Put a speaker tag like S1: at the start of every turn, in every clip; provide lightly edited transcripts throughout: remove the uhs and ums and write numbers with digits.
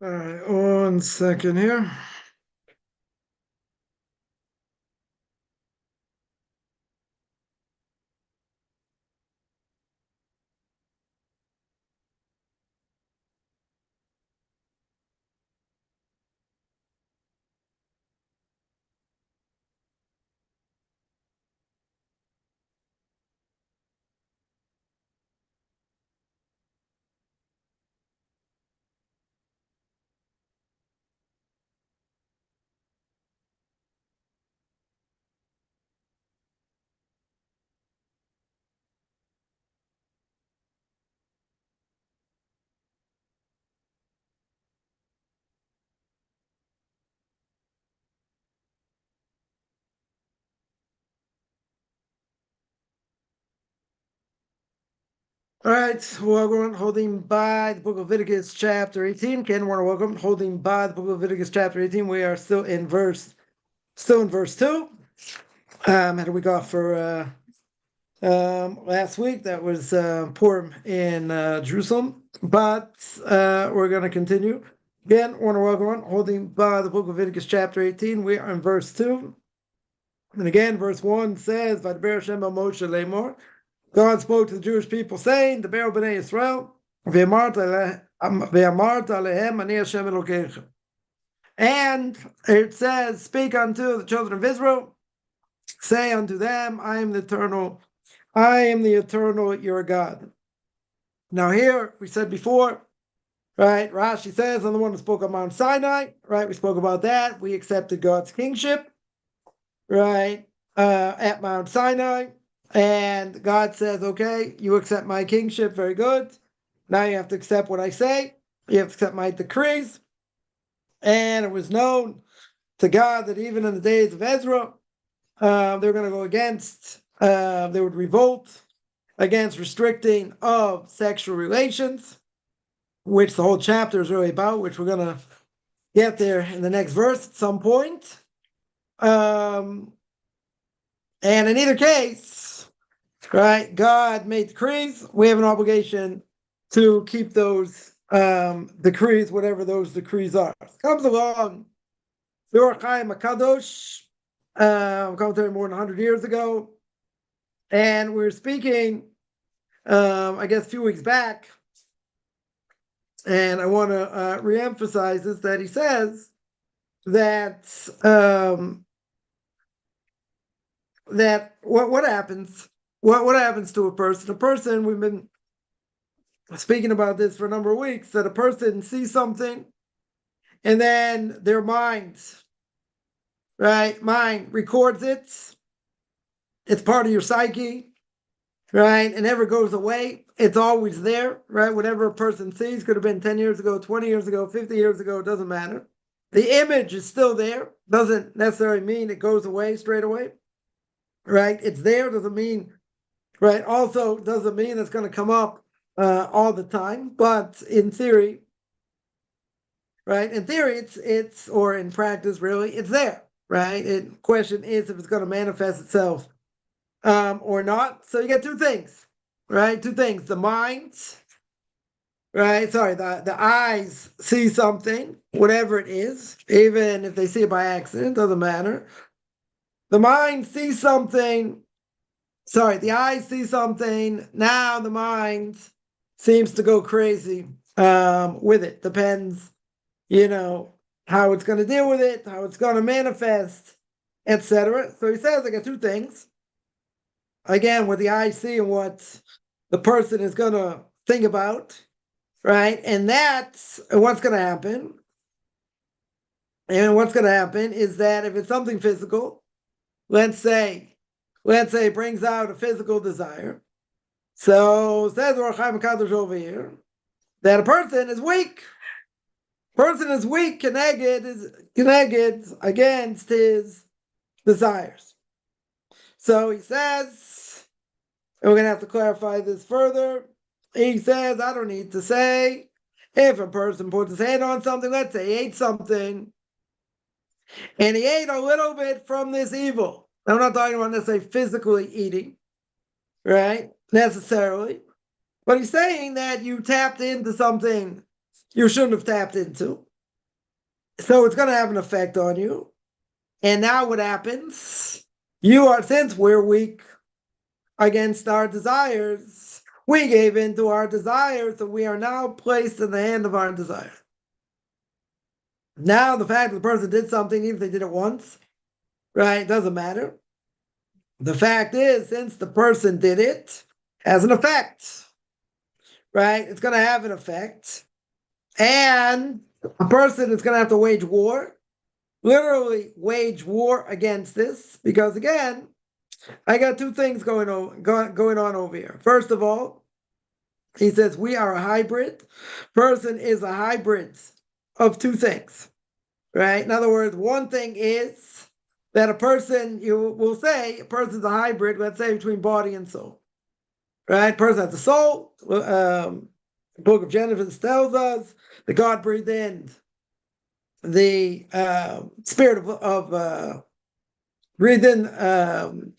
S1: All right, 1 second here. All right, welcome, holding by the book of Leviticus chapter 18. Ken Warner, welcome, holding by the book of Leviticus chapter 18. We are still in verse 2. Had a week off for last week. That was Purim in Jerusalem, but we're going to continue. Again, Warner, welcome, holding by the book of Leviticus chapter 18. We are in verse 2. And again, verse 1 says, "Vaydaber Hashem Moshe lemor." God spoke to the Jewish people, saying, "Daber b'nei Yisrael, ve'amarta alehem ani Hashem Elokeichem." And it says, "Speak unto the children of Israel, say unto them, I am the eternal your God." Now here, we said before, right, Rashi says, I'm the one who spoke on Mount Sinai, right, we spoke about that, we accepted God's kingship, right, at Mount Sinai. And God says, okay, you accept my kingship, very good. Now you have to accept what I say. You have to accept my decrees. And it was known to God that even in the days of Ezra, they're going to go against, they would revolt against restricting of sexual relations, which the whole chapter is really about, which we're going to get there in the next verse at some point. And in either case, right, God made decrees. We have an obligation to keep those decrees, whatever those decrees are. Comes along the Or Chaim HaKadosh, commentary more than 100 years ago, and we were speaking, I guess, a few weeks back, and I want to reemphasize this, that he says that that what happens. What happens to a person? A person, we've been speaking about this for a number of weeks, that a person sees something and then their mind records it. It's part of your psyche, right? It never goes away. It's always there, right? Whatever a person sees, could have been 10 years ago, 20 years ago, 50 years ago, it doesn't matter. The image is still there. Doesn't necessarily mean it goes away straight away, right? It's there, doesn't mean... Right. Also, doesn't mean it's going to come up all the time, but in theory, right? In theory, it's or in practice, really, it's there, right? And question is if it's going to manifest itself or not. So you get two things, right? Two things: the mind, right? Sorry, the eyes see something, whatever it is, even if they see it by accident, doesn't matter. The mind sees something. Sorry, the eyes see something. Now the mind seems to go crazy with it. Depends, how it's going to deal with it, how it's going to manifest, etc. So he says, I got two things. Again, what the eyes see and what the person is going to think about, right? And that's what's going to happen. And what's going to happen is that if it's something physical, let's say it brings out a physical desire. So says Or Chaim HaKadosh over here that a person is weak. Person is weak, connected against his desires. So he says, and we're going to have to clarify this further. He says, I don't need to say, if a person puts his hand on something, let's say he ate something, and he ate a little bit from this evil. I'm not talking about necessarily physically eating, right? Necessarily. But he's saying that you tapped into something you shouldn't have tapped into, So it's going to have an effect on you. And now what happens? Since we're weak against our desires, we gave in to our desires, so we are now placed in the hand of our desires. Now the fact that the person did something, even if they did it once, right, doesn't matter. The fact is, since the person did it, has an effect, right? It's going to have an effect. And a person is going to have to wage war, literally wage war against this, because again, I got two things going on over here. First of all, he says we are a hybrid. Person is a hybrid of two things, right? In other words, one thing is that a person, you will say, a person is a hybrid, let's say, between body and soul, right? Person has a soul. The book of Genesis tells us that God breathed in the spirit of breathed in,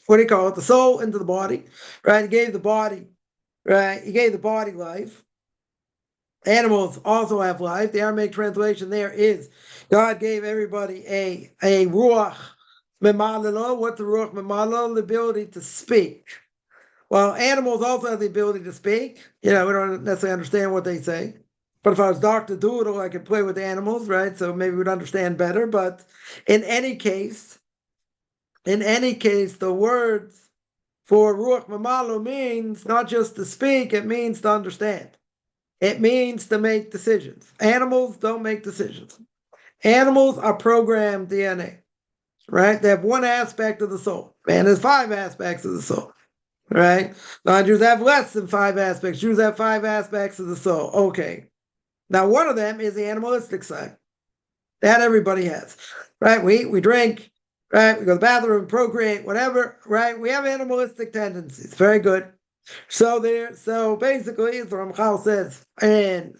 S1: what do you call it, the soul into the body, right? He gave the body, right? He gave the body life. Animals also have life. The Aramaic translation there is God gave everybody a ruach memalelo. What's the ruach memalelo? The ability to speak. Well, animals also have the ability to speak. We don't necessarily understand what they say. But if I was Dr. Doodle, I could play with the animals, right? So maybe we'd understand better. But in any case, the words for ruach mamalo means not just to speak, it means to understand. It means to make decisions. Animals don't make decisions. Animals are programmed DNA, right? They have one aspect of the soul. Man, there's 5 aspects of the soul, right? Non-Jews have less than 5 aspects. Jews have 5 aspects of the soul. Okay. Now, one of them is the animalistic side. That everybody has, right? We eat, we drink, right? We go to the bathroom, procreate, whatever, right? We have animalistic tendencies. Very good. So basically, as the Ramchal says in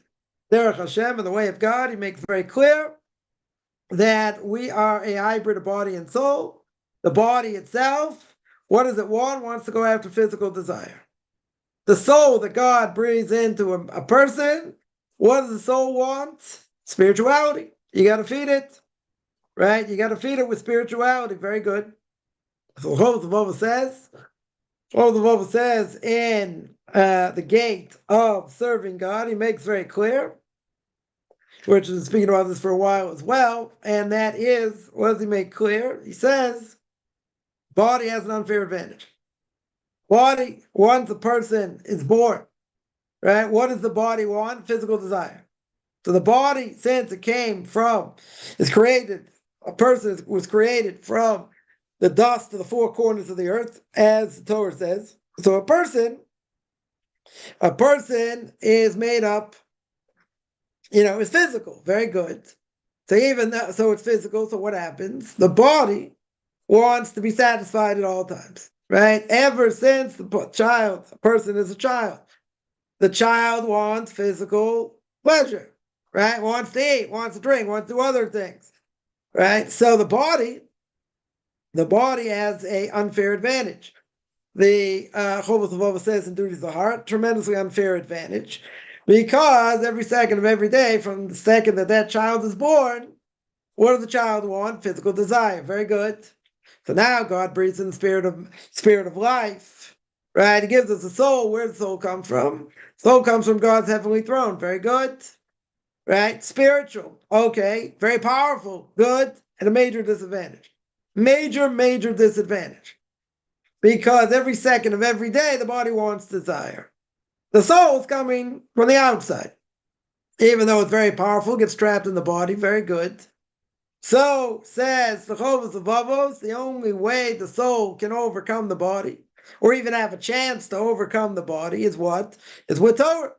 S1: Derech Hashem, in the way of God, he makes very clear that we are a hybrid of body and soul. The body itself, what does it want? Wants to go after physical desire. The soul that God breathes into a person, what does the soul want? Spirituality. You got to feed it, right? You got to feed it with spirituality. Very good. So the Bible says in the gate of serving God, he makes very clear, which is speaking about this for a while as well, and that is, what does he make clear? He says, body has an unfair advantage. Body, once a person is born, right? What does the body want? Physical desire. So the body, since it a person was created from the dust of the 4 corners of the earth, as the Torah says. So a person is made up, is physical. Very good. So so it's physical. So what happens? The body wants to be satisfied at all times, right? Ever since a person is a child, the child wants physical pleasure, right? Wants to eat, wants to drink, wants to do other things, right? So the body has a unfair advantage. The Chovos Levova says in Duties of the Heart, tremendously unfair advantage, because every second of every day, from the second that child is born, what does the child want? Physical desire. Very good. So now God breathes in the spirit of life, right? He gives us a soul. Where does the soul come from? Soul comes from God's heavenly throne. Very good, right? Spiritual. Okay. Very powerful. Good. And a major disadvantage. Major disadvantage. Because every second of every day, the body wants desire. The soul is coming from the outside. Even though it's very powerful, gets trapped in the body. Very good. So, says the Chovos Levavos, the only way the soul can overcome the body, or even have a chance to overcome the body, is what? Is with Torah.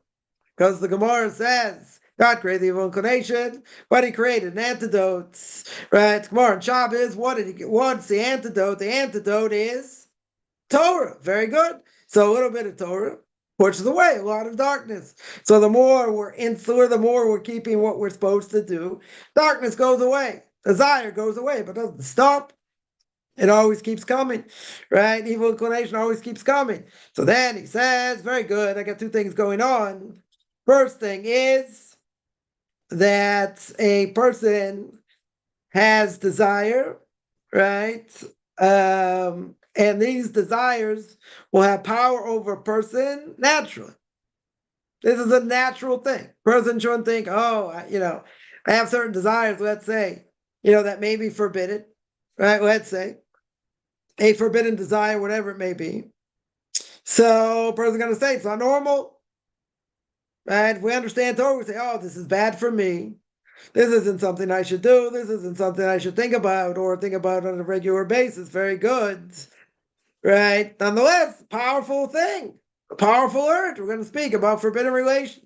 S1: Because the Gemara says, God created the evil inclination, but he created an antidote. Right? Gemara and Shabbos, what's the antidote? The antidote is Torah. Very good. So a little bit of Torah pushes away a lot of darkness. So the more we're insular, the more we're keeping what we're supposed to do, darkness goes away. Desire goes away, but doesn't stop. It always keeps coming, right? Evil inclination always keeps coming. So then he says, very good, I got 2 things going on. First thing is that a person has desire, right? And these desires will have power over a person naturally. This is a natural thing. Person shouldn't think, oh, I have certain desires, let's say, that may be forbidden, right? Let's say a forbidden desire, whatever it may be. So a person's going to say it's not normal, right? If we understand Torah, we say, oh, this is bad for me. This isn't something I should do. This isn't something I should think about or think about on a regular basis. Very good, right? Nonetheless, powerful thing, a powerful urge. We're going to speak about forbidden relations,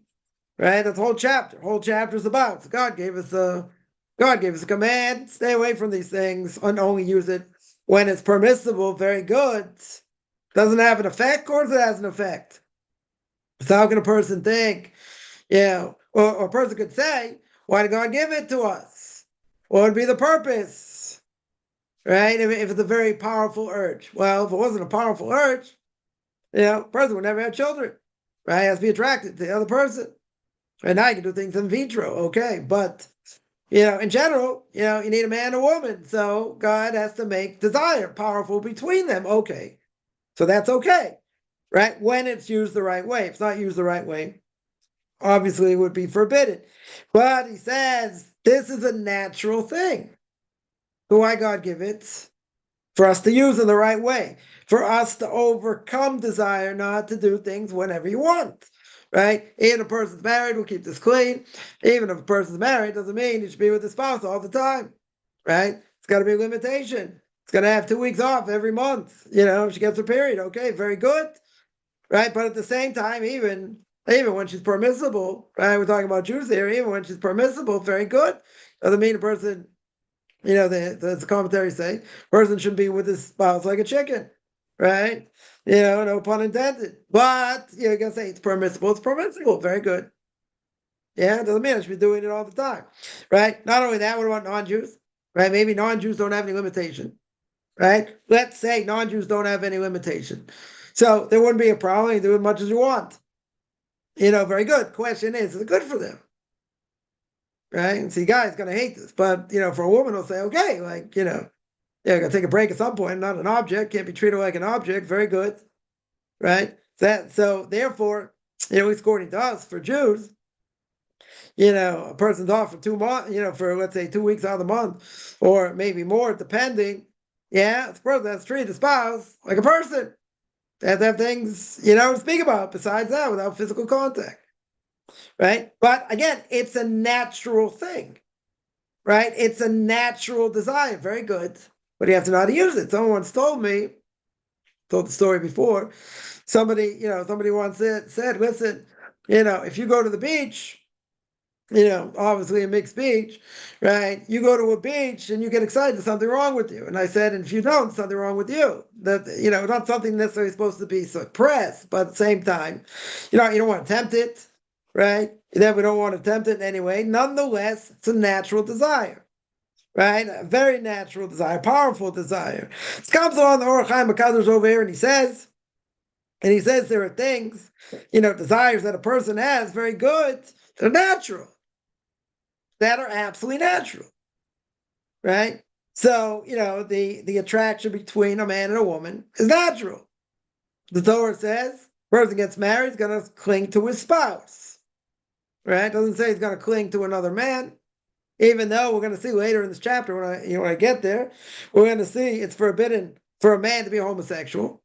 S1: right? That's the whole chapter. Whole chapter is about. So God gave us a command: stay away from these things and only use it when it's permissible. Very good. Doesn't have an effect. Of course, it has an effect. So how can a person think? Or a person could say, why did God give it to us? What would be the purpose? Right? If it's a very powerful urge. Well, if it wasn't a powerful urge, a person would never have children. Right? It has to be attracted to the other person. And now you can do things in vitro, okay. But in general, you need a man and a woman. So God has to make desire powerful between them. Okay. So that's okay. Right? When it's used the right way. If it's not used the right way, obviously it would be forbidden. But he says this is a natural thing. So why God give it? For us to use in the right way. For us to overcome desire not to do things whenever you want. Right? Even if a person's married, we'll keep this clean. Even if a person's married, doesn't mean you should be with the spouse all the time. Right? It's got to be a limitation. It's going to have 2 weeks off every month. If she gets her period. Okay, very good. Right? But at the same time, even when she's permissible, right? We're talking about Jews here. Even when she's permissible, very good. Doesn't mean a person, the commentaries say, person shouldn't be with his spouse like a chicken, right? No pun intended. But you can say it's permissible. It's permissible. Very good. Yeah, it doesn't mean I should be doing it all the time, right? Not only that, what about non-Jews? Right? Maybe non-Jews don't have any limitation, right? Let's say non-Jews don't have any limitation. So there wouldn't be a problem. You do as much as you want. Very good. Question is it good for them? Right? And see, guys going to hate this, but for a woman, they'll say, okay, gotta take a break at some point. Not an object, can't be treated like an object. Very good, right? So therefore, at least according to us, for Jews, a person's off for 2 months, for let's say 2 weeks out of the month, or maybe more, depending. Yeah, the person has to treat the spouse like a person. They have to have things, to speak about besides that without physical contact. Right? But again, it's a natural thing. Right? It's a natural desire. Very good. But you have to know how to use it. Someone once told the story before. Somebody once said, listen, if you go to the beach, obviously a mixed beach, right? You go to a beach and you get excited, there's something wrong with you. And I said, and if you don't, something wrong with you. That, not something necessarily supposed to be suppressed, but at the same time, you don't want to tempt it, right? Then we don't want to tempt it anyway. Nonetheless, it's a natural desire. Right? A very natural desire, powerful desire. This comes on the Orach Chaim HaKadosh over here, and he says there are things, desires that a person has, very good, they're natural. That are absolutely natural. Right? So, the attraction between a man and a woman is natural. The Torah says, person gets married, is going to cling to his spouse. Right? It doesn't say he's going to cling to another man. Even though we're going to see later in this chapter, when I get there, we're going to see it's forbidden for a man to be homosexual,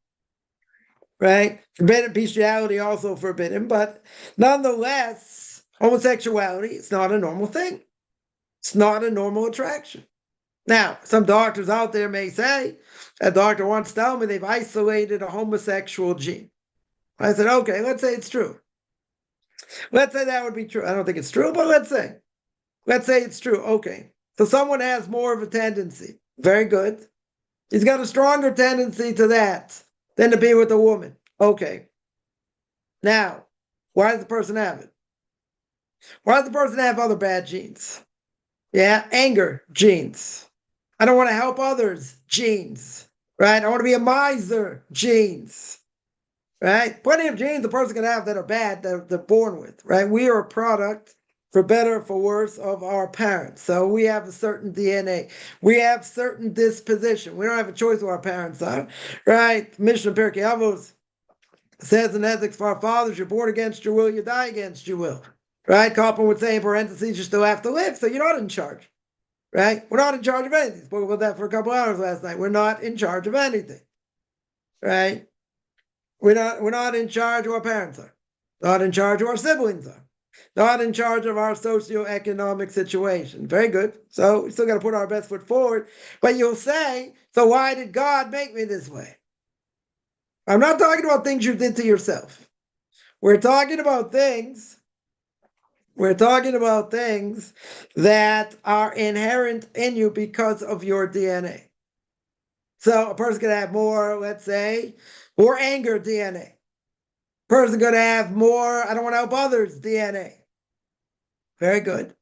S1: right? Forbidden, bestiality also forbidden, but nonetheless, homosexuality is not a normal thing. It's not a normal attraction. Now, some doctors out there may say, a doctor once told me they've isolated a homosexual gene. I said, okay, let's say it's true. Let's say that would be true. I don't think it's true, but let's say it's true. Okay. So someone has more of a tendency. Very good. He's got a stronger tendency to that than to be with a woman. Okay. Now, why does the person have it? Why does the person have other bad genes? Yeah, anger genes. I don't want to help others genes. Right? I want to be a miser genes. Right? Plenty of genes the person can have that are bad, that they're born with. Right? We are a product for better or for worse, of our parents. So we have a certain DNA. We have certain disposition. We don't have a choice who our parents are, right? Mishnah Pirkei Avos says in ethics for our fathers, you're born against your will, you die against your will, right? Kaufman would say in parentheses, you still have to live, so you're not in charge, right? We're not in charge of anything. Spoke about that for a couple hours last night. We're not in charge of anything, right? We're not in charge of our parents are, not in charge of our siblings are, not in charge of our socioeconomic situation. Very good. So we still got to put our best foot forward. But you'll say, so why did God make me this way? I'm not talking about things you did to yourself. We're talking about things that are inherent in you because of your DNA. So a person could have more, let's say, more anger DNA. Person could have more, I don't want to help others DNA. Very good.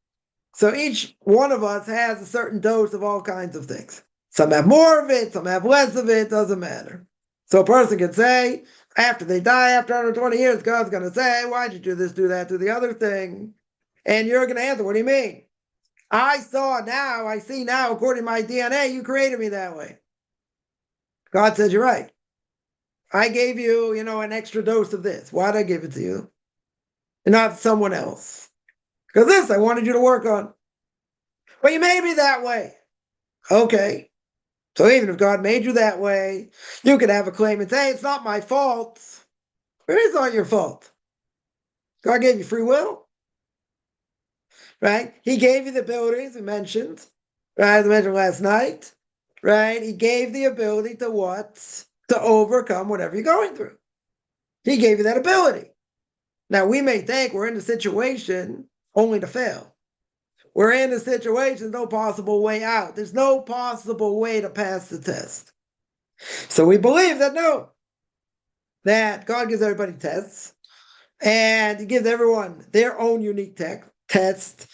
S1: So each one of us has a certain dose of all kinds of things. Some have more of it, some have less of it, doesn't matter. So a person could say, after they die, after 120 years, God's going to say, why'd you do this, do that, do the other thing? And you're going to answer, what do you mean? I see now, according to my DNA, you created me that way. God says, you're right. I gave you, an extra dose of this. Why'd I give it to you? And not someone else. Because this I wanted you to work on. Well, you made me that way. Okay. So even if God made you that way, you could have a claim and say, it's not my fault. It is not your fault. God gave you free will. Right? He gave you the abilities we mentioned. Right? As I mentioned last night. Right? He gave the ability to what? To overcome whatever you're going through. He gave you that ability. Now, we may think we're in a situation only to fail. We're in a situation, no possible way out. There's no possible way to pass the test. So we believe that no, that God gives everybody tests, and He gives everyone their own unique test,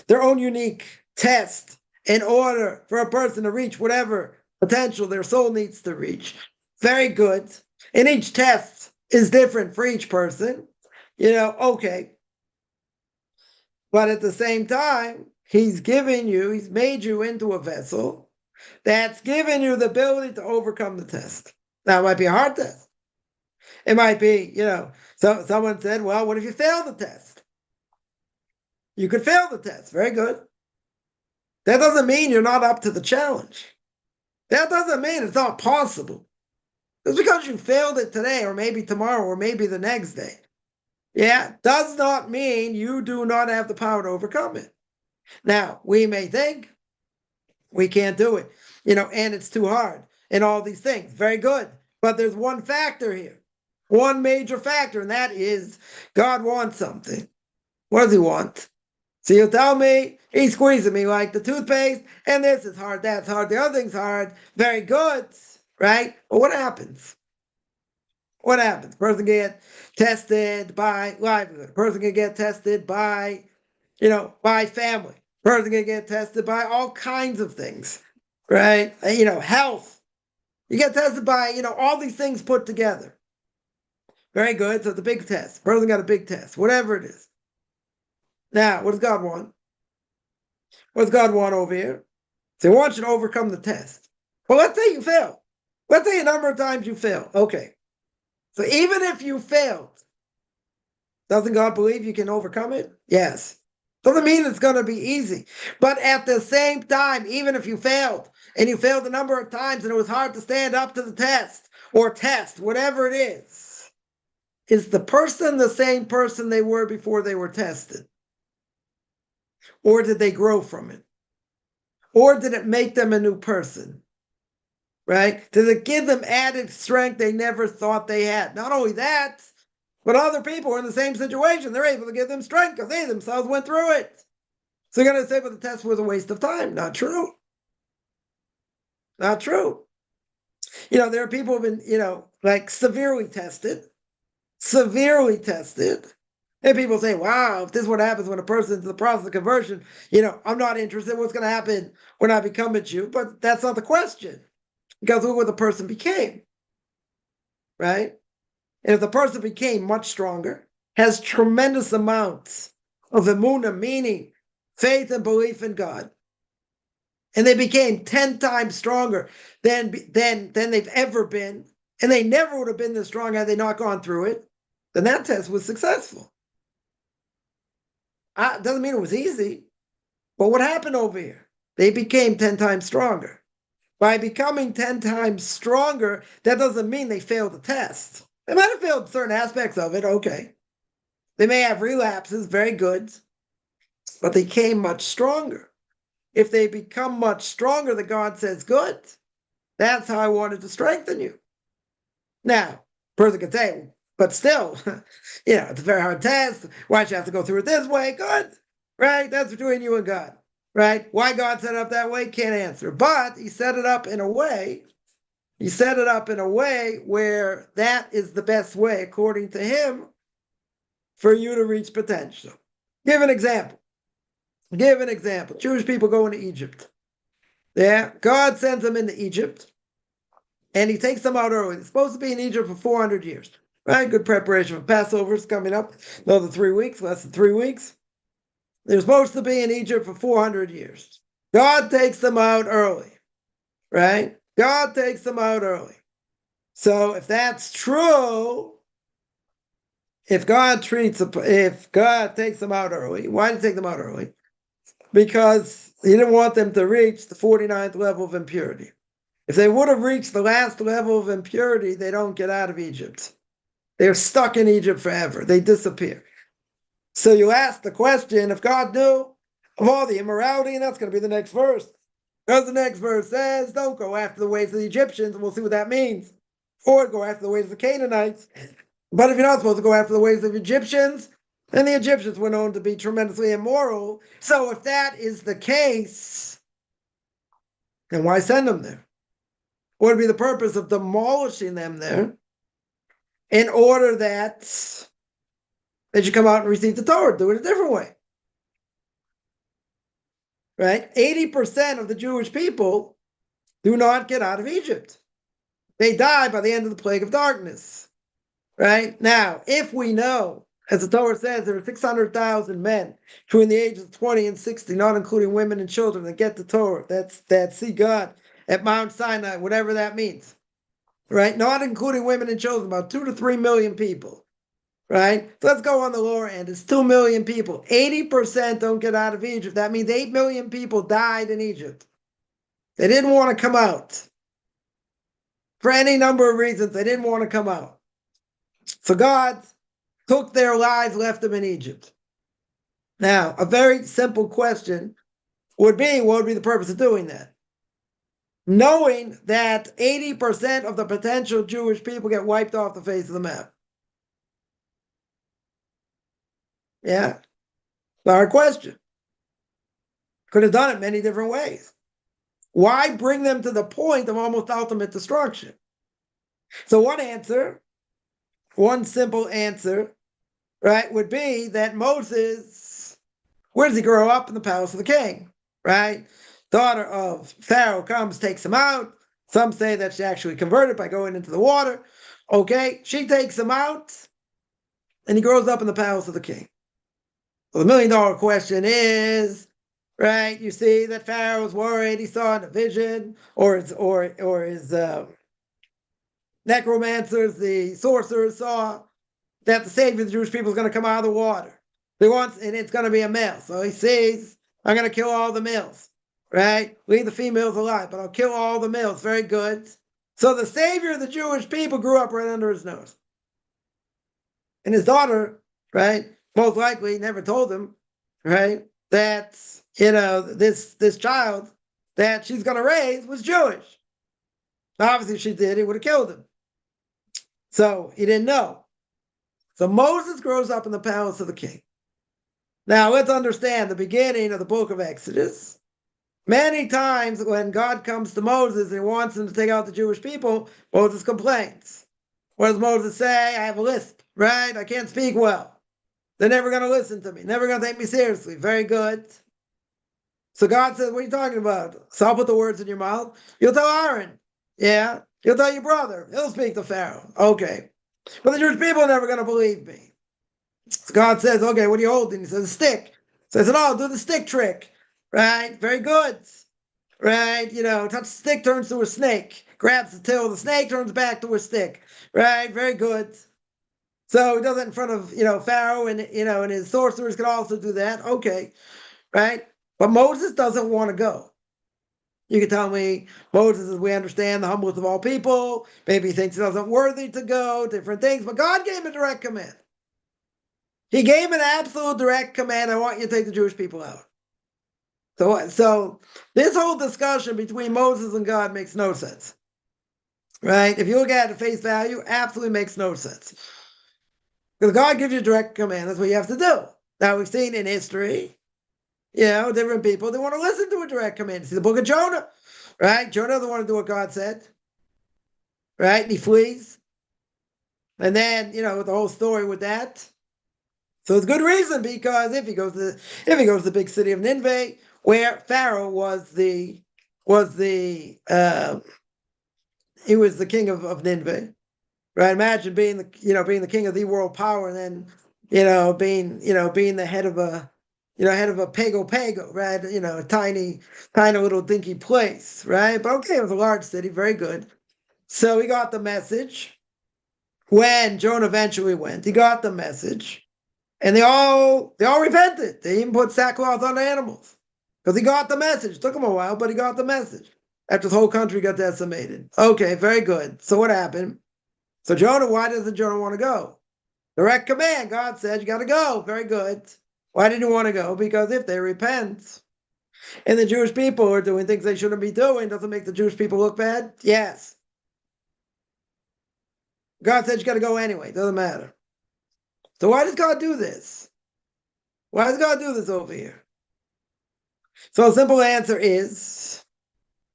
S1: their own unique test in order for a person to reach whatever potential their soul needs to reach. Very good. And each test is different for each person. Okay. But at the same time, He's made you into a vessel that's given you the ability to overcome the test. Now, it might be a hard test. It might be, so someone said, well, what if you fail the test? You could fail the test. Very good. That doesn't mean you're not up to the challenge. That doesn't mean it's not possible. Just because you failed it today, or maybe tomorrow, or maybe the next day, does not mean you do not have the power to overcome it. Now, we may think we can't do it, and it's too hard, and all these things. Very good. But there's one factor here, one major factor, and that is God wants something. What does He want? So you tell me He's squeezing me like the toothpaste, and this is hard, that's hard, the other thing's hard. Very good, right? But what happens? What happens? Person get tested by livelihood. Person can get tested by, by family. Person can get tested by all kinds of things, right? Health. You get tested by, all these things put together. Very good. So it's a big test. Person got a big test, whatever it is. Now, what does God want? What does God want over here? So He wants you to overcome the test. Well, let's say you fail. Let's say a number of times you fail. Okay. So even if you failed, doesn't God believe you can overcome it? Yes. Doesn't mean it's going to be easy. But at the same time, even if you failed, and you failed a number of times and it was hard to stand up to the test, or test, whatever it is the person the same person they were before they were tested? Or did they grow from it? Or did it make them a new person? Right? Did it give them added strength they never thought they had? Not only that, but other people are in the same situation. They're able to give them strength because they themselves went through it. So you're going to say, but the test was a waste of time. Not true. Not true. There are people who've been, like severely tested. And people say, wow, if this is what happens when a person's in the process of conversion, I'm not interested in what's going to happen when I become a Jew. But that's not the question. Because look what the person became. Right? And if the person became much stronger, has tremendous amounts of emunah, meaning faith and belief in God. And they became 10 times stronger than they've ever been. And they never would have been this strong had they not gone through it. Then that test was successful. Doesn't mean it was easy. But what happened over here? They became 10 times stronger. By becoming 10 times stronger, that doesn't mean they failed the test. They might have failed certain aspects of it, okay. They may have relapses, very good. But they came much stronger. If they become much stronger, the God says, good. That's how I wanted to strengthen you. Now, person could say, but still, it's a very hard test. Why'd you have to go through it this way? Good, right? That's between you and God, right? Why God set it up that way, can't answer. But he set it up in a way, where that is the best way, according to him, for you to reach potential. Give an example. Jewish people go into Egypt. Yeah, God sends them into Egypt. And he takes them out early. They're supposed to be in Egypt for 400 years. Right? Good preparation for Passover is coming up. Another 3 weeks, less than 3 weeks. They're supposed to be in Egypt for 400 years. God takes them out early. Right? God takes them out early. So if that's true, if God takes them out early, why did he take them out early? Because he didn't want them to reach the 49th level of impurity. If they would have reached the last level of impurity, they don't get out of Egypt. They're stuck in Egypt forever. They disappear. So you ask the question, if God knew of all the immorality, and that's going to be the next verse. Because the next verse says, don't go after the ways of the Egyptians, and we'll see what that means. Or go after the ways of the Canaanites. But if you're not supposed to go after the ways of Egyptians, then the Egyptians were known to be tremendously immoral. So if that is the case, then why send them there? What would be the purpose of demolishing them there in order that they should come out and receive the Torah, do it a different way? Right? 80% of the Jewish people do not get out of Egypt. They die by the end of the plague of darkness. Right? Now, if we know, as the Torah says, there are 600,000 men between the ages of 20 and 60, not including women and children, that get the Torah, that see God at Mount Sinai, whatever that means. Right? Not including women and children, about 2 to 3 million people. Right? So let's go on the lower end. It's 2 million people. 80% don't get out of Egypt. That means 8 million people died in Egypt. They didn't want to come out. For any number of reasons, they didn't want to come out. So God took their lives, left them in Egypt. Now, a very simple question would be, what would be the purpose of doing that? Knowing that 80% of the potential Jewish people get wiped off the face of the map. Yeah, hard question. Could have done it many different ways. Why bring them to the point of almost ultimate destruction? So one simple answer, right, would be that Moses, where does he grow up? In the palace of the king, right? Daughter of Pharaoh comes, takes him out. Some say that she actually converted by going into the water. Okay, she takes him out, and he grows up in the palace of the king. Well, the $1 million question is, right? You see that Pharaoh was worried. He saw in a vision, or his necromancers, the sorcerers, saw that the savior of the Jewish people is going to come out of the water. And it's going to be a male. So he says, I'm going to kill all the males, right? Leave the females alive, but I'll kill all the males. Very good. So the savior of the Jewish people grew up right under his nose. And his daughter, right, most likely never told him, right, that, this child that she's going to raise was Jewish. Obviously, if she did, he would have killed him. So he didn't know. So Moses grows up in the palace of the king. Now, let's understand the beginning of the book of Exodus. Many times when God comes to Moses and he wants him to take out the Jewish people, Moses complains. What does Moses say? I have a lisp, right? I can't speak well. They're never going to listen to me, never going to take me seriously. Very good. So God says, what are you talking about? So I'll put the words in your mouth. You'll tell Aaron. Yeah. You'll tell your brother. He'll speak to Pharaoh. Okay. But the Jewish people are never going to believe me. So God says, okay, what are you holding? He says, a stick. So I said, oh, do the stick trick. Right? Very good. Right? Touch the stick, turns to a snake. Grabs the tail of the snake, turns back to a stick. Right? Very good. So he does it in front of, Pharaoh, and, and his sorcerers can also do that. Okay. Right? But Moses doesn't want to go. You can tell me Moses, as we understand, the humblest of all people. Maybe he thinks he doesn't worthy to go, different things. But God gave a direct command. He gave an absolute direct command. I want you to take the Jewish people out. So this whole discussion between Moses and God makes no sense. Right? If you look at it at face value, absolutely makes no sense. Because God gives you a direct command. That's what you have to do. Now, we've seen in history, different people, they want to listen to a direct command. See the book of Jonah, right? Jonah doesn't want to do what God said, right? And he flees. And then, with the whole story with that. So it's good reason, because if he goes to the big city of Nineveh, where Pharaoh was the king of Nineveh, right? Imagine being the king of the world power, and then being the head of a pago, right? A tiny little dinky place, right? But okay, it was a large city, very good. So he got the message. When Jonah eventually went, he got the message, and they all repented. They even put sackcloth on the animals because he got the message. It took him a while, but he got the message after the whole country got decimated. Okay, very good. So what happened? So why doesn't Jonah want to go? Direct command. God said, you got to go. Very good. Why didn't you want to go? Because if they repent and the Jewish people are doing things they shouldn't be doing, doesn't make the Jewish people look bad? Yes. God said you got to go anyway. Doesn't matter. So why does God do this? Why does God do this over here? So a simple answer is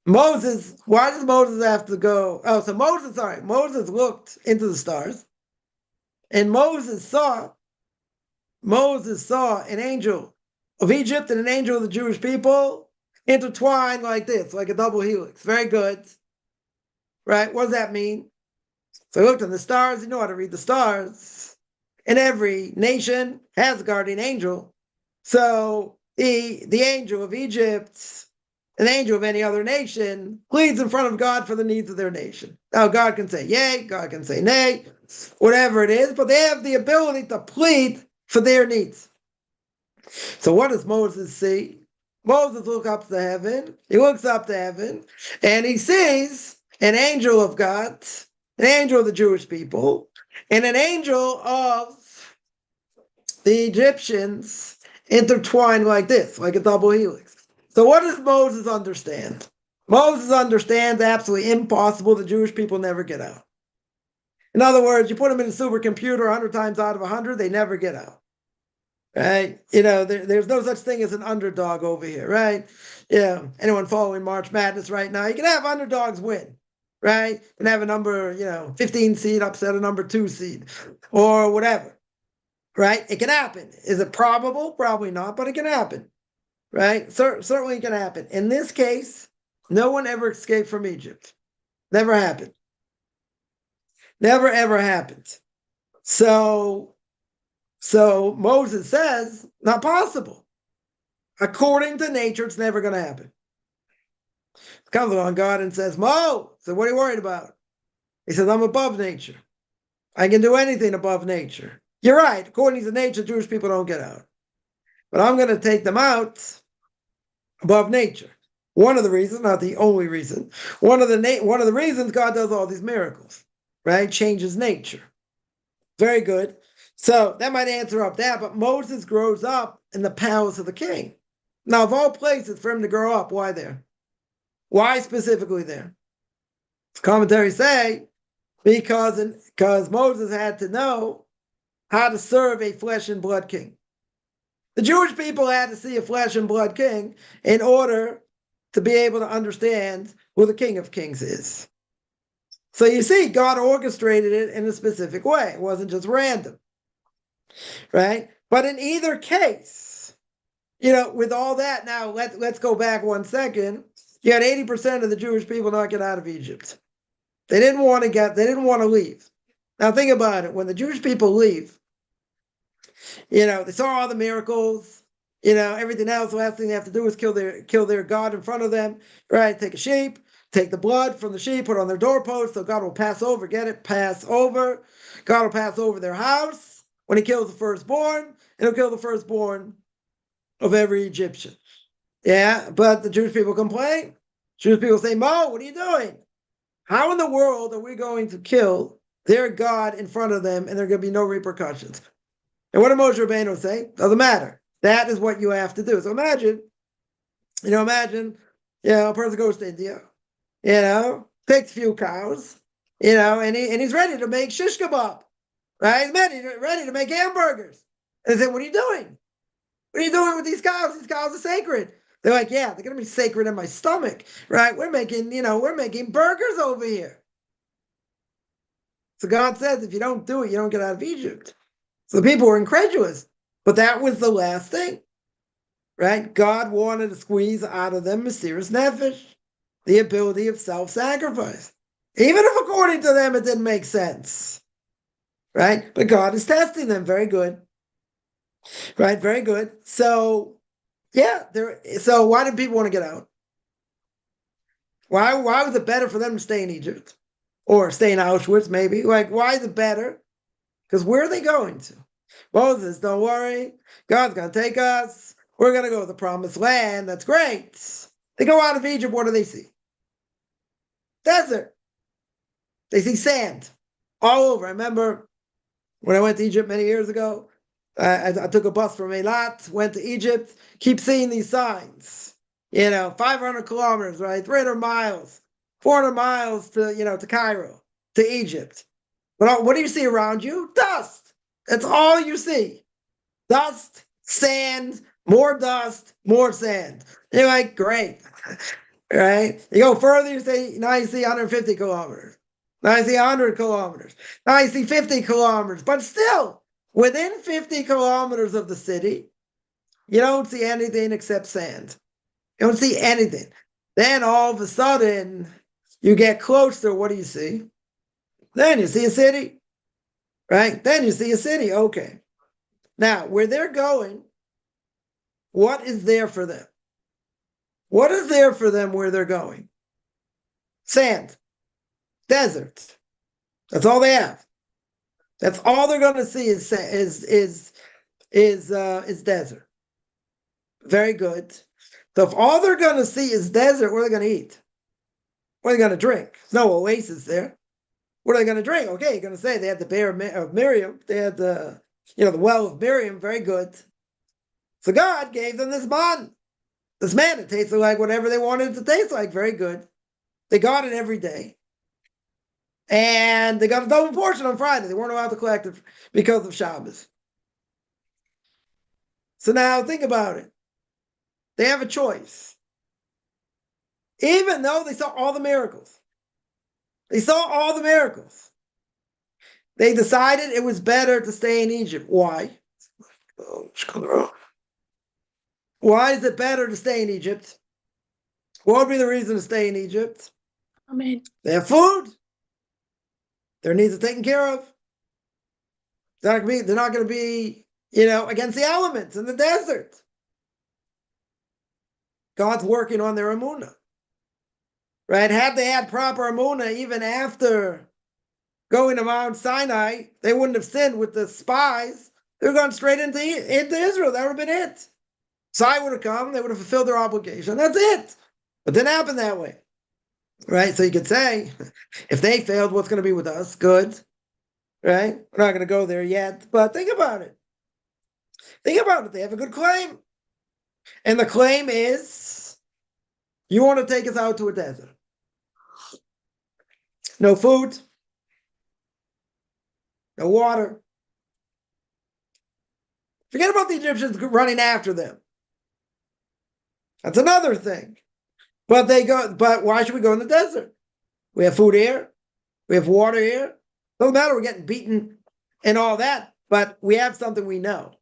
S1: Moses. Why does Moses have to go? Oh, so Moses looked into the stars, and Moses saw an angel of Egypt and an angel of the Jewish people intertwined like this, like a double helix. Very good. Right? What does that mean? So he looked at the stars. You know how to read the stars. And every nation has a guardian angel. So the angel of Egypt, an angel of any other nation, pleads in front of God for the needs of their nation. Now, God can say yay, God can say nay, whatever it is, but they have the ability to plead for their needs. So what does Moses see? Moses looks up to heaven. He looks up to heaven, and he sees an angel of God, an angel of the Jewish people, and an angel of the Egyptians intertwined like this, like a double helix. So what does Moses understand? Moses understands absolutely impossible. The Jewish people never get out. In other words, you put them in a supercomputer 100 times out of 100, they never get out. Right? There's no such thing as an underdog over here, right? Yeah. Anyone following March Madness right now, you can have underdogs win, right? You can have a number, 15 seed upset a number 2 seed or whatever. Right? It can happen. Is it probable? Probably not, but it can happen. Right? Certainly it can happen. In this case, no one ever escaped from Egypt. Never happened. Never, ever happened. So Moses says, not possible. According to nature, it's never going to happen. Comes along God and says, Mo, so what are you worried about? He says, I'm above nature. I can do anything above nature. You're right. According to nature, Jewish people don't get out. But I'm going to take them out above nature. One of the reasons, not the only reason, one of the reasons God does all these miracles, right? Changes nature. Very good. So that might answer up that, but Moses grows up in the palace of the king. Now, of all places for him to grow up, why there? Why specifically there? Commentaries say because Moses had to know how to serve a flesh and blood king. The Jewish people had to see a flesh and blood king in order to be able to understand who the King of Kings is. So you see, God orchestrated it in a specific way. It wasn't just random, right? But in either case, with all that, now let's go back 1 second. You had 80% of the Jewish people not get out of Egypt. They didn't want to leave. Now think about it. When the Jewish people leave, They saw all the miracles, everything else. The last thing they have to do is kill their God in front of them, right? Take a sheep, take the blood from the sheep, put it on their doorpost, so God will pass over. Get it? Pass over. God will pass over their house when he kills the firstborn, and he'll kill the firstborn of every Egyptian. Yeah, but the Jewish people complain. Jewish people say, Mo, what are you doing? How in the world are we going to kill their God in front of them and there are going to be no repercussions? And what did Moshe Rabbeinu say? Doesn't matter. That is what you have to do. So imagine, a person goes to India, takes a few cows, and he's ready to make shish kebab, right? He's ready to make hamburgers. And they say, what are you doing? What are you doing with these cows? These cows are sacred. They're like, yeah, they're going to be sacred in my stomach, right? We're making burgers over here. So God says, if you don't do it, you don't get out of Egypt. So the people were incredulous, but that was the last thing, right? God wanted to squeeze out of them Mesiras Nefesh, the ability of self-sacrifice. Even if according to them it didn't make sense, right? But God is testing them. Very good. Right? Very good. So, yeah. So why did people want to get out? Why was it better for them to stay in Egypt? Or stay in Auschwitz, maybe? Like, why is it better? Because where are they going to? Moses, don't worry. God's going to take us. We're going to go to the promised land. That's great. They go out of Egypt. What do they see? Desert. They see sand all over. I remember when I went to Egypt many years ago, I took a bus from Eilat, went to Egypt, keep seeing these signs. 500 kilometers, right? 300 miles, 400 miles to Cairo, to Egypt. But what do you see around you? Dust. That's all you see. Dust, sand, more dust, more sand. And you're like, great. Right? You go further, now you see 150 kilometers. Now you see 100 kilometers. Now you see 50 kilometers. But still, within 50 kilometers of the city, you don't see anything except sand. You don't see anything. Then all of a sudden, you get closer. What do you see? Then you see a city. Right? Then you see a city. Okay. Now, where they're going, what is there for them? What is there for them where they're going? Sand. Desert. That's all they have. That's all they're going to see is desert. Very good. So if all they're going to see is desert, what are they going to eat? What are they going to drink? There's no oasis there. What are they going to drink? Okay, you're going to say they had the bear of Miriam. They had the well of Miriam. Very good. So God gave them this man. This man, it tasted like whatever they wanted it to taste like. Very good. They got it every day. And they got a double portion on Friday. They weren't allowed to collect it because of Shabbos. So now think about it. They have a choice. Even though they saw all the miracles. They decided it was better to stay in Egypt. Why? Why is it better to stay in Egypt? What would be the reason to stay in Egypt?
S2: Amen.
S1: They have food. Their needs are taken care of. They're not going to be, against the elements in the desert. God's working on their emunah. Right? Had they had proper emunah, even after going to Mount Sinai, they wouldn't have sinned with the spies. They were going straight into Israel. That would have been it. Sinai would have come. They would have fulfilled their obligation. That's it. But it didn't happen that way. Right? So you could say, if they failed, what's going to be with us? Good. Right? We're not going to go there yet. But think about it. They have a good claim. And the claim is, you want to take us out to a desert. No food. No water. Forget about the Egyptians running after them. That's another thing. But why should we go in the desert? We have food here. We have water here. Doesn't matter, we're getting beaten and all that, but we have something we know.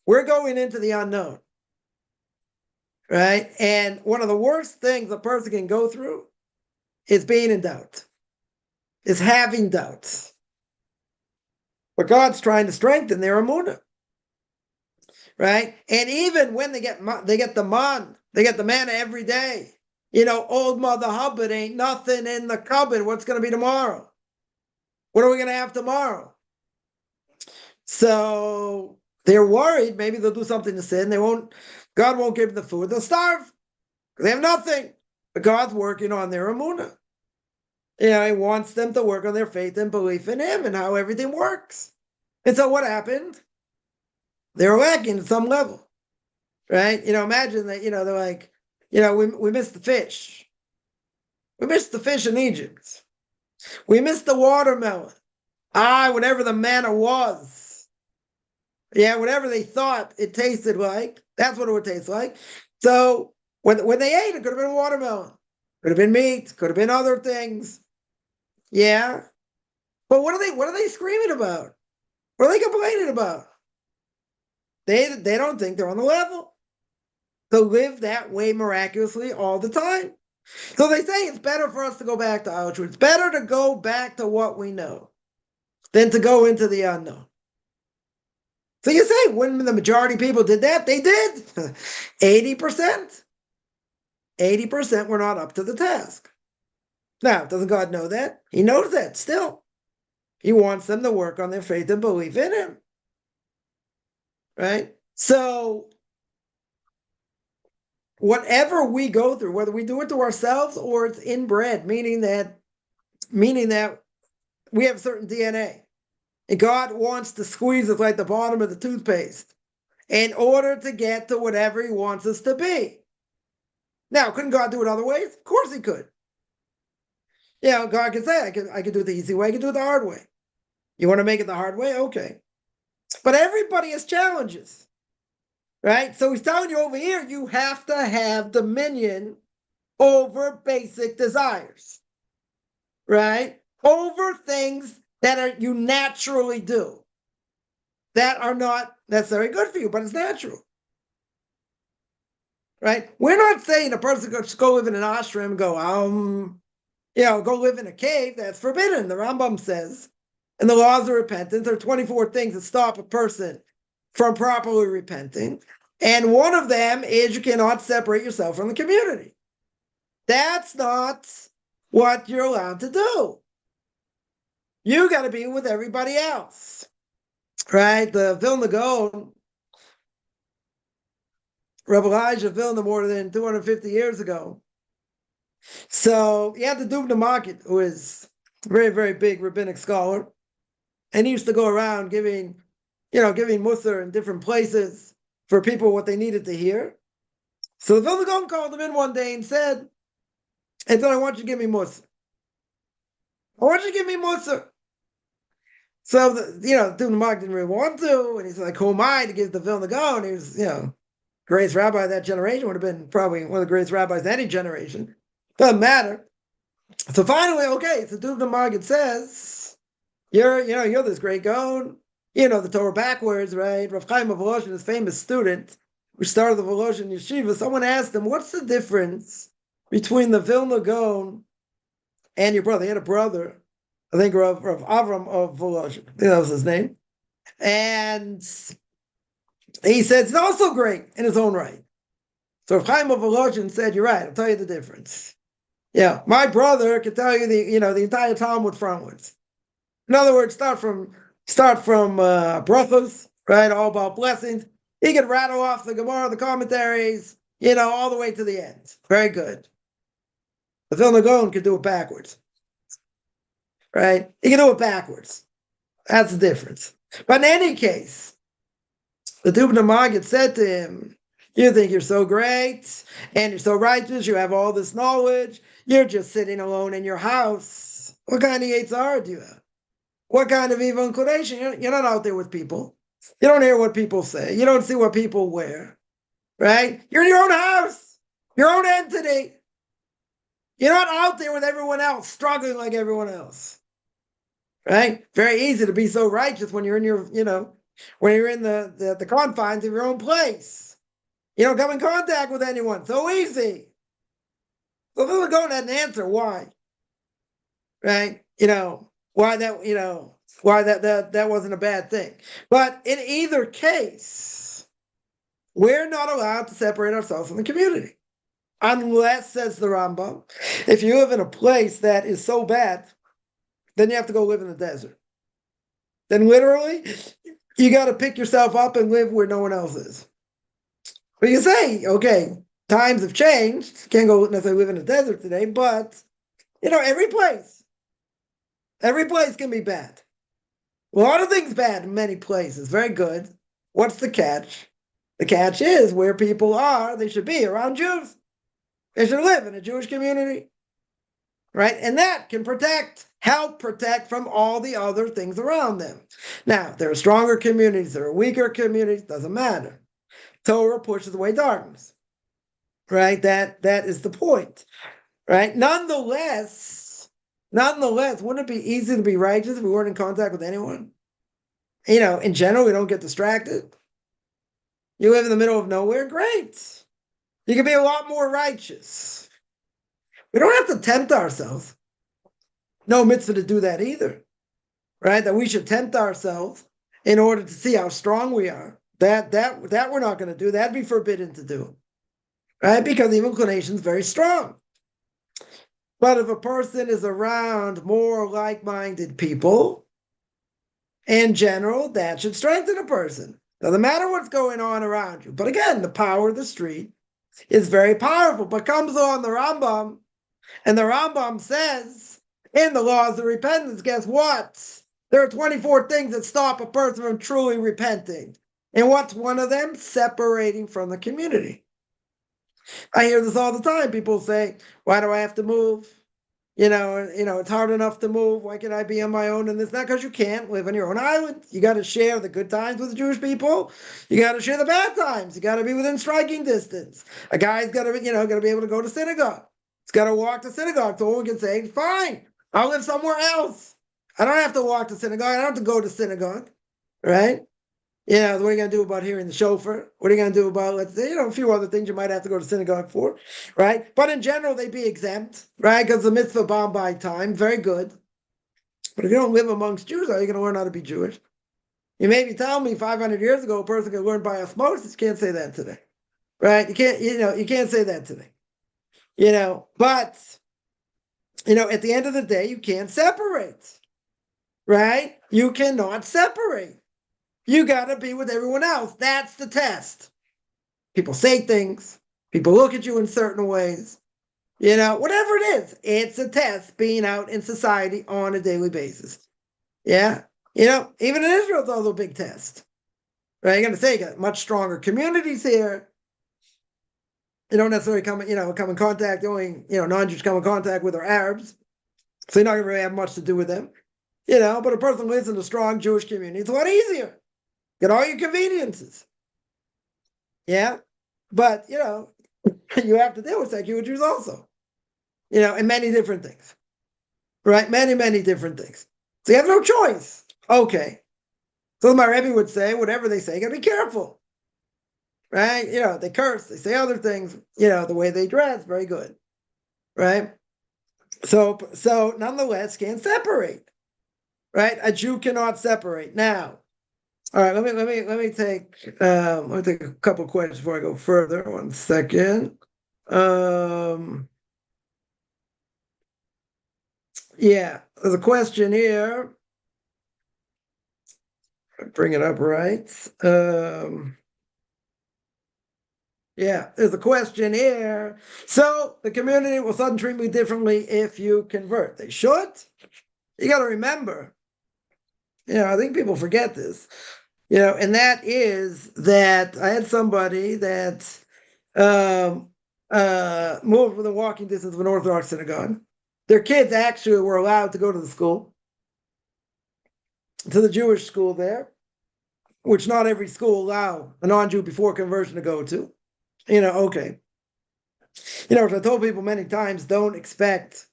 S1: We're going into the unknown. Right? And one of the worst things a person can go through is being in doubt. Is having doubts. But God's trying to strengthen their emunah. right? And even when they get the manna every day. Old Mother Hubbard ain't nothing in the cupboard. What's going to be tomorrow? What are we going to have tomorrow? So they're worried. Maybe they'll do something to sin. God won't give them the food. They'll starve. They have nothing. But God's working on their emunah. He wants them to work on their faith and belief in Him and how everything works. And so what happened? They were lacking at some level, right? Imagine that, they're like, we missed the fish. We missed the fish in Egypt. We missed the watermelon. Whatever the manna was. Yeah, whatever they thought it tasted like, that's what it would taste like. So when they ate, it could have been watermelon. Could have been meat. Could have been other things. Yeah. But what are they screaming about? What are they complaining about? They don't think they're on the level to live that way miraculously all the time. So they say it's better for us to go back to our truth. It's better to go back to what we know than to go into the unknown. So you say when the majority of people did that, they did. 80%. 80% were not up to the task. Now, doesn't God know that? He knows that still. He wants them to work on their faith and belief in Him. Right? So whatever we go through, whether we do it to ourselves or it's inbred, meaning that we have certain DNA, and God wants to squeeze us like the bottom of the toothpaste in order to get to whatever He wants us to be. Now, couldn't God do it other ways? Of course He could. God could say, I could do it the easy way, I could do it the hard way. You want to make it the hard way? Okay. But everybody has challenges. Right? So He's telling you over here, you have to have dominion over basic desires. Right? Over things that you naturally do. That are not necessarily good for you, but it's natural. Right? We're not saying a person could go live in an ashram and go, go live in a cave. That's forbidden. The Rambam says, in the laws of repentance, there are 24 things that stop a person from properly repenting. And one of them is you cannot separate yourself from the community. That's not what you're allowed to do. You got to be with everybody else. Right? The Vilna Gaon, Rabbi Elijah Vilna, more than 250 years ago. So he had the Dubna Market, who is a very, very big rabbinic scholar. And he used to go around giving Musar in different places for people what they needed to hear. So the Vilna Gaon called him in one day and said, I want you to give me Musar. I want you to give me Musar. So, the Dubna Market didn't really want to. And he's like, who am I to give the Vilna Gaon? He was, greatest rabbi of that generation, would have been probably one of the greatest rabbis of any generation. Doesn't matter. So finally, okay, so Dubna Market says, you're this great Gaon. The Torah backwards, right? Rav Chaim of Voloshin, his famous student, who started the Voloshin Yeshiva, someone asked him, what's the difference between the Vilna Gaon and your brother? He had a brother, I think Rav Avram of Voloshin. I think that was his name. And he said, it's also great in his own right. So Rav Chaim of Voloshin said, you're right, I'll tell you the difference. Yeah, my brother could tell you the entire Talmud frontwards. In other words, start from brachos, right? All about blessings. He could rattle off the Gemara, the commentaries, all the way to the end. Very good. The Vilna Gaon could do it backwards, right? He can do it backwards. That's the difference. But in any case, the Dubna Maggid said to him, you think you're so great and you're so righteous, you have all this knowledge, you're just sitting alone in your house. What kind of Yetzirah do you have? What kind of evil inclination? You're not out there with people. You don't hear what people say. You don't see what people wear, right? You're in your own house, your own entity. You're not out there with everyone else, struggling like everyone else, right? Very easy to be so righteous when you're in when you're in the confines of your own place. You don't come in contact with anyone. So easy. So Vilna Gaon had an answer. Why? Right? Why that wasn't a bad thing. But in either case, we're not allowed to separate ourselves from the community. Unless, says the Rambam, if you live in a place that is so bad, then you have to go live in the desert. Then literally, you got to pick yourself up and live where no one else is. But you say, okay, times have changed. Can't go necessarily live in the desert today, but every place can be bad. A lot of things bad in many places. Very good. What's the catch? The catch is where people are, they should be around Jews. They should live in a Jewish community, right? And that can help protect from all the other things around them. Now, there are stronger communities, there are weaker communities, doesn't matter. Torah pushes away darkness, right? That is the point, right? Nonetheless, wouldn't it be easy to be righteous if we weren't in contact with anyone? In general, we don't get distracted. You live in the middle of nowhere, great. You can be a lot more righteous. We don't have to tempt ourselves. No mitzvah to do that either, right? That we should tempt ourselves in order to see how strong we are. That we're not going to do. That'd be forbidden to do, right? Because the inclination is very strong. But if a person is around more like-minded people, in general, that should strengthen a person. Doesn't matter what's going on around you. But again, the power of the street is very powerful. But comes on the Rambam, and the Rambam says, in the laws of repentance, guess what? There are 24 things that stop a person from truly repenting. And what's one of them? Separating from the community. I hear this all the time. People say, why do I have to move? It's hard enough to move. Why can I be on my own? And it's not because you can't live on your own island. You got to share the good times with the Jewish people. You got to share the bad times. You got to be within striking distance. A guy's got to be able to go to synagogue. He's got to walk to synagogue. So one can say, fine, I'll live somewhere else. I don't have to walk to synagogue. I don't have to go to synagogue, right? What are you going to do about hearing the shofar? What are you going to do about, let's say, a few other things you might have to go to synagogue for, right? But in general, they'd be exempt, right? Because the mitzvah bound by time, very good. But if you don't live amongst Jews, how are you going to learn how to be Jewish? You maybe tell me 500 years ago a person could learn by osmosis. You can't say that today, right? You can't say that today. But, at the end of the day, you can't separate, right? You cannot separate. You got to be with everyone else. That's the test. People say things. People look at you in certain ways. Whatever it is, it's a test being out in society on a daily basis. Yeah. Even in Israel, it's also a big test. Right? You're going to say you got much stronger communities here. You don't necessarily come in contact, the only, non-Jews come in contact with are Arabs. So you're not going to really have much to do with them. But a person who lives in a strong Jewish community, it's a lot easier. Get all your conveniences. Yeah. But, you have to deal with secular Jews also, and many different things, right? Many, many different things. So you have no choice. Okay. So my Rebbe would say, whatever they say, you got to be careful, right? They curse, they say other things, the way they dress, very good, right? So nonetheless, can't separate, right? A Jew cannot separate. Now, all right, let me take a couple of questions before I go further. 1 second. Yeah, there's a question here. Bring it up right. Yeah, there's a question here. So the community will suddenly treat me differently if you convert. They should. You got to remember. I think people forget this. And that is that I had somebody that moved within walking distance of an Orthodox synagogue. Their kids actually were allowed to go to the school, to the Jewish school there, which not every school allow a non-Jew before conversion to go to. Okay. As I told people many times, don't expect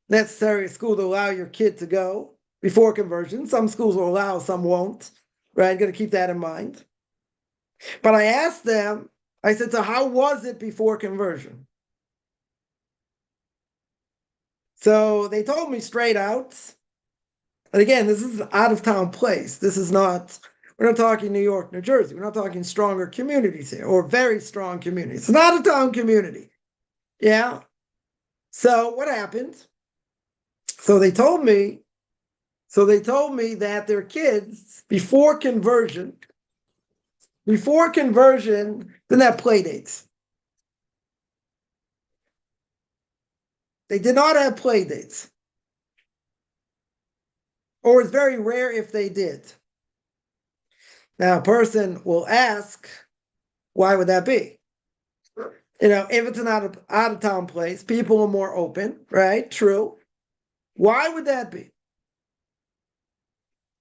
S1: necessarily a school to allow your kid to go before conversion. Some schools will allow, some won't. Right? I'm going to keep that in mind. But I asked them, I said, so how was it before conversion? So they told me straight out. And again, this is an out-of-town place. This is not We're not talking New York, New Jersey. We're not talking stronger communities here or very strong communities. It's not a town community. Yeah. So what happened? So they told me that their kids before conversion didn't have play dates. They did not have play dates. Or it's very rare if they did. Now, a person will ask, why would that be? If it's an out of town place, people are more open, right? True. Why would that be?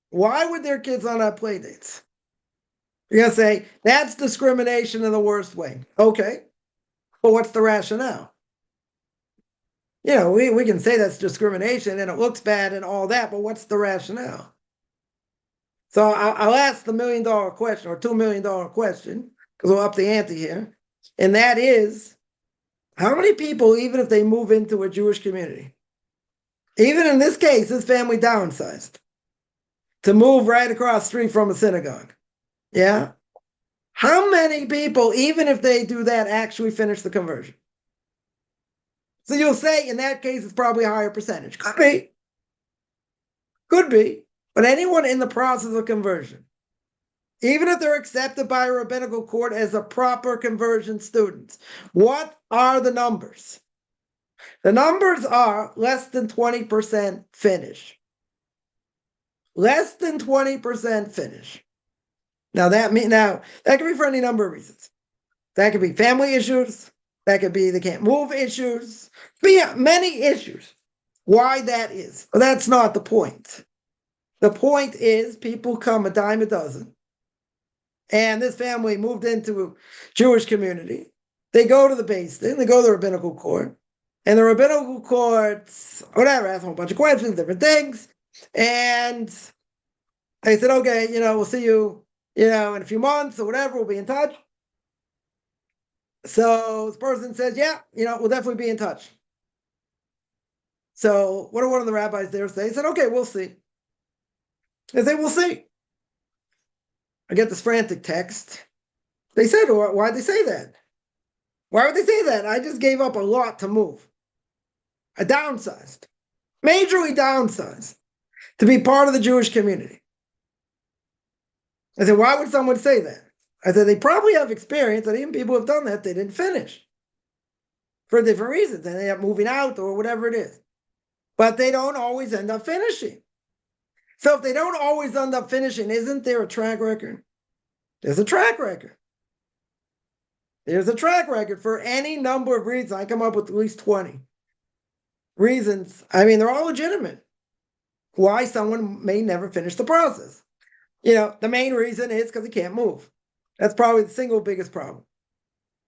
S1: Why would their kids not have play dates? You're going to say, that's discrimination in the worst way. Okay. But what's the rationale? We can say that's discrimination and it looks bad and all that, but what's the rationale? So I'll ask the $1 million question or $2 million question, because we'll up the ante here. And that is, how many people, even if they move into a Jewish community, even in this case, this family downsized to move right across the street from a synagogue. Yeah. How many people, even if they do that, actually finish the conversion? So you'll say in that case, it's probably a higher percentage. Could be. Could be. But anyone in the process of conversion, even if they're accepted by a rabbinical court as a proper conversion student, what are the numbers? The numbers are less than 20% finish. Less than 20% finish. Now that can be for any number of reasons. That could be family issues. That could be they can't move issues. Many issues. Why that is. Well, that's not the point. The point is people come a dime a dozen. And this family moved into a Jewish community. They go to the Beis Din, they go to the rabbinical court. And the rabbinical courts, whatever, ask them a bunch of questions, different things. And they said, okay, we'll see you, in a few months or whatever, we'll be in touch. So this person says, yeah, we'll definitely be in touch. So what did one of the rabbis there say? He said, okay, we'll see. They say, we'll see. I get this frantic text. They said, why'd they say that? Why would they say that? I just gave up a lot to move. I downsized, majorly downsized, to be part of the Jewish community. I said, why would someone say that? I said, they probably have experience that even people who have done that, they didn't finish for different reasons. They end up moving out or whatever it is. But they don't always end up finishing. So if they don't always end up finishing, isn't there a track record? There's a track record. There's a track record for any number of reasons. I come up with at least 20 reasons. I mean, they're all legitimate. Why someone may never finish the process. The main reason is because they can't move. That's probably the single biggest problem.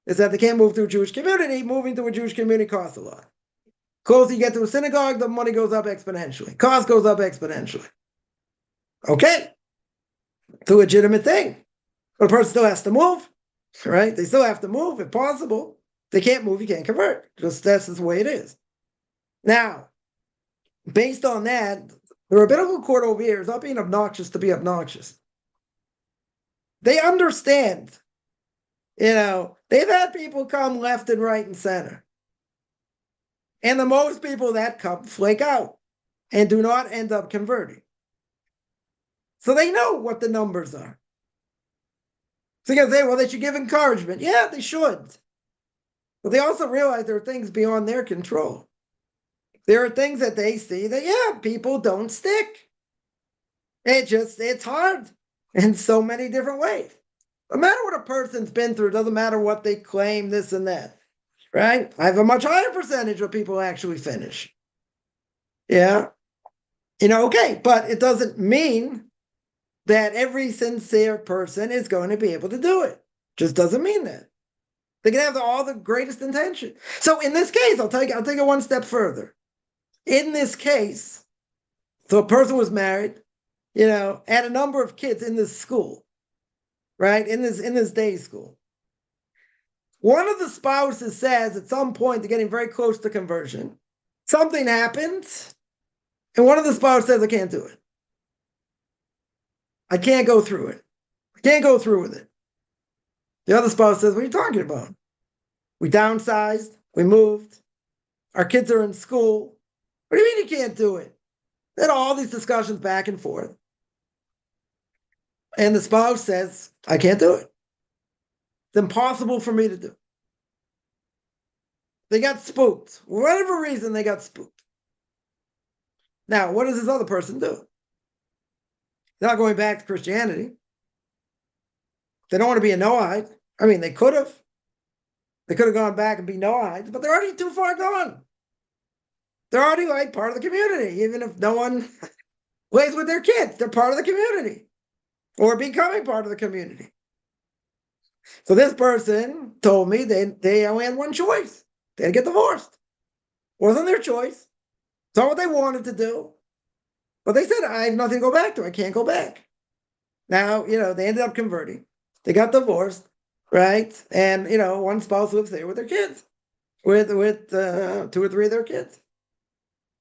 S1: Is that they can't move to a Jewish community. Moving to a Jewish community costs a lot. Closer you get to a synagogue, the money goes up exponentially. Cost goes up exponentially. Okay. It's a legitimate thing. But a person still has to move, right? They still have to move if possible. If they can't move, you can't convert. That's just the way it is. Now, based on that, the rabbinical court over here is not being obnoxious to be obnoxious. They understand. They've had people come left and right and center. And the most people that come flake out and do not end up converting. So they know what the numbers are. So you can say, well, they should give encouragement. Yeah, they should. But they also realize there are things beyond their control. There are things that they see that, people don't stick. It's hard in so many different ways. No matter what a person's been through, doesn't matter what they claim, this and that, right? I have a much higher percentage of people actually finish. Yeah. Okay, but it doesn't mean that every sincere person is going to be able to do it. Just doesn't mean that. They can have all the greatest intention. So in this case, I'll take it one step further. In this case, so a person was married, had a number of kids in this school, right? In this day school. One of the spouses says at some point they're getting very close to conversion. Something happens, and one of the spouses says, I can't do it. I can't go through it. Can't go through with it. The other spouse says, what are you talking about? We downsized, we moved, our kids are in school. What do you mean you can't do it? Then all these discussions back and forth. And the spouse says, I can't do it. It's impossible for me to do. They got spooked. For whatever reason, they got spooked. Now, what does this other person do? They're not going back to Christianity. They don't want to be a Noahide. I mean, they could have. They could have gone back and be Noahides, but they're already too far gone. They're already like part of the community, even if no one plays with their kids. They're part of the community or becoming part of the community. So this person told me they only had one choice. They had to get divorced. Wasn't their choice. It's not what they wanted to do. But they said, I have nothing to go back to. I can't go back. Now, they ended up converting. They got divorced, right? And, one spouse lives there with their kids, with 2 or 3 of their kids.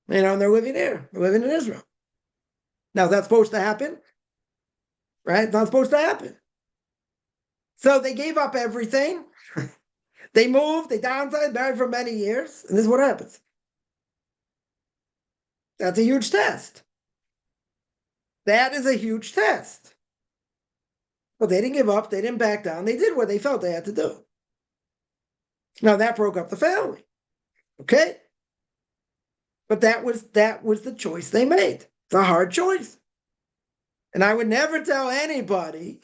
S1: And they're living there. They're living in Israel. Now, is that supposed to happen? Right? It's not supposed to happen. So they gave up everything. They moved, they downsized, married for many years, and this is what happens. That's a huge test. That is a huge test. But they didn't give up, they didn't back down, they did what they felt they had to do. Now that broke up the family. Okay? But that was the choice they made. It's a hard choice. And I would never tell anybody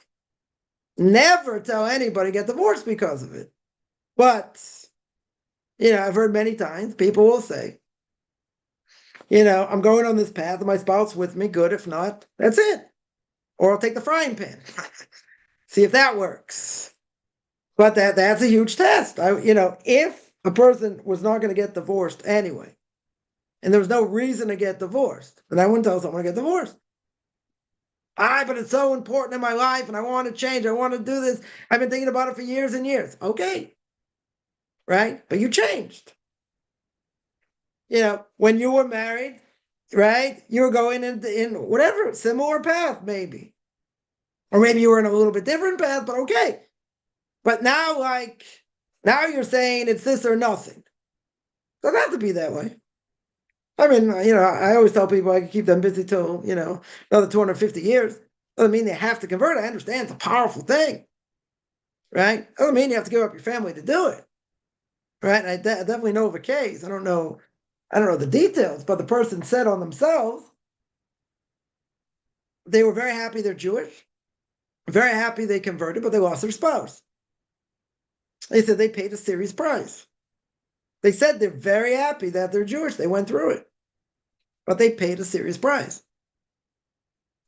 S1: get divorced because of it. But, I've heard many times people will say, I'm going on this path and my spouse with me, good. If not, that's it. Or I'll take the frying pan. See if that works. But that's a huge test. If a person was not going to get divorced anyway, and there was no reason to get divorced, then I wouldn't tell someone to get divorced. But it's so important in my life and I want to change. I want to do this. I've been thinking about it for years and years. Okay. Right? But you changed. When you were married, right? You were going in whatever, similar path, maybe. Or maybe you were in a little bit different path, but okay. But now you're saying it's this or nothing. It doesn't have to be that way. I mean, I always tell people I can keep them busy till, another 250 years. Doesn't mean they have to convert. I understand it's a powerful thing. Right? Doesn't mean you have to give up your family to do it. Right? I definitely know of a case. I don't know the details, but the person said on themselves, they were very happy they're Jewish, very happy they converted, but they lost their spouse. They said they paid a serious price. They said they're very happy that they're Jewish. They went through it, but they paid a serious price.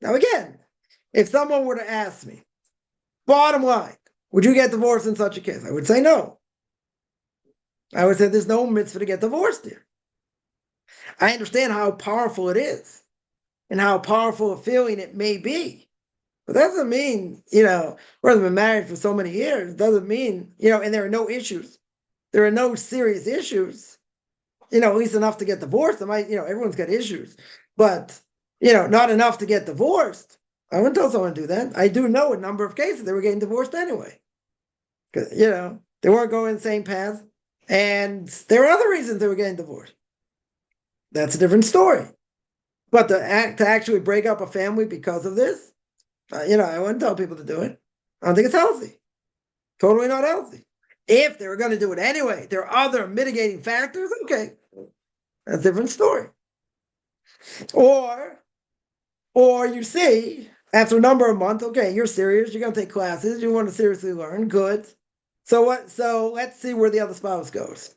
S1: Now, again, if someone were to ask me, bottom line, would you get divorced in such a case? I would say no. I would say there's no mitzvah to get divorced here. I understand how powerful it is and how powerful a feeling it may be. But that doesn't mean, whether they've been married for so many years, doesn't mean, and there are no issues. There are no serious issues, at least enough to get divorced. Everyone's got issues, but, not enough to get divorced. I wouldn't tell someone to do that. I do know a number of cases they were getting divorced anyway. Because, they weren't going the same path. And there were other reasons they were getting divorced. That's a different story. But to actually break up a family because of this, I wouldn't tell people to do it. I don't think it's healthy. Totally not healthy. If they were going to do it anyway, there are other mitigating factors, okay. That's a different story. Or you see, after a number of months, okay, you're serious, you're going to take classes, you want to seriously learn, good. So let's see where the other spouse goes.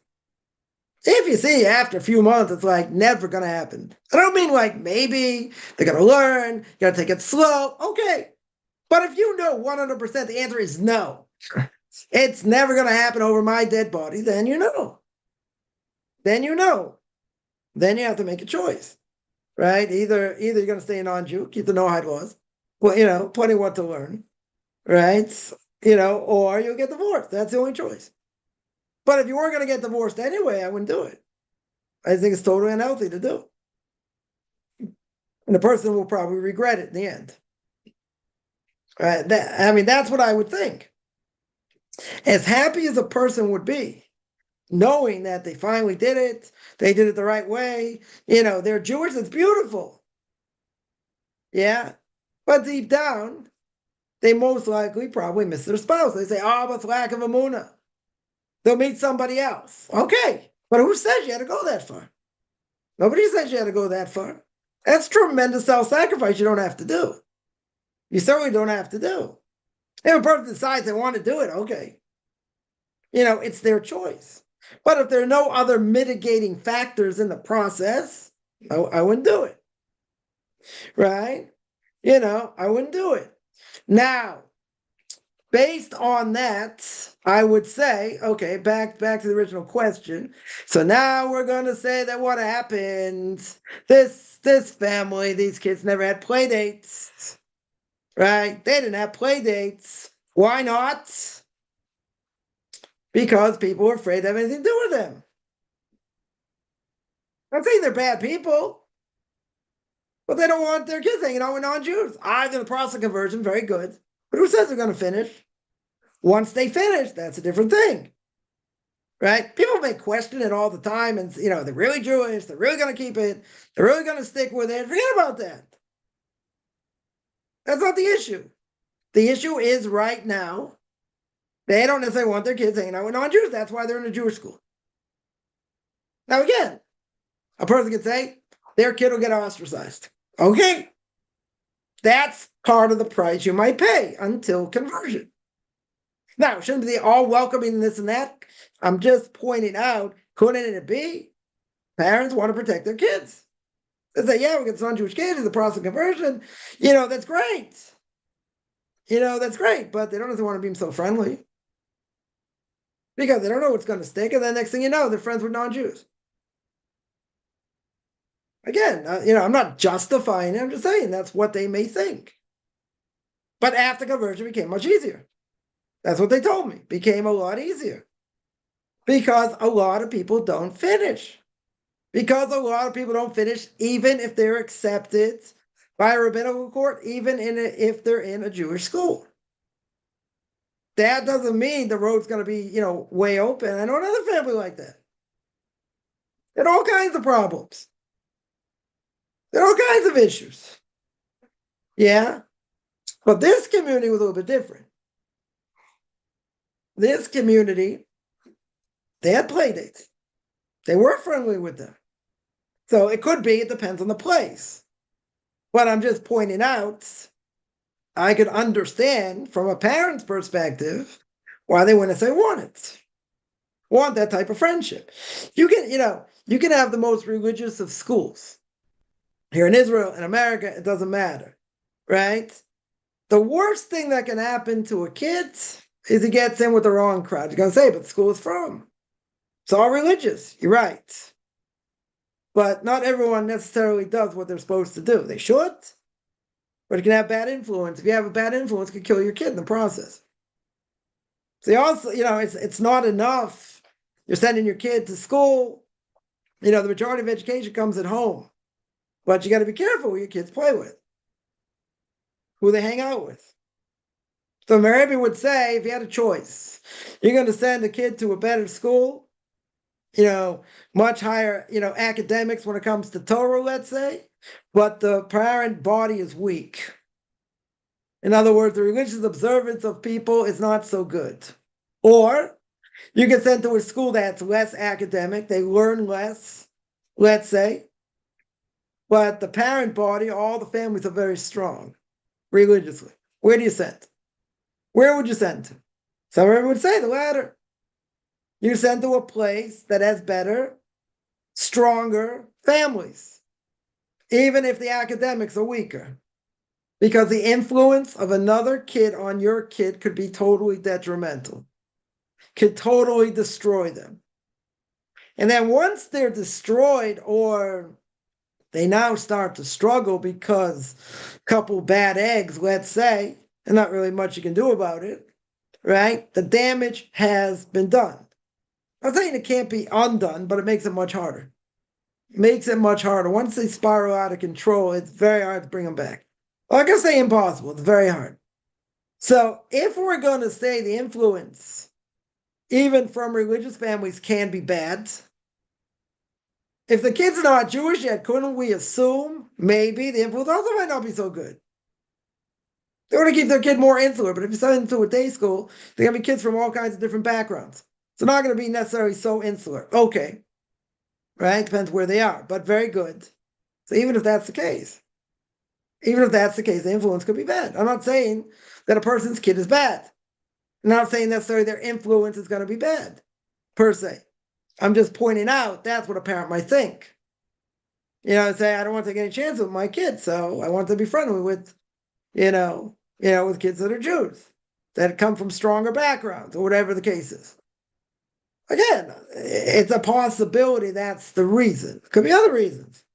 S1: If you see after a few months, it's never going to happen. I don't mean maybe they're going to learn, you got to take it slow. Okay. But if 100% the answer is no, it's never going to happen over my dead body, then you know. Then you have to make a choice, right? Either you're going to stay a non-Jew, keep the Noahide laws, well, plenty what to learn, right? Or you'll get divorced. That's the only choice. But if you weren't going to get divorced anyway, I wouldn't do it. I think it's totally unhealthy to do. And the person will probably regret it in the end. Right? That's what I would think. As happy as a person would be, knowing that they finally did it, they did it the right way, they're Jewish, it's beautiful. Yeah. But deep down, they most likely probably miss their spouse. They say, oh, but it's lack of emunah. They'll meet somebody else. Okay. But who says you had to go that far? Nobody says you had to go that far. That's tremendous self-sacrifice you don't have to do. You certainly don't have to do. If a person decides they want to do it, okay. It's their choice. But if there are no other mitigating factors in the process, I wouldn't do it. Right? I wouldn't do it. Now, based on that, I would say, okay, back to the original question. So now we're going to say that what happened, this family, these kids never had play dates, right? They didn't have play dates. Why not? Because people were afraid to have anything to do with them. I'm not saying they're bad people, but they don't want their kids hanging out with non-Jews. Either the process of conversion, very good. But who says they're going to finish? Once they finish, that's a different thing. Right? People may question it all the time and, they're really Jewish, they're really going to keep it, they're really going to stick with it. Forget about that. That's not the issue. The issue is right now, they don't necessarily want their kids hanging out with non-Jews. That's why they're in a Jewish school. Now, again, a person could say their kid will get ostracized. Okay. That's part of the price you might pay until conversion. Now, shouldn't be all welcoming this and that. I'm just pointing out, couldn't it be parents want to protect their kids? They say, yeah, we get some Jewish kids in the process of conversion. That's great. That's great, but they don't necessarily want to be so friendly because they don't know what's going to stick. And then next thing you know, they're friends with non-Jews. Again, I'm not justifying it. I'm just saying that's what they may think. But after conversion, it became much easier. That's what they told me. Became a lot easier. Because a lot of people don't finish. Because a lot of people don't finish, even if they're accepted by a rabbinical court, even if they're in a Jewish school. That doesn't mean the road's going to be, way open. I know another family like that. There are all kinds of problems. There are all kinds of issues. Yeah. But this community was a little bit different. This community, they had play dates. They were friendly with them. So it could be, it depends on the place. But I'm just pointing out, I could understand from a parent's perspective why they wouldn't say want that type of friendship. You can have the most religious of schools. Here in Israel, in America, it doesn't matter, right? The worst thing that can happen to a kid is he gets in with the wrong crowd. You're going to say, but the school is from. It's all religious. You're right. But not everyone necessarily does what they're supposed to do. They should, but it can have bad influence. If you have a bad influence, it could kill your kid in the process. So also, it's not enough. You're sending your kid to school. The majority of education comes at home. But you got to be careful who your kids play with, who they hang out with. So Marabi would say, if you had a choice, you're going to send a kid to a better school, much higher, academics when it comes to Torah, let's say, but the parent body is weak. In other words, the religious observance of people is not so good. Or you get sent to a school that's less academic, they learn less, let's say, but the parent body, all the families are very strong religiously. Where do you send? Where would you send to? Some would say the latter. You send to a place that has better, stronger families, even if the academics are weaker. Because the influence of another kid on your kid could be totally detrimental, could totally destroy them. And then once they're destroyed, or they now start to struggle because a couple bad eggs, let's say, and not really much you can do about it, right? The damage has been done. I'm saying it can't be undone, but it makes it much harder. It makes it much harder. Once they spiral out of control, it's very hard to bring them back. Well, I can say impossible. It's very hard. So if we're going to say the influence, even from religious families, can be bad, if the kid's not Jewish yet, couldn't we assume maybe the influence also might not be so good? They want to keep their kid more insular, but if you send them to a day school, they're going to be kids from all kinds of different backgrounds. It's not going to be necessarily so insular. Okay, right? Depends where they are, but very good. So even if that's the case, the influence could be bad. I'm not saying that a person's kid is bad. I'm not saying necessarily their influence is going to be bad, per se. I'm just pointing out that's what a parent might think. Say, I don't want to take any chances with my kid, so I want to be friendly with, with kids that are Jews, that come from stronger backgrounds, or whatever the case is. Again, it's a possibility that's the reason. Could be other reasons,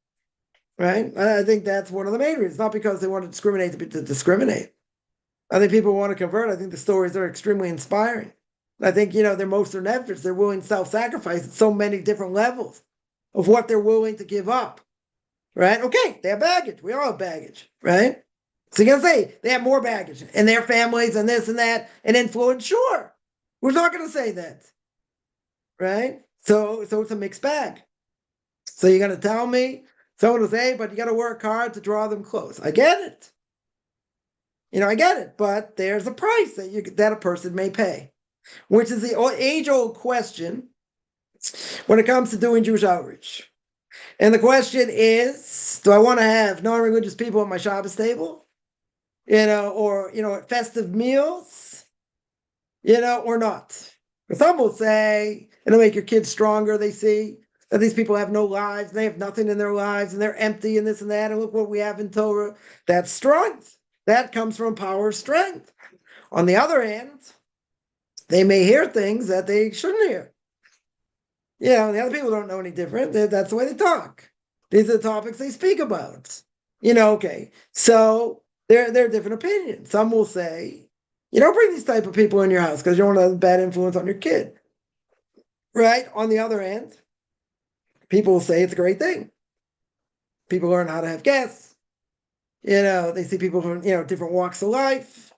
S1: right? I think that's one of the main reasons, not because they want to discriminate to discriminate. I think people want to convert. I think the stories are extremely inspiring. I think, they're most of their efforts. They're willing to self-sacrifice at so many different levels of what they're willing to give up, right? Okay, they have baggage. We all have baggage, right? So you're going to say they have more baggage in their families and this and that and influence. Sure. We're not going to say that, right? So it's a mixed bag. So you're going to tell me, someone will say, but you got to work hard to draw them close. I get it. I get it, but there's a price that a person may pay, which is the age-old question when it comes to doing Jewish outreach. And the question is, do I want to have non-religious people at my Shabbos table? Or at festive meals, or not. Some will say it'll make your kids stronger. They see that these people have no lives, they have nothing in their lives, and they're empty and this and that. And look what we have in Torah. That's strength. That comes from power of strength. On the other hand, they may hear things that they shouldn't hear. The other people don't know any different. That's the way they talk. These are the topics they speak about. Okay. So there are different opinions. Some will say, you don't bring these type of people in your house because you don't want to have a bad influence on your kid. Right? On the other hand, people will say it's a great thing. People learn how to have guests. They see people from, different walks of life,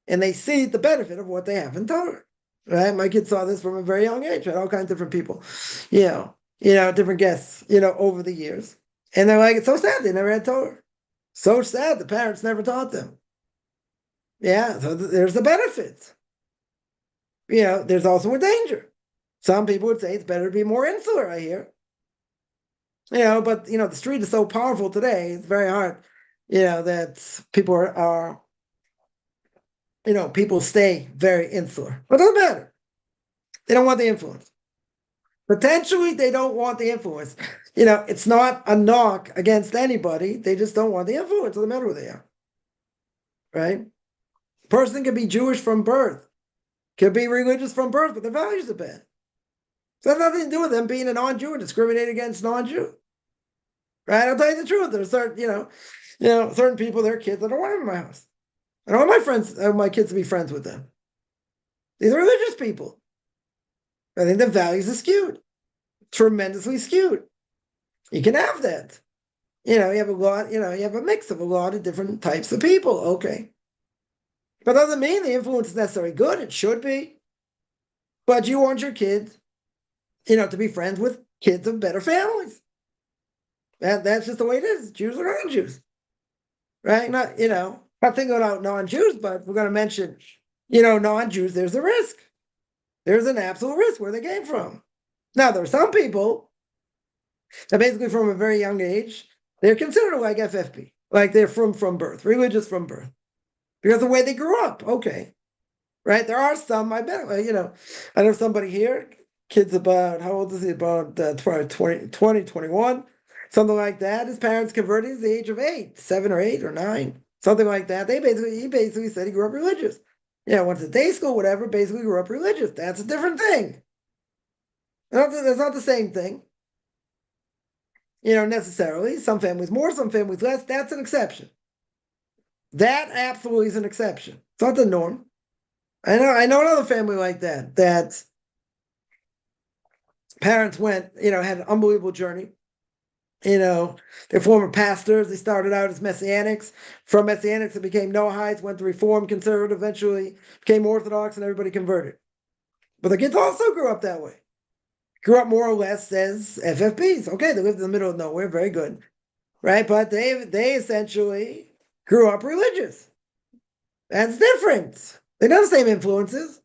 S1: and they see the benefit of what they have in Torah. Right? My kids saw this from a very young age, right? All kinds of different people, different guests, over the years. And they're like, it's so sad they never had Torah. So sad the parents never taught them. Yeah, so there's the benefit. There's also a danger. Some people would say it's better to be more insular, I hear. But the street is so powerful today, it's very hard, that people are people stay very insular. But it doesn't matter. They don't want the influence. Potentially, they don't want the influence. It's not a knock against anybody. They just don't want the influence. It doesn't matter who they are. Right? A person can be Jewish from birth, can be religious from birth, but their values are bad. So it has nothing to do with them being a non-Jew and discriminating against non-Jew. Right? I'll tell you the truth. There's certain, certain people, their kids, I don't want them in my house. I don't want my friends, my kids to be friends with them. These are religious people. I think the values are skewed, tremendously skewed. You can have that. You have a lot, you have a mix of a lot of different types of people. Okay. But that doesn't mean the influence is necessarily good. It should be. But you want your kids, to be friends with kids of better families. That's just the way it is. Jews or non-Jews. Right? Not thinking about non-Jews, but we're going to mention, non-Jews, there's a risk. There's an absolute risk where they came from. Now, there are some people that basically from a very young age, they're considered like FFP, like they're from birth, religious from birth, because of the way they grew up. Okay. Right? There are some, I bet, I know somebody here, kid's about, how old is he? About 20, 21, something like that. His parents converted at the age of 8, 7 or 8 or 9, something like that. He basically said he grew up religious. Went to day school, whatever, basically grew up religious. That's a different thing. That's not the same thing. Necessarily. Some families more, some families less. That's an exception. That absolutely is an exception. It's not the norm. I know another family like that parents went, had an unbelievable journey. They're former pastors. They started out as Messianics. From Messianics, it became Noahites, went to Reform, Conservative, eventually became Orthodox, and everybody converted. But the kids also grew up that way. Grew up more or less as FFPs. Okay, they lived in the middle of nowhere, very good, right? But they essentially grew up religious. That's different. They don't have the same influences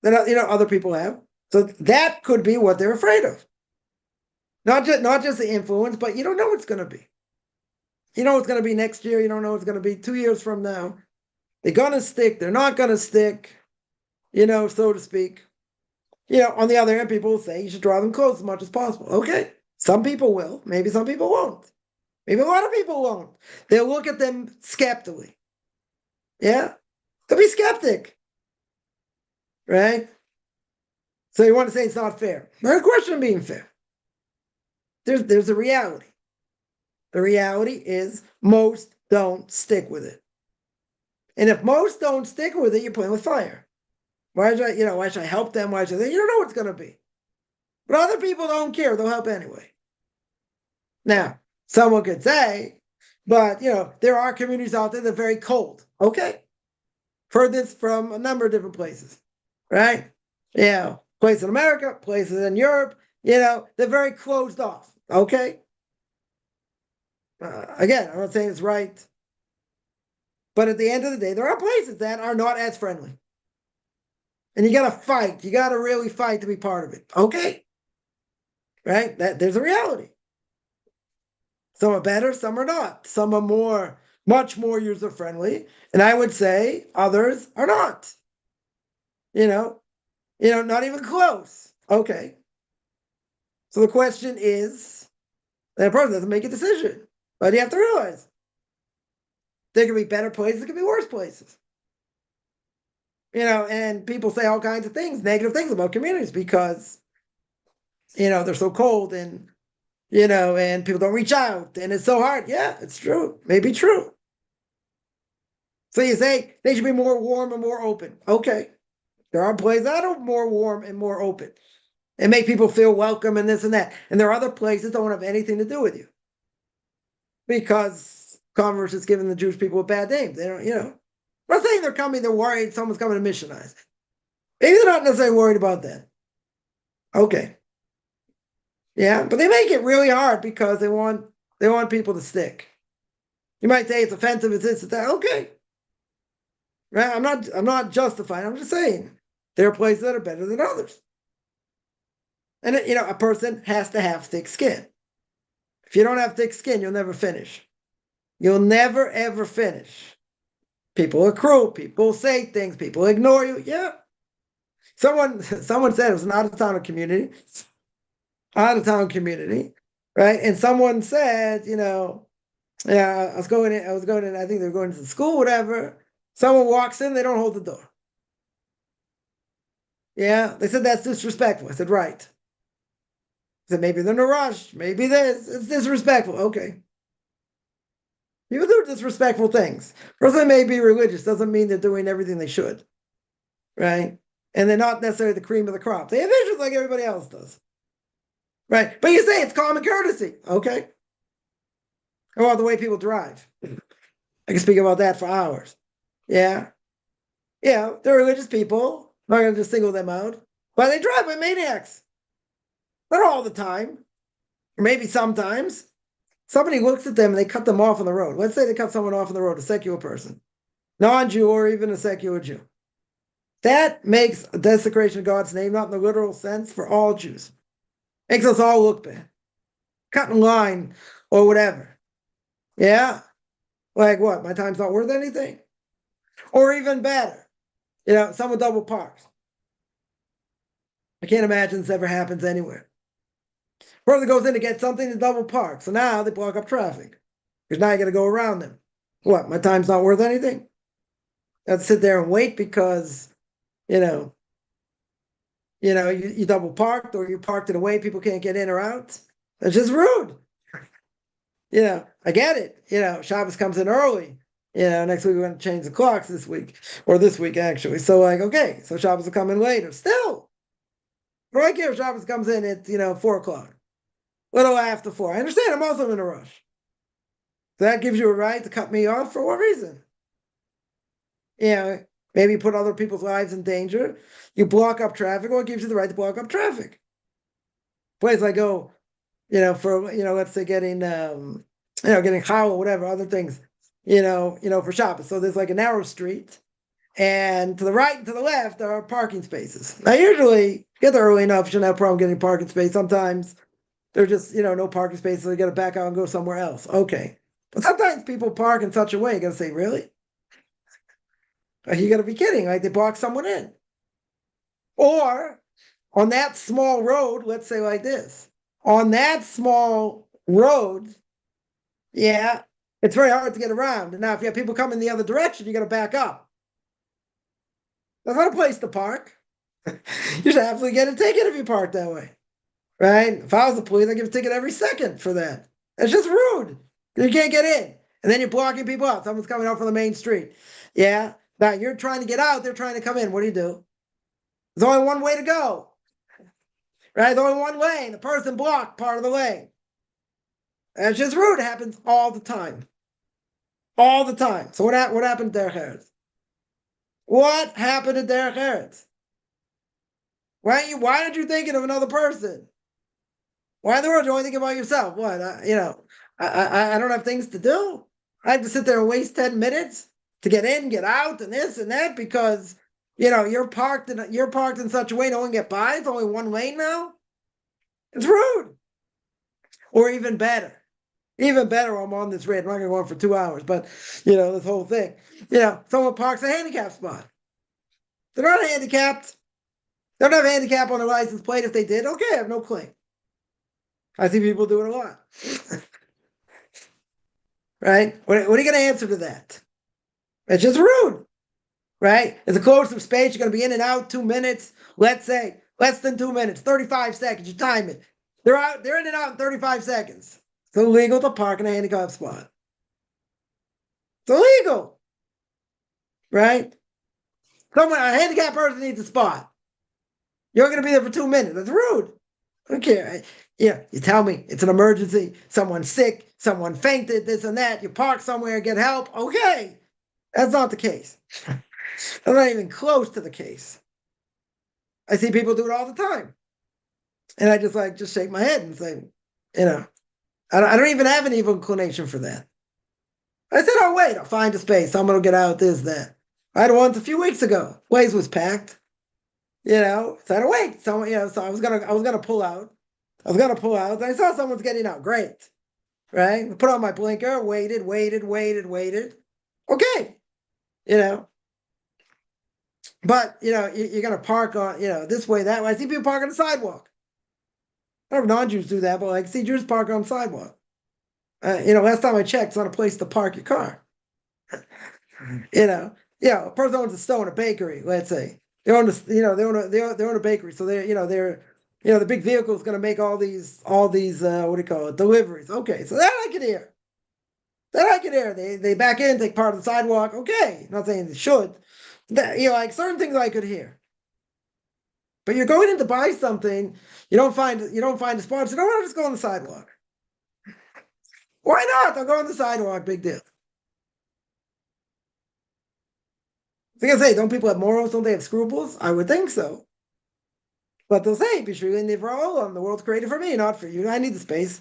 S1: that other people have. So that could be what they're afraid of. Not just the influence, but you don't know what's going to be. You know what's going to be next year. You don't know what's going to be 2 years from now. They're going to stick. They're not going to stick, so to speak. On the other hand, people will say you should draw them close as much as possible. Okay. Some people will. Maybe some people won't. Maybe a lot of people won't. They'll look at them skeptically. Yeah? They'll be skeptic. Right? So you want to say it's not fair. Not a question of being fair. There's a reality. The reality is most don't stick with it. And if most don't stick with it, you're playing with fire. Why should I help them? You don't know what's going to be. But other people don't care. They'll help anyway. Now, someone could say, but, there are communities out there that are very cold. Okay. Heard this from a number of different places, right? Places in America, places in Europe, they're very closed off. Okay. Again, I'm not saying it's right. But at the end of the day, there are places that are not as friendly. And you got to fight. You got to really fight to be part of it. Okay. Right? There's a reality. Some are better, some are not. Some are much more user-friendly. And I would say others are not. Not even close. Okay. So the question is, that person doesn't make a decision. But you have to realize there could be better places, there could be worse places. And people say all kinds of things, negative things about communities because, they're so cold and, and people don't reach out and it's so hard. Yeah, it's true. Maybe true. So you say they should be more warm and more open. Okay. There are places that are more warm and more open and make people feel welcome and this and that. And there are other places that don't have anything to do with you because Converse is giving the Jewish people a bad name. They don't, I'm not saying they're worried someone's coming to missionize. Maybe they're not necessarily worried about that. Okay. Yeah, but they make it really hard because they want people to stick. You might say it's offensive, it's this, it's that. Okay. Right? I'm not justifying, I'm just saying there are places that are better than others. And a person has to have thick skin. If you don't have thick skin, you'll never finish. You'll never ever finish. People are cruel, people say things, people ignore you. Yeah. Someone said it was an out-of-town community, right? And someone said, I was going in, I think they were going to school, whatever. Someone walks in, they don't hold the door. Yeah, they said that's disrespectful. I said, right. I said, maybe they're in a rush, maybe it's disrespectful. Okay. People do disrespectful things. Person they may be religious doesn't mean they're doing everything they should, right? And they're not necessarily the cream of the crop. They have issues like everybody else does, right? But you say it's common courtesy, okay? Or the way people drive. I can speak about that for hours. Yeah. They're religious people. I'm not going to just single them out. But they drive like maniacs. Not all the time. Or maybe sometimes. Somebody looks at them and they cut them off on the road. Let's say they cut someone off on the road, a secular person, non-Jew or even a secular Jew. That makes a desecration of God's name, not in the literal sense, for all Jews. Makes us all look bad. Cut in line or whatever. Yeah? Like what? My time's not worth anything? Or even better, someone double parks. I can't imagine this ever happens anywhere. Person goes in to get something to double park. So now they block up traffic. Because now you got to go around them. What? My time's not worth anything? I have to sit there and wait because, you double parked or you parked in a way people can't get in or out. That's just rude. I get it. Shabbos comes in early. Next week we're going to change the clocks this week. Or this week, actually. So, okay. So Shabbos will come in later. Still. Right here, Shabbos comes in at, 4 o'clock. What do I have to for? I understand I'm also in a rush. That gives you a right to cut me off for what reason? Maybe you put other people's lives in danger. You block up traffic, or it gives you the right to block up traffic. Place I go, for let's say getting getting chal or whatever, other things, for Shabbos. So there's like a narrow street, and to the right and to the left there are parking spaces. Now usually get there early enough, you shouldn't have a problem getting a parking space. Sometimes there's just no parking space, so you got to back out and go somewhere else. Okay, but sometimes people park in such a way. You got to say, really? You got to be kidding! Like they block someone in, or on that small road, let's say like this, on that small road, yeah, it's very hard to get around. And now if you have people coming the other direction, you got to back up. That's not a place to park. You should absolutely get a ticket if you park that way, right? If I was the police, I'd give a ticket every second for that. It's just rude. You can't get in. And then you're blocking people out. Someone's coming out from the main street. Yeah. Now you're trying to get out. They're trying to come in. What do? There's only one way to go, right? There's only one lane. The person blocked part of the lane. And it's just rude. It happens all the time. All the time. So what happened to Derech Eretz? What happened to Derech Eretz? Why aren't you thinking of another person? Why in the world do you only think about yourself? What? I don't have things to do. I have to sit there and waste 10 minutes to get in, get out, and this and that because you're parked in such a way no one can get by. It's only one lane now. It's rude. Or even better. Even better, I'm on this red. I'm not going to go on for 2 hours, but this whole thing. Someone parks a handicap spot. They're not handicapped. They don't have a handicap on their license plate. If they did, okay, I have no claim. I see people do it a lot. Right? What are you going to answer to that? It's just rude. Right? It's a closed space. You're going to be in and out 2 minutes. Let's say less than 2 minutes, 35 seconds. You time it. They're in and out in 35 seconds. It's illegal to park in a handicap spot. It's illegal. Right? A handicapped person needs a spot. You're going to be there for 2 minutes. That's rude. Okay. You tell me it's an emergency. Someone's sick. Someone fainted, this and that. You park somewhere, get help. Okay. That's not the case. That's not even close to the case. I see people do it all the time. And I just shake my head and say, I don't even have an evil inclination for that. I said, oh, wait, I'll find a space. Someone will get out, this, that. I had one a few weeks ago. Place was packed. So I had to wait. Someone, so I was gonna pull out. And I saw someone's getting out. Great. Right? I put on my blinker, waited. Okay. But you're gonna park on, this way, that way. I see people park on the sidewalk. I don't know if non-Jews do that, but I see Jews park on the sidewalk. Last time I checked, it's not a place to park your car. A person owns a store in a bakery, let's say. They own a bakery, so they're the big vehicle is going to make all these what do you call it, deliveries. Okay, so that I can hear. They back in, take part of the sidewalk. Okay, not saying they should. Like certain things I could hear. But you're going in to buy something, you don't find a spot. So I'll just go on the sidewalk. Why not? I'll go on the sidewalk. Big deal. I was gonna say, don't people have morals? Don't they have scruples? I would think so. But they'll say, the world's created for me, not for you. I need the space.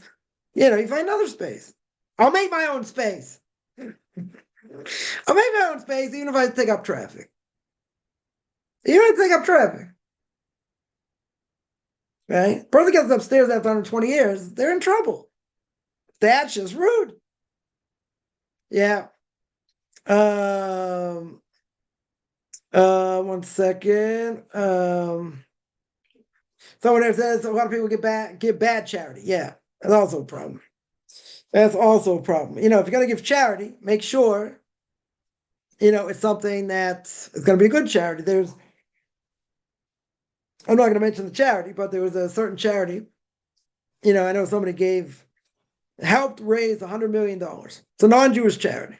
S1: You find another space. I'll make my own space. Even if I take up traffic. Right? Person gets upstairs after 120 years, they're in trouble. That's just rude. Yeah. 1 second. Someone there says a lot of people give bad charity. Yeah, that's also a problem. If you're gonna give charity, make sure it's something that's going to be a good charity. I'm not going to mention the charity, but there was a certain charity. I know somebody helped raise $100 million. It's a non-Jewish charity.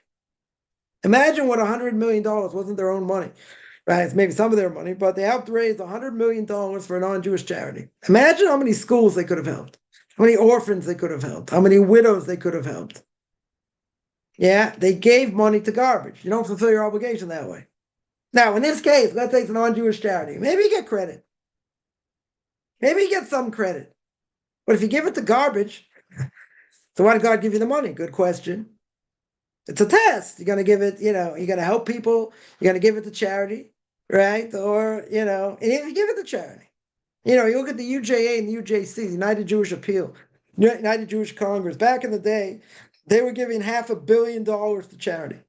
S1: Imagine what $100 million wasn't their own money. Right, it's maybe some of their money, but they helped raise $100 million for a non-Jewish charity. Imagine how many schools they could have helped. how many orphans they could have helped, how many widows they could have helped. Yeah, they gave money to garbage. You don't fulfill your obligation that way. Now, in this case, let's say it's a non-Jewish charity. Maybe you get credit. Maybe you get some credit. But if you give it to garbage, so why did God give you the money? Good question. It's a test. You're going to give it, you're going to help people. You're going to give it to charity, right? Or, and if you give it to charity, you look at the UJA and the UJC, the United Jewish Appeal, United Jewish Congress. Back in the day, they were giving $500 million to charity.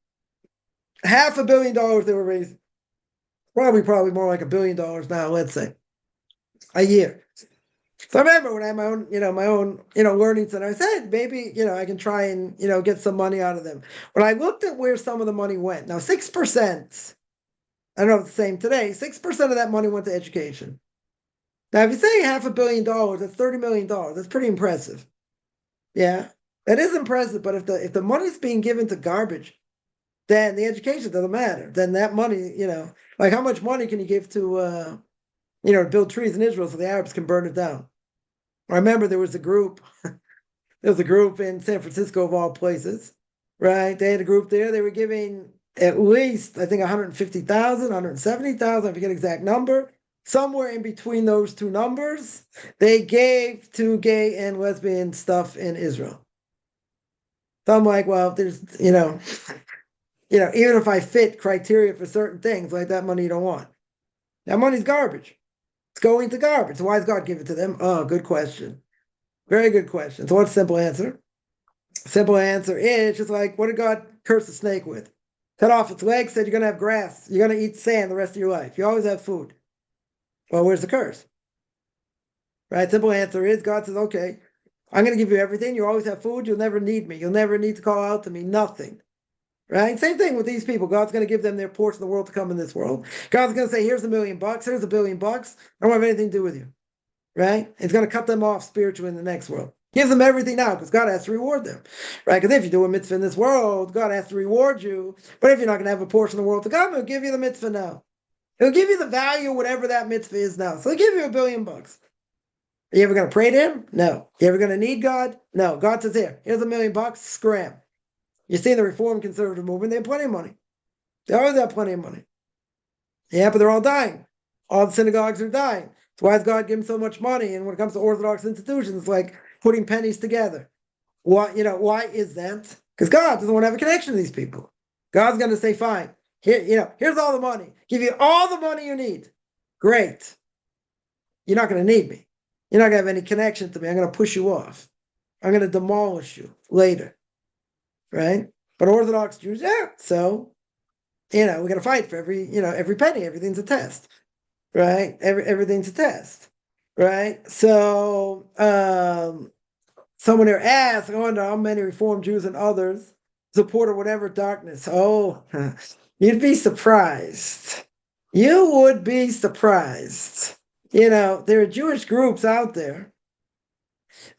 S1: $500 million they were raising. Probably more like $1 billion now, let's say, a year. So I remember when I had my own, learning center, I said, maybe, I can try and, get some money out of them. When I looked at where some of the money went, now 6%, I don't know if it's the same today, 6% of that money went to education. Now, if you say $500 million, that's $30 million. That's pretty impressive. Yeah, that is impressive. But if the money's being given to garbage, then the education doesn't matter. Then that money, like how much money can you give to, build trees in Israel so the Arabs can burn it down? I remember there was a group in San Francisco of all places, right? They had a group there. They were giving at least, I think, 150,000, 170,000, I forget the exact number. Somewhere in between those two numbers, they gave to gay and lesbian stuff in Israel. So I'm like, well, there's, even if I fit criteria for certain things, like that money you don't want. That money's garbage. It's going to garbage. So why does God give it to them? Oh, good question. Very good question. So what's the simple answer? Simple answer is just like, what did God curse the snake with? Cut off its legs, said you're going to have grass. You're going to eat sand the rest of your life. You always have food. Well, where's the curse? Right? Simple answer is God says, okay, I'm going to give you everything. You always have food. You'll never need me. You'll never need to call out to me. Nothing. Right? Same thing with these people. God's going to give them their portion of the world to come in this world. God's going to say, here's $1 million. Here's $1 billion. I don't have anything to do with you. Right? It's going to cut them off spiritually in the next world. Give them everything now because God has to reward them. Right? Because if you do a mitzvah in this world, God has to reward you. But if you're not going to have a portion of the world to come, he'll give you the mitzvah now. He'll give you the value of whatever that mitzvah is now. So he'll give you $1 billion. Are you ever going to pray to him? No. You ever going to need God? No. God says, here's $1 million. Scram. You see the Reform Conservative movement, they have plenty of money. They always have plenty of money. Yeah, but they're all dying. All the synagogues are dying. So why does God give them so much money? And when it comes to Orthodox institutions, it's like putting pennies together. Why is that? Because God doesn't want to have a connection to these people. God's going to say, fine, here's all the money. Give you all the money you need. Great. You're not going to need me. You're not going to have any connection to me. I'm going to push you off. I'm going to demolish you later. Right? But Orthodox Jews, so, we're going to fight for every penny. Everything's a test. Right? Everything's a test. Right? So, someone here asked, I wonder how many Reformed Jews and others support or whatever darkness. Oh, you'd be surprised. You would be surprised. There are Jewish groups out there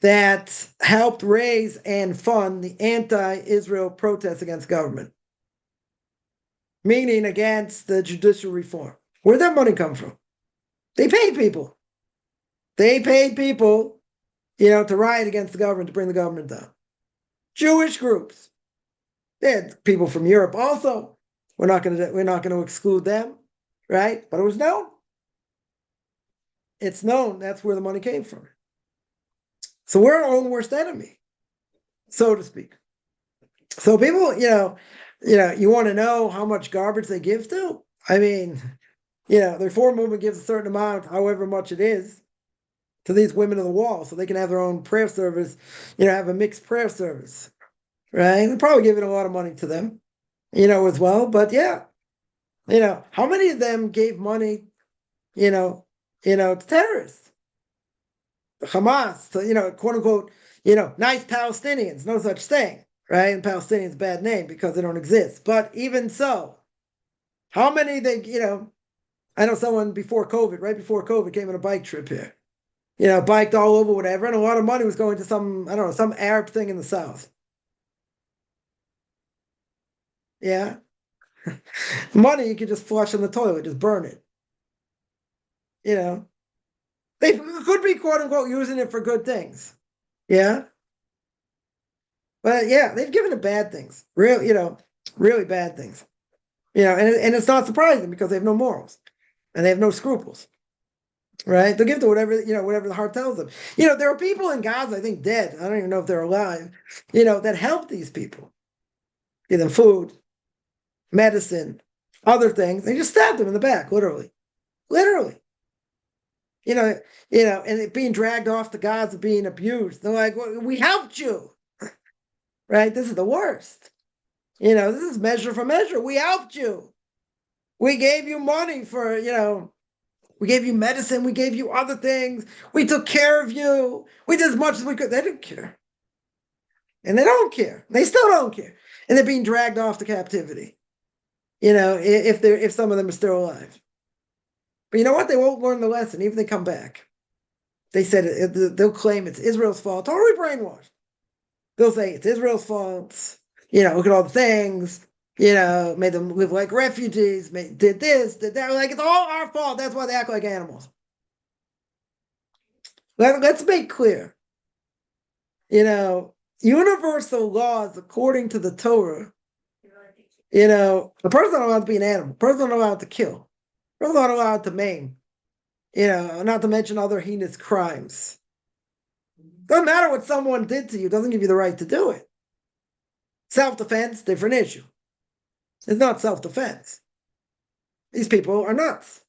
S1: that helped raise and fund the anti-Israel protests against government, meaning against the judicial reform. Where'd that money come from? They paid people. They paid people, to riot against the government, to bring the government down. Jewish groups. They had people from Europe also. We're not going to exclude them, right? But it was known. It's known that's where the money came from. So we're our own worst enemy, so to speak. So people, you want to know how much garbage they give to? I mean, the Reform movement gives a certain amount, however much it is, to these women of the wall, so they can have their own prayer service, have a mixed prayer service, right? They're probably giving a lot of money to them, as well. But how many of them gave money, to terrorists? Hamas, quote unquote, nice Palestinians, no such thing, right? And Palestinians, bad name because they don't exist. But even so, how many I know someone right before COVID came on a bike trip here, biked all over, whatever, and a lot of money was going to some Arab thing in the South. Yeah. Money you could just flush in the toilet, just burn it. They could be, quote unquote, using it for good things. Yeah. But yeah, they've given it bad things. Real, really bad things. And it's not surprising because they have no morals and they have no scruples. Right? They'll give to whatever the heart tells them. There are people in Gaza, I think dead. I don't even know if they're alive, that help these people. Give them food, medicine, other things. They just stab them in the back, literally. Literally. You know, and it being dragged off to Gaza, being abused. They're like, well, we helped you. Right? This is the worst. This is measure for measure. We helped you. We gave you money for, we gave you medicine. We gave you other things. We took care of you. We did as much as we could. They didn't care. And they don't care. They still don't care. And they're being dragged off to captivity. If some of them are still alive. But you know what? They won't learn the lesson, even if they come back. They said they'll claim it's Israel's fault. Totally brainwashed. They'll say it's Israel's fault. Look at all the things. Made them live like refugees. Did this, did that. Like it's all our fault. That's why they act like animals. Let's make clear. Universal laws according to the Torah. A person not allowed to be an animal. A person not allowed to kill. A person not allowed to maim. Not to mention other heinous crimes. Doesn't matter what someone did to you, doesn't give you the right to do it. Self-defense, different issue. It's not self-defense. These people are nuts.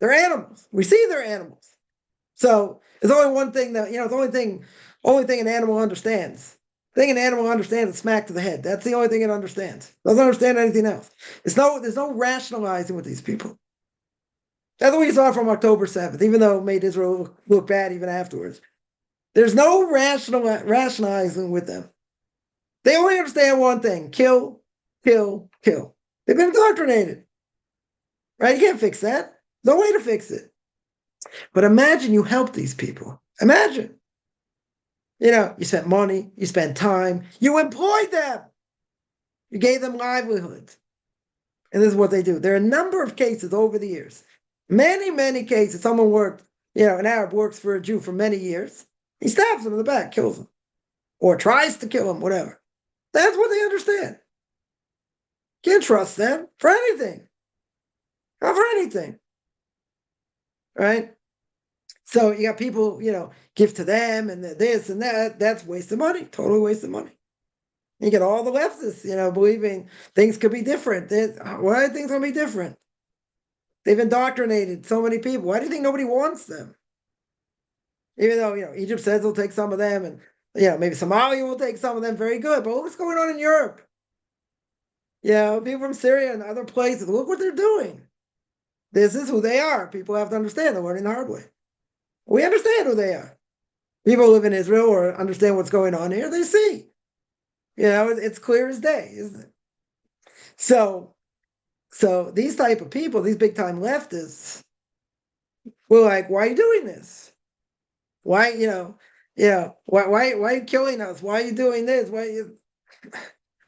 S1: They're animals. We see they're animals. So there's only one thing that, it's the only thing an animal understands. The thing an animal understands is smack to the head. That's the only thing it understands. Doesn't understand anything else. There's no rationalizing with these people. That's what we saw from October 7th, even though it made Israel look bad even afterwards. There's no rationalizing with them. They only understand one thing: kill, kill, kill. They've been indoctrinated. Right? You can't fix that. No way to fix it. But imagine you help these people. Imagine. You spent money, you spent time, you employed them. You gave them livelihoods. And this is what they do. There are a number of cases over the years. Many, many cases. Someone worked, an Arab works for a Jew for many years. He stabs him in the back, kills him. Or tries to kill him, whatever. That's what they understand. Can't trust them for anything. Not for anything. Right? So you got people, give to them and this and that. That's waste of money. Totally waste of money. You get all the leftists, believing things could be different. Why are things going to be different? They've indoctrinated so many people. Why do you think nobody wants them? Even though, Egypt says they'll take some of them and, maybe Somalia will take some of them. Very good. But look what's going on in Europe. People from Syria and other places, look what they're doing. This is who they are. People have to understand. They're learning the hard way. We understand who they are. People who live in Israel or understand what's going on here, they see. It's clear as day, isn't it? So these type of people, these big time leftists, were like, why are you doing this? Why, why are you killing us? Why are you doing this?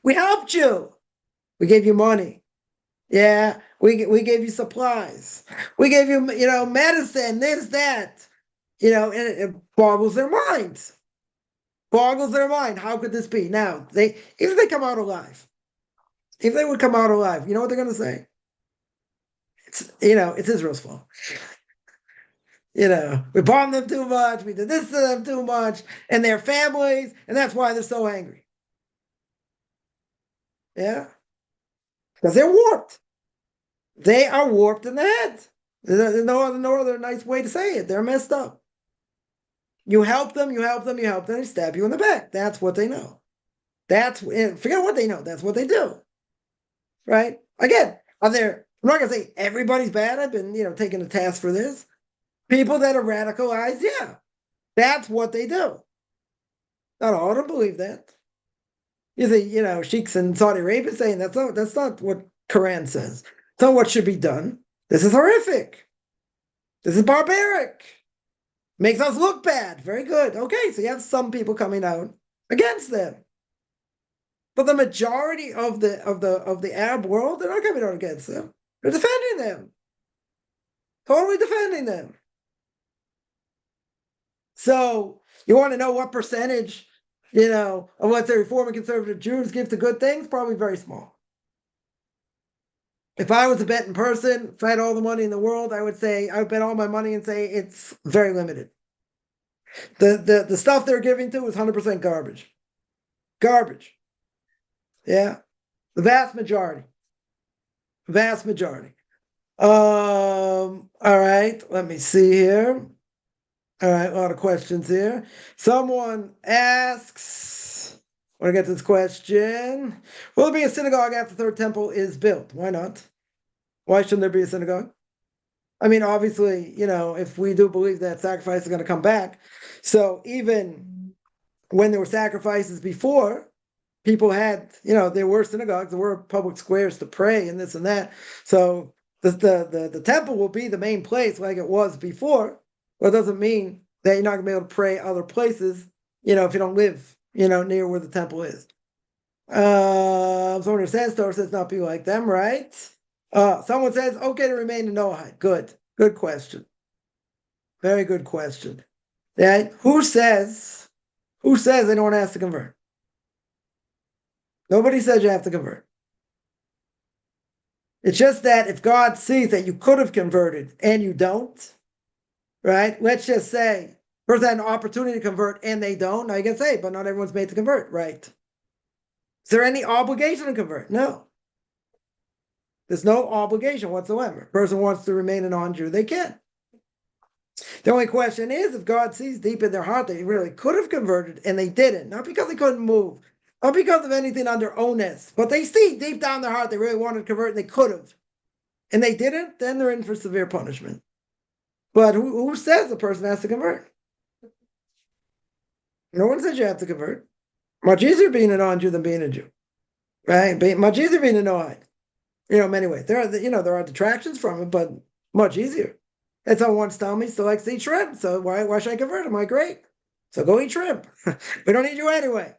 S1: We helped you. We gave you money. Yeah, we gave you supplies. We gave you, medicine, this, that. And it boggles their minds. Boggles their mind. How could this be? Now, if they come out alive, if they would come out alive, you know what they're going to say? It's Israel's fault. We bombed them too much. We did this to them too much, and their families, and that's why they're so angry. Yeah, because they're warped. They are warped in the head. There's no other nice way to say it. They're messed up. You help them, you help them, you help them, they stab you in the back. That's what they know. Forget what they know. That's what they do. Right? Again, I'm not gonna say everybody's bad. I've been, taking a task for this. People that are radicalized, yeah. That's what they do. Not all of them believe that. You see, sheiks in Saudi Arabia saying that's not what Quran says. It's not what should be done. This is horrific. This is barbaric. Makes us look bad. Very good. Okay, so you have some people coming out against them. But the majority of the Arab world, they're not coming out against them. They're defending them. Totally defending them. So, You want to know what percentage, of let's say Reform and conservative Jews give to good things? Probably very small. If I was a betting person, if I had all the money in the world, I would bet all my money and say it's very limited. The stuff they're giving to is 100% garbage. Garbage. Yeah. The vast majority. Vast majority. All right, let me see here. All right, a lot of questions here. Someone asks, I want to get to this question. Will there be a synagogue after the third temple is built? Why not? Why shouldn't there be a synagogue? I mean, obviously, if we do believe that sacrifice is going to come back, so even when there were sacrifices before, people had, there were synagogues, there were public squares to pray and this and that. So the temple will be the main place like it was before. Well, it doesn't mean that you're not going to be able to pray other places, if you don't live, near where the temple is. Someone who says Torah says not be like them, right? Someone says, okay to remain in Noahide. Good question. Very good question. Yeah, who says anyone has to convert? Nobody says you have to convert. It's just that if God sees that you could have converted and you don't, right? Let's just say person had an opportunity to convert and they don't. Now you can say, but not everyone's made to convert, right? Is there any obligation to convert? No. There's no obligation whatsoever. If a person wants to remain a non-Jew, they can. The only question is if God sees deep in their heart that they really could have converted and they didn't, not because they couldn't move, not because of anything under onus, but they see deep down their heart they really wanted to convert and they could have, and they didn't, then they're in for severe punishment. But who says the person has to convert? No one says you have to convert. Much easier being a non-Jew than being a Jew, right? Much easier being a Noahide. In many ways. There are detractions from it, but much easier. And someone once told me still likes to eat shrimp, so why should I convert? I'm like, great. So go eat shrimp. We don't need you anyway.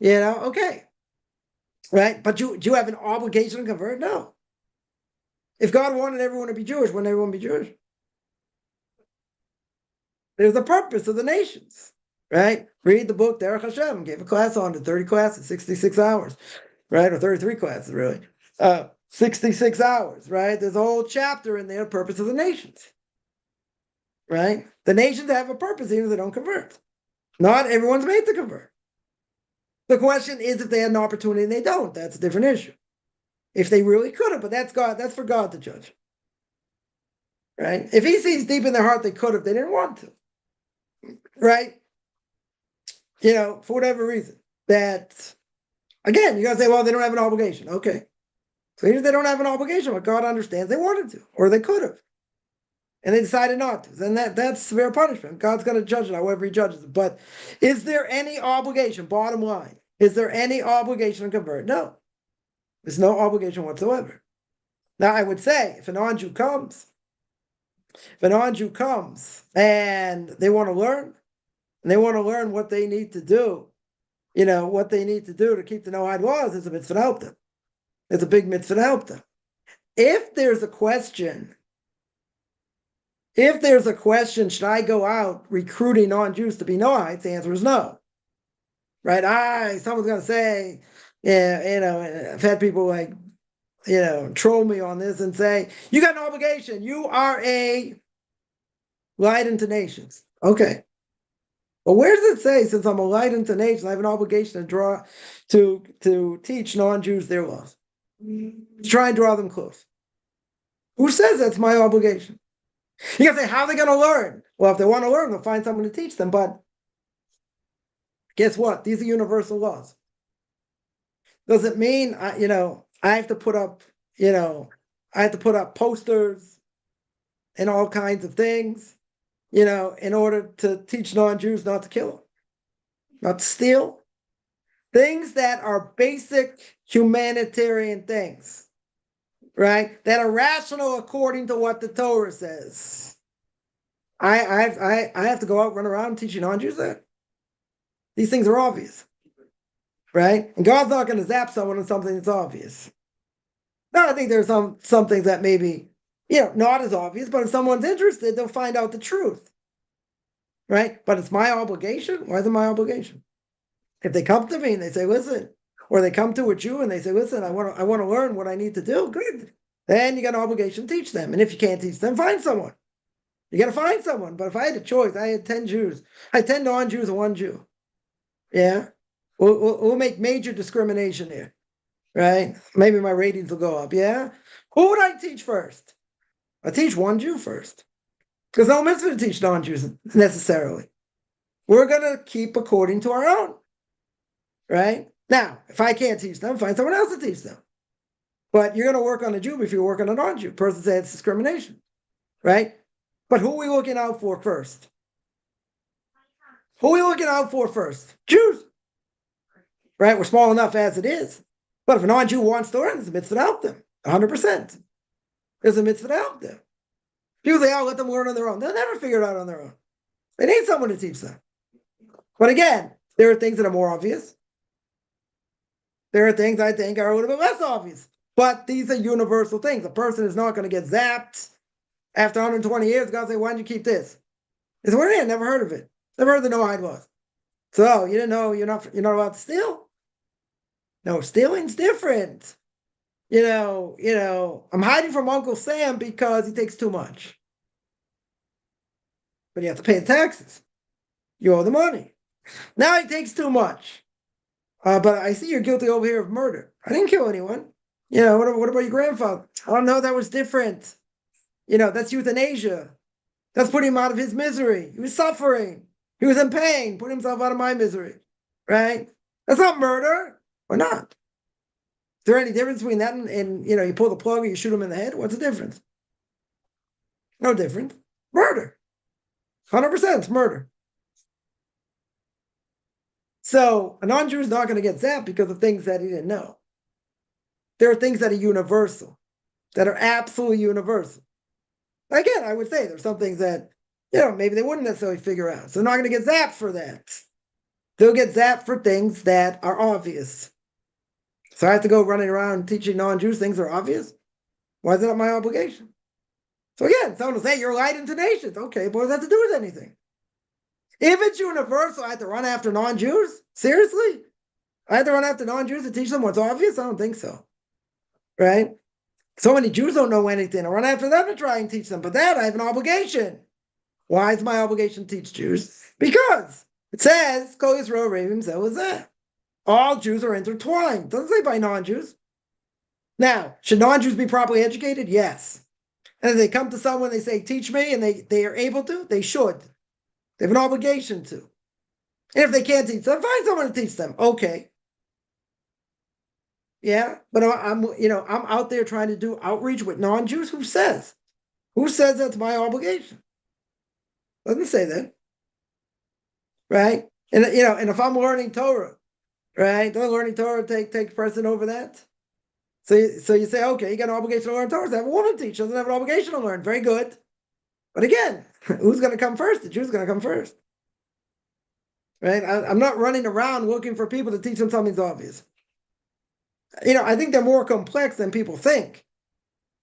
S1: Okay. Right? But do you have an obligation to convert? No. If God wanted everyone to be Jewish, wouldn't everyone be Jewish? There's the purpose of the nations, right? Read the book, Derech Hashem, gave a class on it, 30 classes, 66 hours, right? Or 33 classes, really. 66 hours, right? There's a whole chapter in there, purpose of the nations, right? The nations have a purpose, even if they don't convert. Not everyone's made to convert. The question is if they had an opportunity and they don't. That's a different issue. If they really could have, but that's for God to judge. Right? If he sees deep in their heart they could have, they didn't want to. Right? For whatever reason. That, again, you got to say, well, they don't have an obligation. Okay. So even if they don't have an obligation, but God understands they wanted to, or they could have. And they decided not to. Then that's severe punishment. God's going to judge it however he judges it. But is there any obligation, bottom line? Is there any obligation to convert? No. There's no obligation whatsoever. Now, I would say, if a non-Jew comes and they want to learn, and they want to learn what they need to do, what they need to do to keep the Noahide laws, it's a mitzvah to help them. It's a big mitzvah to help them. If there's a question, should I go out recruiting non-Jews to be Noahides? The answer is no. Right? Someone's going to say, I've had people troll me on this and say, you got an obligation. You are a light unto nations. Okay. But where does it say, since I'm a light unto nations, I have an obligation to teach non-Jews their laws? To try and draw them close. Who says that's my obligation? You can say, how are they going to learn? Well, if they want to learn, they'll find someone to teach them. But guess what? These are universal laws. Doesn't mean, I have to put up, posters and all kinds of things, in order to teach non-Jews not to kill, not to steal. Things that are basic humanitarian things, right? That are rational according to what the Torah says. I have to go out, run around teaching non-Jews that. These things are obvious, right? And God's not going to zap someone on something that's obvious. Now, I think there's some things that maybe, not as obvious, but if someone's interested, they'll find out the truth. right? But it's my obligation. Why is it my obligation? If they come to me and they say, listen, or they come to a Jew and they say, listen, I want to learn what I need to do, good. Then you got an obligation to teach them. And if you can't teach them, find someone. You got to find someone. But if I had a choice, I had 10 Jews. I had 10 non-Jews and 1 Jew. Yeah. We'll make major discrimination here, right? Maybe my ratings will go up. Yeah. Who would I teach first? I teach 1 Jew first. Because no mitzvah to teach non-Jews necessarily. We're going to keep according to our own, right? Now, if I can't teach them, find someone else to teach them. But you're going to work on a Jew before you work on a non-Jew. Person says it's discrimination, right? But who are we looking out for first? Who are we looking out for first? Jews, right? We're small enough as it is. But if a non-Jew wants to learn, there's a mitzvah to help them, 100%. There's a mitzvah to help them. People say, oh, let them learn on their own. They'll never figure it out on their own. They need someone to teach them. But again, there are things that are more obvious. There are things I think are a little bit less obvious. But these are universal things. A person is not going to get zapped after 120 years. God say, why didn't you keep this? He said, what are you? Never heard of it. Never heard of the no-hide laws. So you didn't know you're not allowed to steal? No, stealing's different. I'm hiding from Uncle Sam because he takes too much. But you have to pay the taxes. You owe the money. Now he takes too much. But I see you're guilty over here of murder. I didn't kill anyone. What about your grandfather? Oh, no, that was different. That's euthanasia. That's putting him out of his misery. He was suffering. He was in pain. Put himself out of my misery. Right? That's not murder. Or not. Is there any difference between that and you pull the plug or you shoot him in the head? What's the difference? No difference. Murder. 100% it's murder. So a non-Jew is not going to get zapped because of things that he didn't know. There are things that are universal, that are absolutely universal. Again, I would say there's some things that, maybe they wouldn't necessarily figure out. So they're not going to get zapped for that. They'll get zapped for things that are obvious. So I have to go running around teaching non-Jews things that are obvious? Why is that not my obligation? So again, someone will say, you're light into nations. Okay, but what does that have to do with anything? If it's universal, I have to run after non-Jews? Seriously? I have to run after non-Jews to teach them what's obvious? I don't think so. Right? So many Jews don't know anything. I run after them to try and teach them. But that I have an obligation. Why is my obligation to teach Jews? Because it says, Kol Yisrael Ravim Zeh. All Jews are intertwined. It doesn't say by non-Jews. Now, should non-Jews be properly educated? Yes. And if they come to someone, they say, teach me, and they are able to, they should. They have an obligation to. And if they can't teach them, find someone to teach them. Okay. Yeah, but I'm out there trying to do outreach with non-Jews. Who says? Who says that's my obligation? Doesn't say that. Right? And and if I'm learning Torah, right? Don't learning Torah take precedent over that? So you say, okay, you got an obligation to learn Torah. So have a woman teach, doesn't have an obligation to learn. Very good. But again, who's going to come first? The Jew's going to come first. Right? I'm not running around looking for people to teach them something's obvious. I think they're more complex than people think.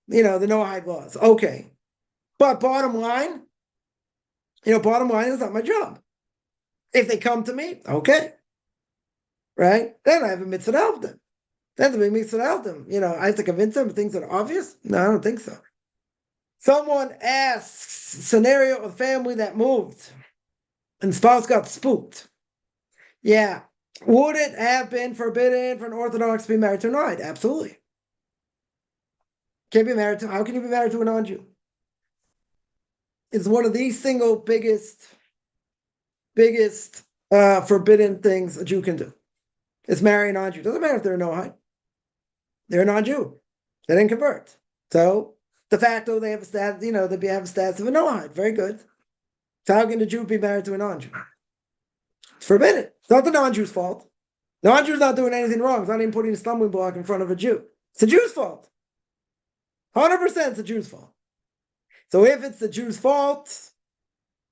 S1: The no-hide laws. Okay. But bottom line is not my job. If they come to me, okay. Right? Then I have a mitzvah to help them. That's a big mitzvah to help them. I have to convince them of things that are obvious? No, I don't think so. Someone asks, scenario of family that moved and the spouse got spooked. Yeah. Would it have been forbidden for an Orthodox to be married to a non-Jew? Absolutely. Can't be married to. How can you be married to a non-Jew? It's one of the single biggest forbidden things a Jew can do. It's marry a non-Jew. Doesn't matter if they're a no-hide. They're a non-Jew. They didn't convert. So de facto they have a status. They have a status of a no-hide. Very good. So how can a Jew be married to a non-Jew? It's forbidden. It's not the non-Jew's fault. The non-Jew's not doing anything wrong. It's not even putting a stumbling block in front of a Jew. It's the Jew's fault. 100% it's the Jew's fault. So if it's the Jew's fault,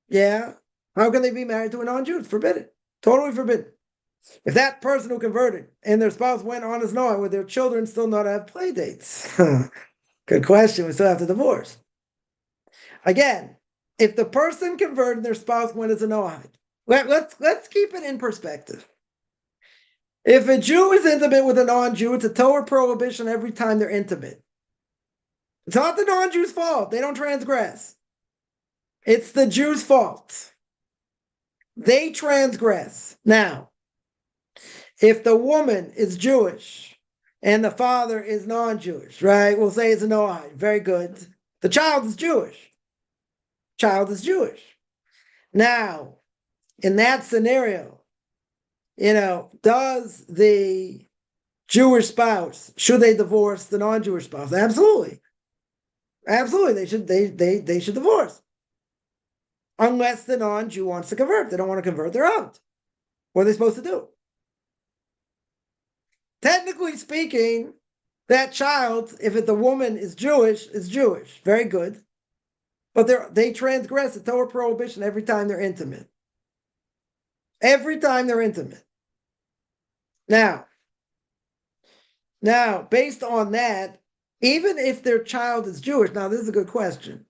S1: yeah, how can they be married to a non-Jew? It's forbidden. Totally forbidden. If that person who converted and their spouse went on as no, would their children still not have play dates? Good question. We still have to divorce. Again, if the person converted their spouse when it's a noahide, let's keep it in perspective. If a Jew is intimate with a non-Jew, it's a Torah prohibition every time they're intimate. It's not the non-Jew's fault. They don't transgress. It's the Jew's fault. They transgress. Now, if the woman is Jewish and the father is non-Jewish, right? We'll say it's a noahide. Very good. The child is Jewish. Child is Jewish. Now, in that scenario, does the Jewish spouse, should they divorce the non-Jewish spouse? Absolutely. Absolutely. They should divorce. Unless the non-Jew wants to convert. They don't want to convert, they're out. What are they supposed to do? Technically speaking, that child, if the woman is Jewish, is Jewish. Very good. But they transgress the Torah prohibition every time they're intimate. Every time they're intimate. Now, based on that, even if their child is Jewish, now this is a good question.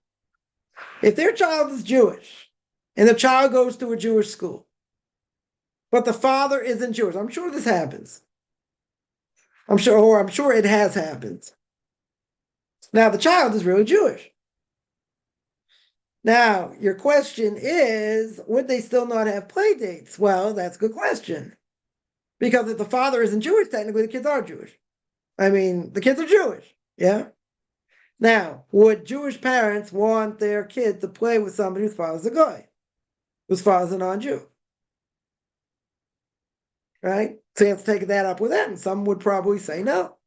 S1: If their child is Jewish and the child goes to a Jewish school, but the father isn't Jewish, I'm sure this happens. I'm sure it has happened. Now, the child is really Jewish. Now, your question is, would they still not have play dates? Well, that's a good question. Because if the father isn't Jewish, technically the kids are Jewish. I mean, the kids are Jewish, yeah? Now, would Jewish parents want their kid to play with somebody whose father's a guy, whose father's a non-Jew? Right? So you have to take that up with them. Some would probably say no.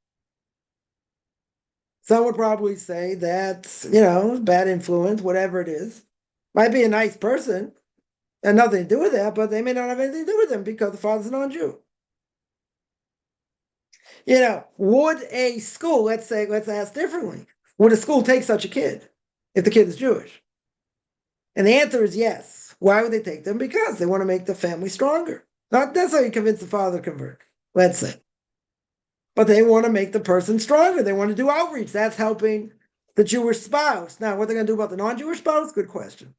S1: Some would probably say that, bad influence, whatever it is. Might be a nice person, and nothing to do with that, but they may not have anything to do with them because the father's a non-Jew. Would a school, let's ask differently, would a school take such a kid if the kid is Jewish? And the answer is yes. Why would they take them? Because they want to make the family stronger. Not necessarily convince the father to convert, let's say. But they want to make the person stronger. They want to do outreach. That's helping the Jewish spouse. Now, what they're going to do about the non-Jewish spouse? Good question.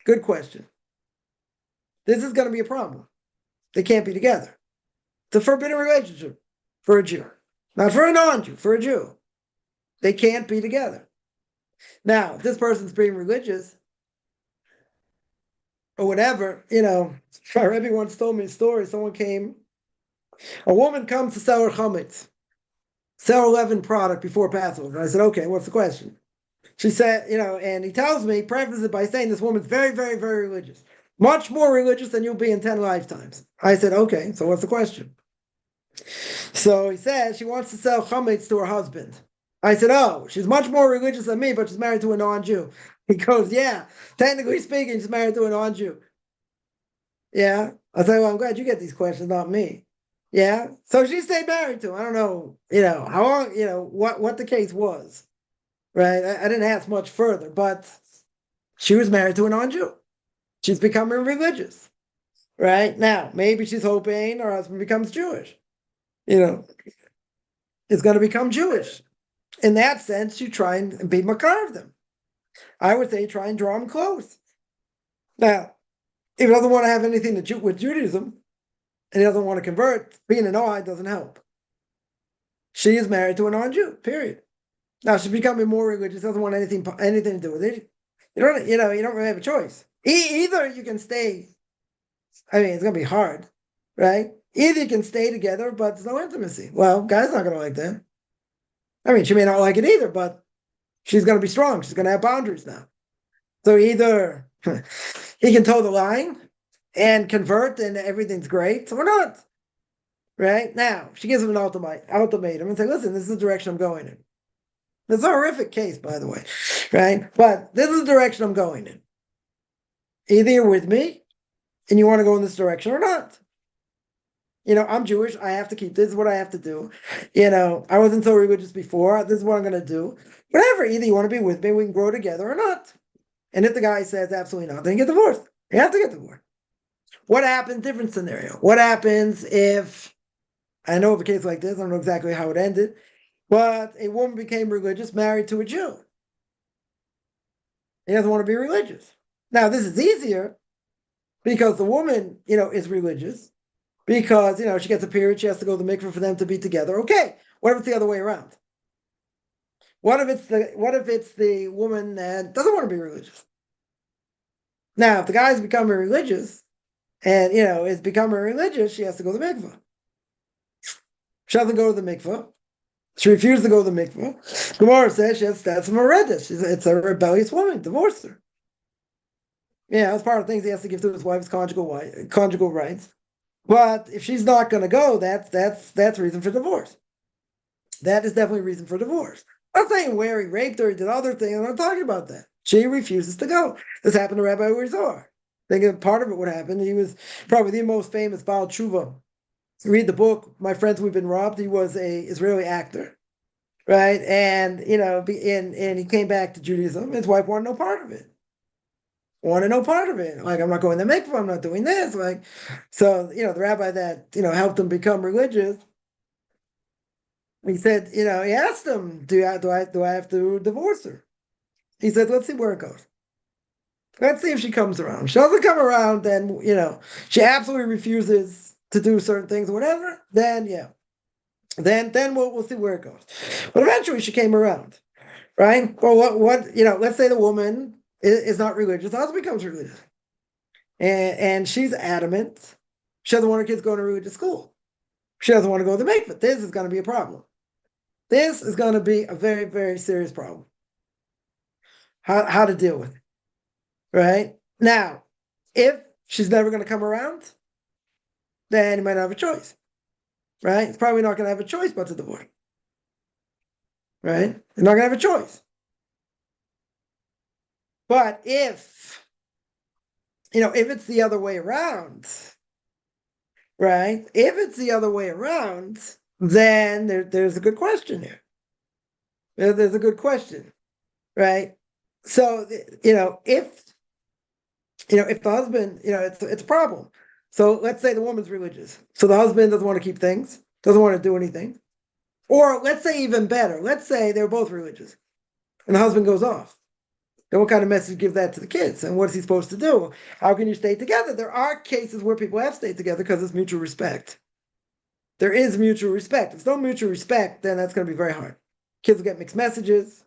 S1: Good question. This is going to be a problem. They can't be together. It's a forbidden relationship for a Jew. Not for a non-Jew, for a Jew. They can't be together. Now, if this person's being religious, or whatever, my Rebbe once told me a story. A woman comes to sell her chametz, sell 11 product before Passover. I said, okay, what's the question? She said, and he tells me, prefaces it by saying this woman's very, very, very religious. Much more religious than you'll be in 10 lifetimes. I said, okay, so what's the question? So he says she wants to sell chametz to her husband. I said, oh, she's much more religious than me, but she's married to a non-Jew. He goes, yeah, technically speaking, she's married to a non-Jew. Yeah. I say, well, I'm glad you get these questions, not me. Yeah. So she stayed married to him. I don't know, how long, what the case was. Right. I didn't ask much further, but she was married to a non-Jew. She's becoming religious. Right. Now, maybe she's hoping her husband becomes Jewish. Is going to become Jewish. In that sense, you try and be makar of them. I would say try and draw them close. Now, if he doesn't want to have anything to do with Judaism, and he doesn't want to convert, being an Noahide doesn't help. She is married to a non-Jew, period. Now she's becoming more religious, doesn't want anything to do with it. You don't really have a choice. Either you can stay, it's going to be hard, right? Either you can stay together, but there's no intimacy. Well, guy's not going to like that. She may not like it either, but she's going to be strong. She's going to have boundaries now. So either he can toe the line and convert and everything's great, or not. Right? Now, she gives him an ultimatum and say, listen, this is the direction I'm going in. It's a horrific case, by the way. Right? But this is the direction I'm going in. Either you're with me and you want to go in this direction or not. I'm Jewish. I have to keep this is what I have to do. I wasn't so religious before. This is what I'm going to do. Whatever. Either you want to be with me, we can grow together or not. And if the guy says absolutely not, then you get divorced. You have to get divorced. What happens? Different scenario. What happens if, I know of a case like this, I don't know exactly how it ended, but a woman became religious, married to a Jew. He doesn't want to be religious. Now, this is easier because the woman, is religious because, she gets a period, she has to go to the mikveh for them to be together. Okay, what if it's the other way around? What if it's the woman that doesn't want to be religious? Now, if the guy's becoming religious and, is becoming religious, she has to go to the mikveh. She doesn't go to the mikveh. She refused to go to the mikveh. Gemara says that's a meredes. It's a rebellious woman. Divorced her. Yeah, that's part of the things he has to give to his wife's conjugal rights. But if she's not going to go, that's reason for divorce. That is definitely a reason for divorce. I'm not saying where he raped her, he did other things. I'm not talking about that. She refuses to go. This happened to Rabbi Urizar. I think part of it would happen. He was probably the most famous Baal Tshuva. Read the book, My Friends We've Been Robbed. He was a Israeli actor, right? And and he came back to Judaism. His wife wanted no part of it. Wanted no part of it. Like, I'm not going to mikvah. I'm not doing this. Like, so the rabbi that helped him become religious. He said, he asked him, do I have to divorce her? He said, let's see where it goes. Let's see if she comes around. If she doesn't come around, then she absolutely refuses to do certain things or whatever. Then then we'll see where it goes. But eventually, she came around, right? Well, what let's say the woman is not religious. The husband becomes religious, and she's adamant. She doesn't want her kids going to religious school. She doesn't want to go to the mikveh. This is going to be a problem. This is going to be a very, very serious problem. How to deal with it, right? Now, if she's never going to come around, then you might not have a choice, right? It's probably not going to have a choice but to divorce, right? You're not going to have a choice. But if it's the other way around, right? If it's the other way around, then there's a good question here. There's a good question, right? So if the husband, it's a problem. So let's say the woman's religious, so the husband doesn't want to keep things, doesn't want to do anything, or let's say even better, let's say they're both religious, and the husband goes off. Then what kind of message give that to the kids? And what is he supposed to do? How can you stay together? There are cases where people have stayed together because it's mutual respect. There is mutual respect. If there's no mutual respect, then that's going to be very hard. Kids will get mixed messages.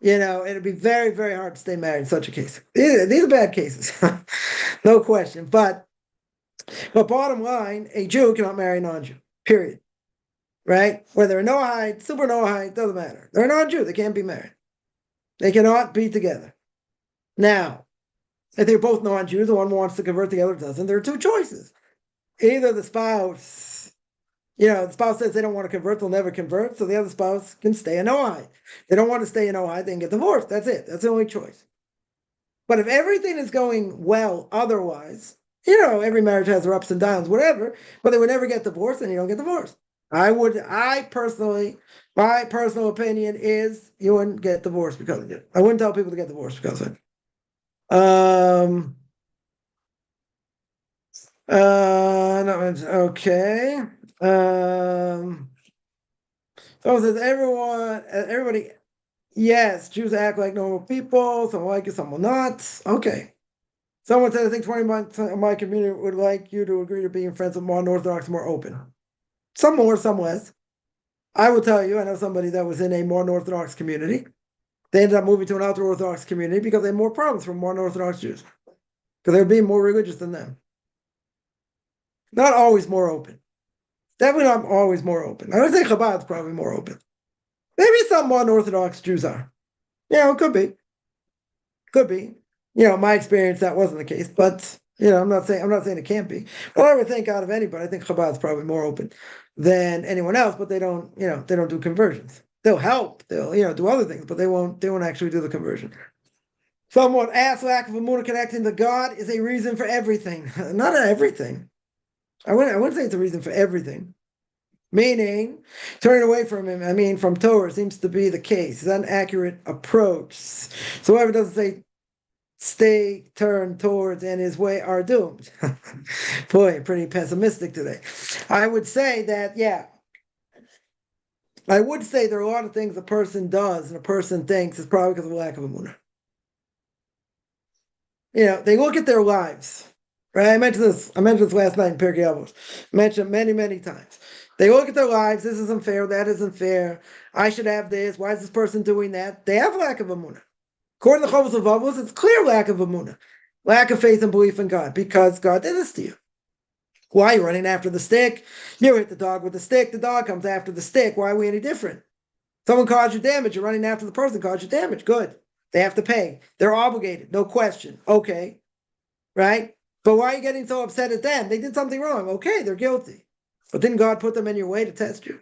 S1: It'll be very, very hard to stay married in such a case. These are bad cases, no question. But bottom line, a Jew cannot marry a non-Jew, period. Right? Whether they're Noahide, super Noahide, doesn't matter. They're a non-Jew. They can't be married. They cannot be together. Now, if they're both non-Jews, the one wants to convert, the other doesn't, there are two choices. Either the spouse says they don't want to convert, they'll never convert, so the other spouse can stay in Noahide. They don't want to stay in Noahide, they can get divorced. That's it. That's the only choice. But if everything is going well otherwise, every marriage has their ups and downs, whatever, but they would never get divorced, and you don't get divorced. My personal opinion is you wouldn't get divorced because of it. I wouldn't tell people to get divorced because of it. No, okay. So it says everybody, yes, Jews act like normal people. Some like it, some will not. Okay. Someone said, I think 20% of my community would like you to agree to being friends with more Orthodox, more open. Some more, some less. I will tell you, I know somebody that was in a more Orthodox community. They ended up moving to an ultra-Orthodox community because they had more problems from more Orthodox Jews. Because they were being more religious than them. Not always more open. Definitely not always more open. I would say Chabad's probably more open. Maybe some more Orthodox Jews are. It could be. Could be. My experience, that wasn't the case. But, I'm not saying it can't be. Well, I would think out of anybody, I think Chabad's probably more open than anyone else, but they don't do conversions. They'll help, they'll, do other things, but they won't actually do the conversion. Someone asked, lack of emunah connecting to God is a reason for everything. Not everything. I wouldn't say it's a reason for everything. Meaning, turning away from him, from Torah seems to be the case. It's an accurate approach. So whoever doesn't say stay turned towards and his way are doomed. Boy, pretty pessimistic today. I would say that, I would say there are a lot of things a person does and a person thinks is probably because of a lack of emunah. They look at their lives, right? I mentioned this last night in Pirkei Avos. Mentioned it many, many times. They look at their lives. This isn't fair. That isn't fair. I should have this. Why is this person doing that? They have lack of emunah. According to Chovos Levavos, it's clear lack of emunah, lack of faith and belief in God, because God did this to you. Why are you running after the stick? You hit the dog with the stick. The dog comes after the stick. Why are we any different? Someone caused you damage. You're running after the person who caused you damage. Good. They have to pay. They're obligated. No question. Okay. Right? But why are you getting so upset at them? They did something wrong. Okay, they're guilty. But didn't God put them in your way to test you?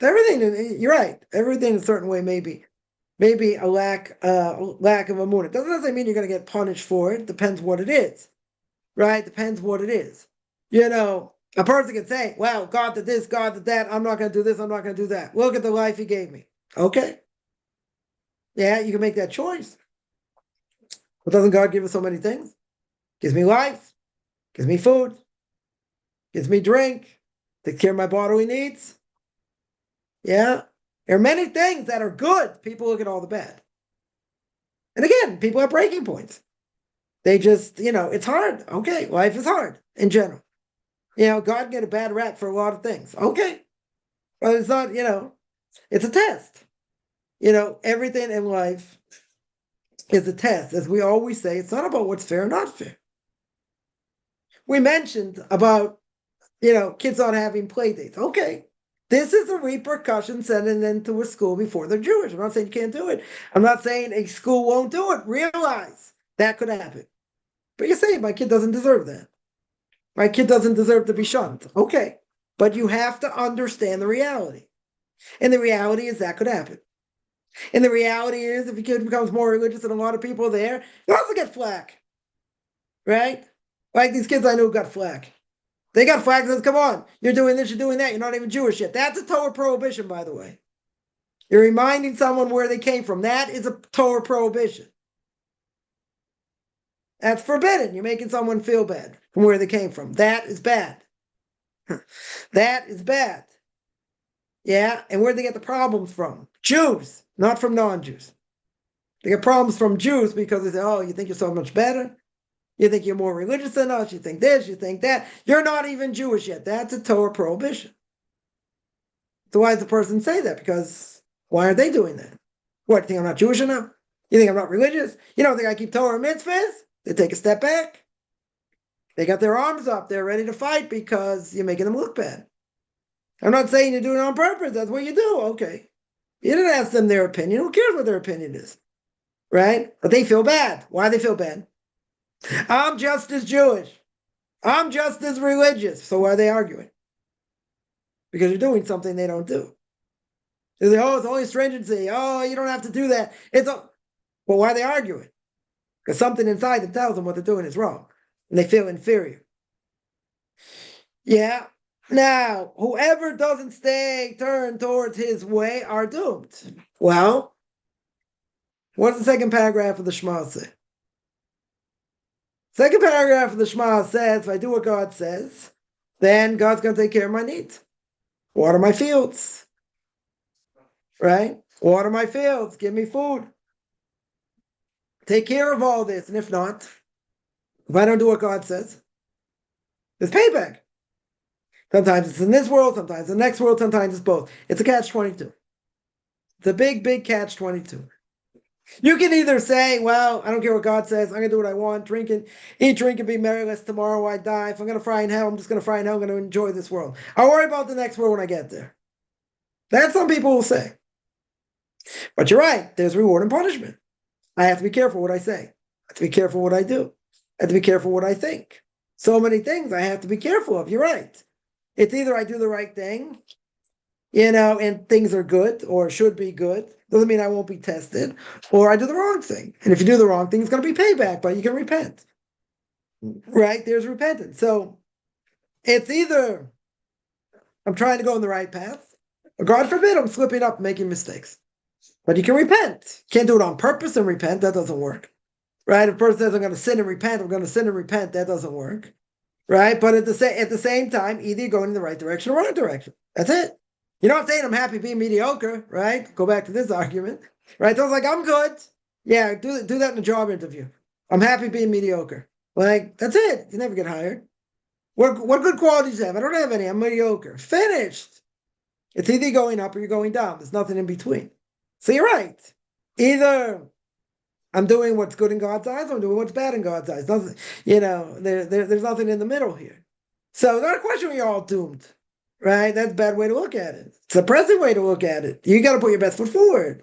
S1: Everything, you're right. Everything in a certain way maybe a lack of emunah. It doesn't necessarily mean you're going to get punished for it. Depends what it is. Right? Depends what it is. A person can say, well, God did this, God did that. I'm not going to do this. I'm not going to do that. Look at the life he gave me. Okay. Yeah, you can make that choice. But doesn't God give us so many things? Gives me life, gives me food, gives me drink, takes care of my bodily needs. Yeah. There are many things that are good. People look at all the bad. And again, people have breaking points. They just, it's hard. Okay, life is hard in general. God get a bad rap for a lot of things. Okay. But it's not, it's a test. Everything in life is a test. As we always say, it's not about what's fair or not fair. We mentioned about, kids not having play dates. Okay. This is a repercussion sending them to a school before they're Jewish. I'm not saying you can't do it. I'm not saying a school won't do it. Realize that could happen. But you're saying my kid doesn't deserve that. My kid doesn't deserve to be shunned. Okay. But you have to understand the reality. And the reality is that could happen. And the reality is if a kid becomes more religious than a lot of people there, you also get flack. Right? Like these kids I knew got flack. They got flack and says, come on, you're doing this, you're doing that, you're not even Jewish yet. That's a Torah prohibition, by the way. You're reminding someone where they came from. That is a Torah prohibition. That's forbidden. You're making someone feel bad from where they came from. That is bad. That is bad. Yeah, and where do they get the problems from? Jews, not from non-Jews. They get problems from Jews because they say, oh, you think you're so much better? You think you're more religious than us? You think this, you think that. You're not even Jewish yet. That's a Torah prohibition. So why does the person say that? Because why are they doing that? What, you think I'm not Jewish enough? You think I'm not religious? You don't think I keep Torah mitzvahs? They take a step back. They got their arms up. They're ready to fight because you're making them look bad. I'm not saying you do it on purpose. That's what you do. Okay. You didn't ask them their opinion. Who cares what their opinion is? Right? But they feel bad. Why do they feel bad? I'm just as Jewish. I'm just as religious. So why are they arguing? Because you're doing something they don't do. They say, oh, it's only stringency. Oh, you don't have to do that. Well, why are they arguing? Because something inside them tells them what they're doing is wrong. And they feel inferior. Yeah. Now, whoever doesn't stay turned towards his way are doomed. Well, what's the second paragraph of the Shema say? Second paragraph of the Shema says, if I do what God says, then God's going to take care of my needs. Water my fields. Right? Water my fields. Give me food. Take care of all this. And if not, if I don't do what God says, there's payback. Sometimes it's in this world, sometimes in the next world, sometimes it's both. It's a catch-22. It's a big, big catch-22. You can either say, well, I don't care what God says. I'm going to do what I want. Eat, drink, and be merry, lest tomorrow I die. If I'm going to fry in hell, I'm just going to fry in hell. I'm going to enjoy this world. I'll worry about the next world when I get there. That's some people will say. But you're right. There's reward and punishment. I have to be careful what I say. I have to be careful what I do. I have to be careful what I think. So many things I have to be careful of. You're right. It's either I do the right thing, and things are good or should be good. Doesn't mean I won't be tested. Or I do the wrong thing. And if you do the wrong thing, it's going to be payback, but you can repent. Right? There's repentance. So it's either I'm trying to go in the right path, or God forbid I'm slipping up and making mistakes. But you can repent. You can't do it on purpose and repent. That doesn't work. Right? If a person says, I'm going to sin and repent, I'm going to sin and repent, that doesn't work. Right? But at the same time, either you're going in the right direction or wrong direction. That's it. You're not saying I'm happy being mediocre, right? Go back to this argument. Right? Sounds like I'm good. Yeah, do that in a job interview. I'm happy being mediocre. Like, that's it. You never get hired. What good qualities do you have? I don't have any. I'm mediocre. Finished. It's either going up or you're going down. There's nothing in between. So you're right. Either I'm doing what's good in God's eyes, or I'm doing what's bad in God's eyes. Nothing, there's nothing in the middle here. So it's not a question we're all doomed, right? That's a bad way to look at it. It's a depressing way to look at it. You got to put your best foot forward.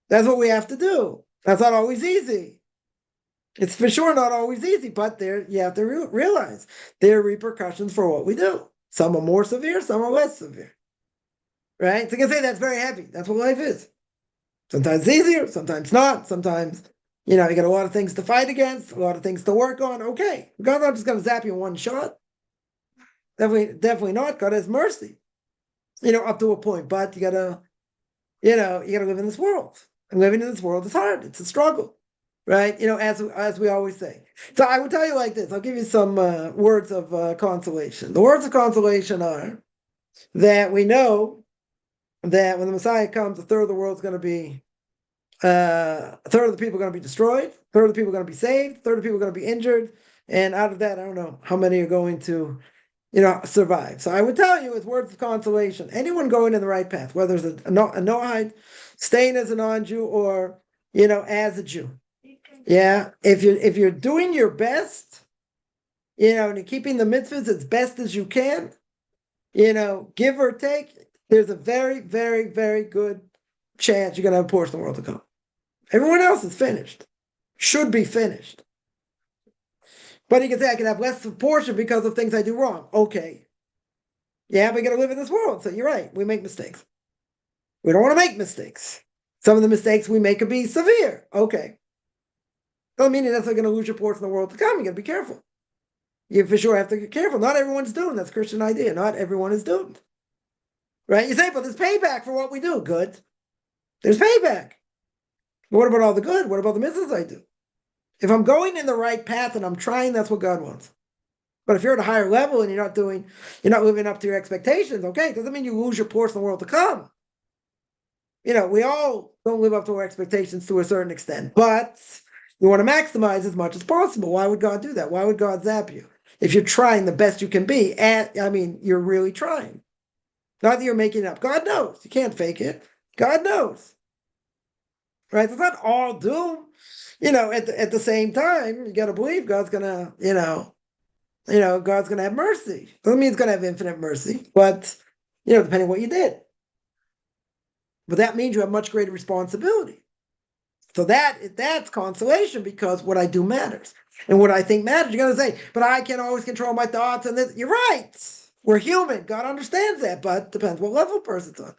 S1: That's what we have to do. That's not always easy. It's for sure not always easy, but you have to realize there are repercussions for what we do. Some are more severe, some are less severe. Right? So you can say that's very heavy. That's what life is. Sometimes it's easier, sometimes not. Sometimes, you got a lot of things to fight against, a lot of things to work on. Okay. God's not just going to zap you in one shot. Definitely not. God has mercy, up to a point. But you gotta live in this world. And living in this world is hard. It's a struggle. Right? As we always say. So I would tell you like this. I'll give you some words of consolation. The words of consolation are that we know that when the Messiah comes, a third of the world's going to be, a third of the people are going to be destroyed, a third of the people are going to be saved, a third of the people are going to be injured, and out of that, I don't know how many are going to, survive. So I would tell you, with words of consolation, anyone going in the right path, whether it's a Noahide, staying as a non-Jew, or as a Jew, if you're doing your best, and you're keeping the mitzvahs as best as you can, give or take, there's a very, very, very good chance you're going to have a portion of the world to come. Everyone else is finished. Should be finished. But you can say I can have less portion because of things I do wrong. Okay. Yeah, we got to live in this world. So you're right. We make mistakes. We don't want to make mistakes. Some of the mistakes we make could be severe. Okay. Doesn't mean you're necessarily going to lose your portion of the world to come. You got to be careful. You for sure have to get careful. Not everyone's doomed. That's a Christian idea. Not everyone is doomed. Right? You say, but there's payback for what we do. Good. There's payback. But what about all the good? What about the misses I do? If I'm going in the right path and I'm trying, that's what God wants. But if you're at a higher level and you're not living up to your expectations, okay, it doesn't mean you lose your portion of the world to come. We all don't live up to our expectations to a certain extent, but you want to maximize as much as possible. Why would God do that? Why would God zap you? If you're trying the best you can be, you're really trying. Not that you're making it up. God knows. You can't fake it. God knows. Right? It's not all doom. At the same time, you got to believe God's gonna, God's gonna have mercy. Doesn't mean He's gonna have infinite mercy, but depending on what you did. But that means you have much greater responsibility. So that's consolation, because what I do matters, and what I think matters. You're gonna say, but I can't always control my thoughts, and this. You're right. We're human. God understands that, but depends what level a person's on.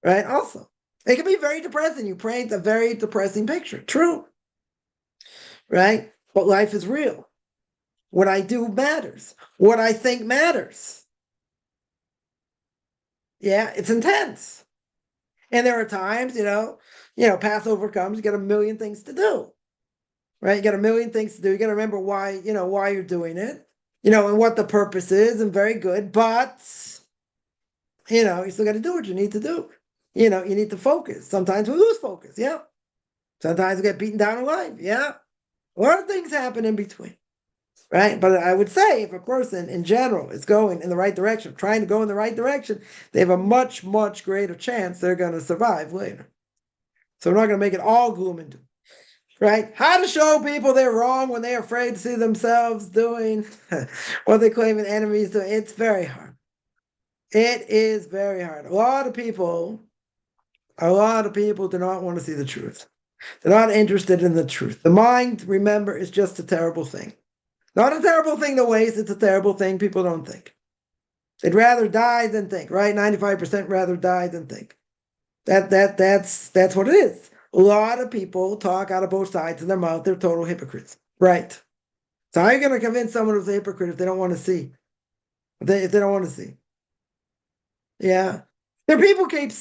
S1: Right? Also, it can be very depressing. You paint a very depressing picture. True. Right? But life is real. What I do matters. What I think matters. Yeah, it's intense. And there are times, Passover comes, you got a million things to do. Right? You got a million things to do. You got to remember why you're doing it, and what the purpose is, and very good. But, you still got to do what you need to do. You need to focus. Sometimes we lose focus. Yeah. Sometimes we get beaten down in life. Yeah. A lot of things happen in between. Right? But I would say if a person in general is going in the right direction, trying to go in the right direction, they have a much, much greater chance they're going to survive later. So we're not going to make it all gloom and doom. Right? How to show people they're wrong when they're afraid to see themselves doing what they claim an enemy is doing. It's very hard. It is very hard. A lot of people do not want to see the truth. They're not interested in the truth. The mind, remember, is just a terrible thing. Not a terrible thing to waste, it's a terrible thing people don't think. They'd rather die than think, right? 95% rather die than think. That's what it is. A lot of people talk out of both sides of their mouth. They're total hypocrites. Right. So how are you going to convince someone who's a hypocrite if they don't want to see? If they don't want to see. Yeah. There are people keep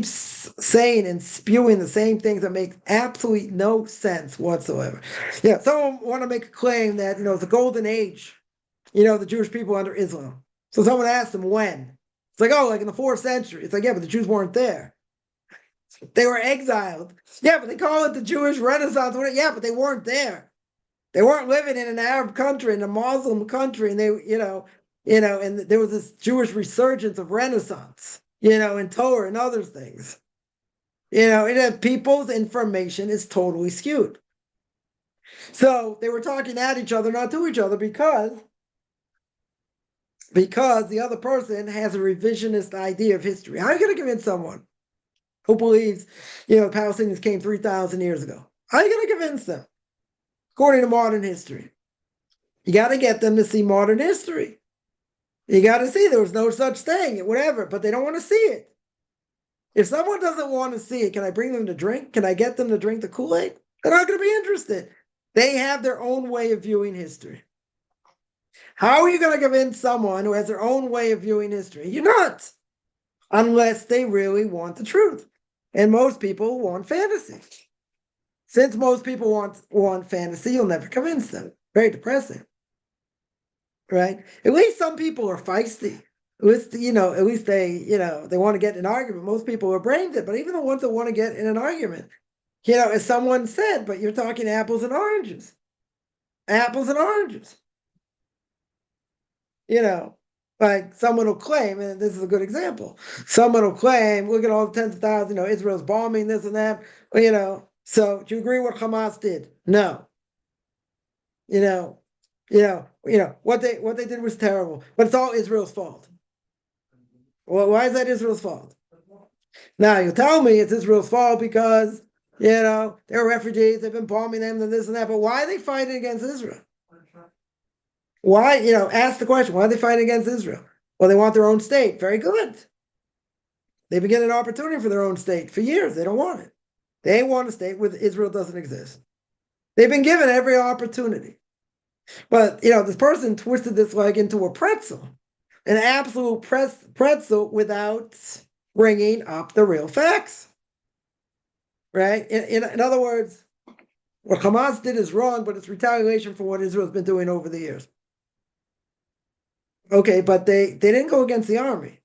S1: saying and spewing the same things that make absolutely no sense whatsoever. Yeah, someone want to make a claim that it's the golden age, the Jewish people under Islam. So someone asked them when. It's like, oh, like in the 4th century. It's like, yeah, but the Jews weren't there. They were exiled. Yeah, but they call it the Jewish Renaissance. Yeah, but they weren't there. They weren't living in an Arab country, in a Muslim country, and and there was this Jewish resurgence of Renaissance, and Torah and other things. People's information is totally skewed. So they were talking at each other, not to each other, because the other person has a revisionist idea of history. How are you going to convince someone who believes, the Palestinians came 3,000 years ago? How are you going to convince them? According to modern history, you got to get them to see modern history. You got to see there was no such thing, whatever, but they don't want to see it. If someone doesn't want to see it, can I bring them to drink? Can I get them to drink the Kool-Aid? They're not going to be interested. They have their own way of viewing history. How are you going to convince someone who has their own way of viewing history? You're not, unless they really want the truth. And most people want fantasy. Since most people want fantasy, you'll never convince them. Very depressing, right? At least some people are feisty. At least they want to get in an argument. Most people are brain dead, but even the ones that want to get in an argument, as someone said, but you're talking apples and oranges. Apples and oranges. Like someone will claim, and this is a good example. Someone will claim, look at all the tens of thousands, Israel's bombing this and that. So do you agree what Hamas did? No. What they did was terrible, but it's all Israel's fault. Well, why is that Israel's fault? Now you tell me it's Israel's fault because they're refugees, they've been bombing them and this and that. But why are they fighting against Israel? Why, ask the question, why are they fighting against Israel? Well, they want their own state. Very good. They've been getting an opportunity for their own state for years. They don't want it. They want a state where Israel doesn't exist. They've been given every opportunity. But, this person twisted this like into a pretzel, an absolute pretzel without bringing up the real facts. Right? In other words, what Hamas did is wrong, but it's retaliation for what Israel's been doing over the years. Okay, but they didn't go against the army.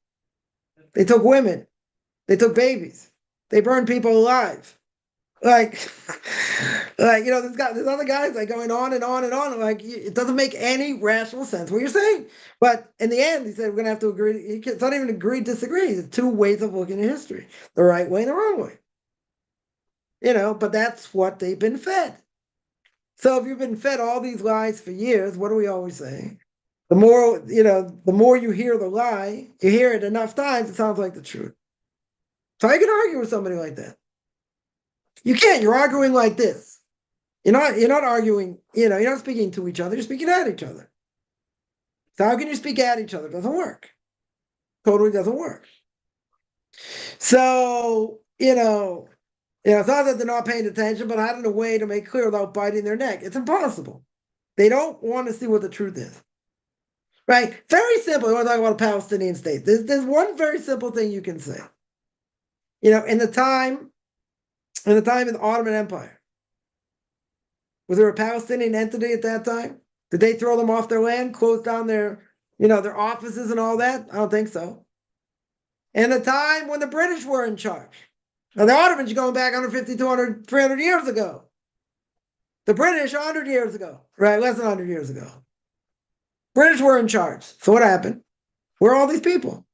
S1: They took women. They took babies. They burned people alive. There's other guys like going on and on and on. Like it doesn't make any rational sense what you're saying. But in the end, he said we're going to have to agree. It's not even agree, disagree. It's two ways of looking at history: the right way and the wrong way. But that's what they've been fed. So if you've been fed all these lies for years, what do we always say? The more you hear the lie, you hear it enough times, it sounds like the truth. So I can argue with somebody like that. You can't. You're arguing like this. You're not arguing, you're not speaking to each other, you're speaking at each other. So how can you speak at each other? It doesn't work. Totally doesn't work. So, it's not that they're not paying attention, but not in a way to make clear without biting their neck. It's impossible. They don't want to see what the truth is. Right? Very simple. I want to talk about a Palestinian state. There's one very simple thing you can say. In the time of the Ottoman Empire, was there a Palestinian entity at that time? Did they throw them off their land, close down their offices and all that? I don't think so. In the time when the British were in charge. Now, the Ottomans are going back 150, 200, 300 years ago. The British, 100 years ago. Right, less than 100 years ago. British were in charge. So what happened? Where are all these people?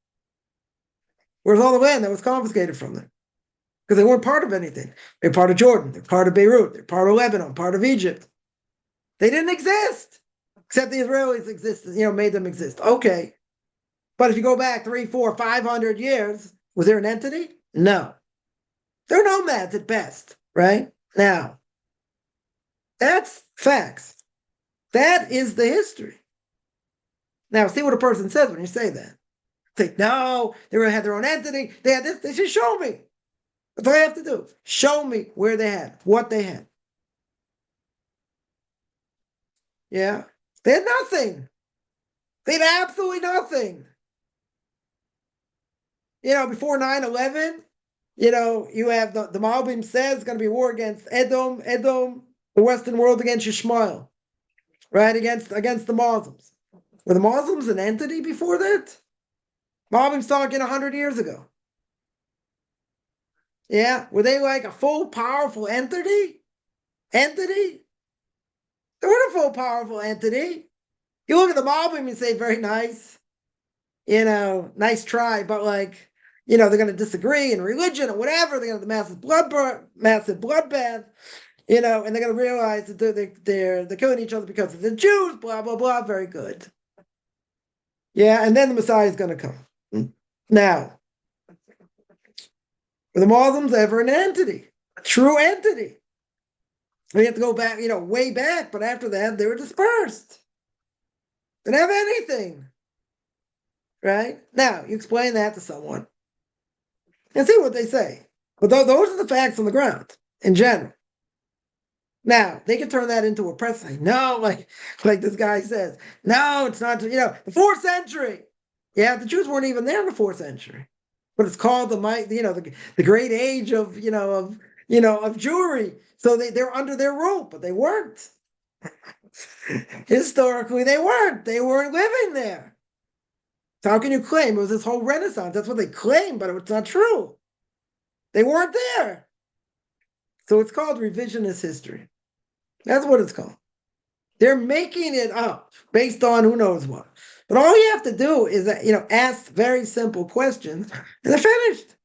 S1: Where's all the land that was confiscated from them? Because they weren't part of anything. They're part of Jordan. They're part of Beirut. They're part of Lebanon, part of Egypt. They didn't exist. Except the Israelis existed, made them exist. Okay. But if you go back 300, 400, 500 years, was there an entity? No. They're nomads at best, right? Now, that's facts. That is the history. Now, see what a person says when you say that. Say, no, they had their own entity. They had this. They should show me. That's all I have to do. Show me where they had, what they had. Yeah. They had nothing. They had absolutely nothing. Before 9/11, you have the Malbim says it's going to be war against Edom, the Western world against Ishmael, right? Against the Muslims. Were the Muslims an entity before that? Malbim's talking 100 years ago. Yeah, were they like a full, powerful entity? They weren't a full, powerful entity. You look at the Malbim and say, very nice, nice try, but like, they're going to disagree in religion or whatever. They're going to have the massive bloodbath, and they're going to realize that they're killing each other because of the Jews, blah, blah, blah. Very good. Yeah, and then the Messiah is going to come. Now, were the Muslims ever an entity? A true entity? We have to go back, way back, but after that, they were dispersed. Didn't have anything. Right? Now, you explain that to someone and see what they say. But those are the facts on the ground in general. Now, they can turn that into a press thing. No, like this guy says, no, it's not, the 4th century. Yeah, the Jews weren't even there in the 4th century. But it's called the great age of Jewry. So they're under their rule, but they weren't. Historically, they weren't. They weren't living there. So how can you claim it was this whole Renaissance? That's what they claim, but it's not true. They weren't there. So it's called revisionist history. That's what it's called. They're making it up based on who knows what. But all you have to do is ask very simple questions, and they're finished.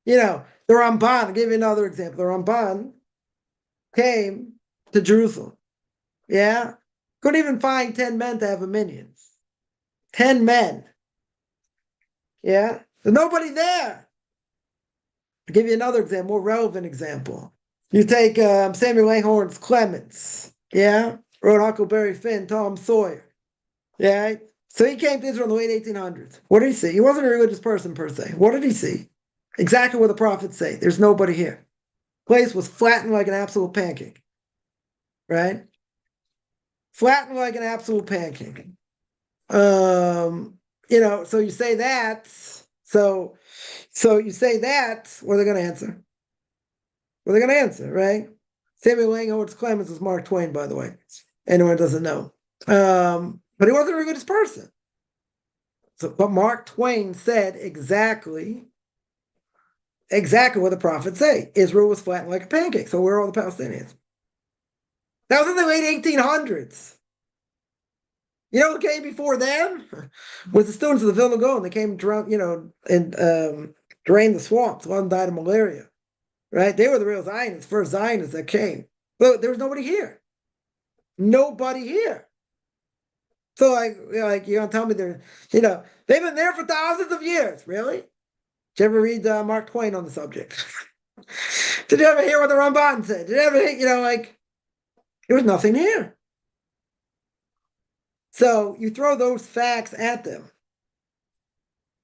S1: The Ramban, I'll give you another example. The Ramban came to Jerusalem. Yeah? Couldn't even find 10 men to have a minions. 10 men. Yeah? There's nobody there. I'll give you another example, more relevant example. You take Samuel Langhorne's Clements. Yeah? Wrote Huckleberry Finn, Tom Sawyer. Yeah? So he came to Israel in the late 1800s. What did he see? He wasn't a religious person per se. What did he see? Exactly what the prophets say. There's nobody here. The place was flattened like an absolute pancake. Right? Flattened like an absolute pancake. So you say that. So you say that, what are they going to answer? What are they going to answer, right? Samuel Langhorne's Clemens was Mark Twain, by the way. Anyone doesn't know. But he wasn't a religious person. But Mark Twain said exactly what the prophets say. Israel was flattened like a pancake. So where are all the Palestinians? That was in the late 1800s. You know who came before them? Was the students of the Vilna Gaon. They came drunk, and drained the swamps. One died of malaria. Right? They were the real Zionists, first Zionists that came. But there was nobody here. Nobody here. So you're gonna tell me they've been there for thousands of years. Really? Did you ever read Mark Twain on the subject? Did you ever hear what the Ramban said? Did you ever, there was nothing here. So you throw those facts at them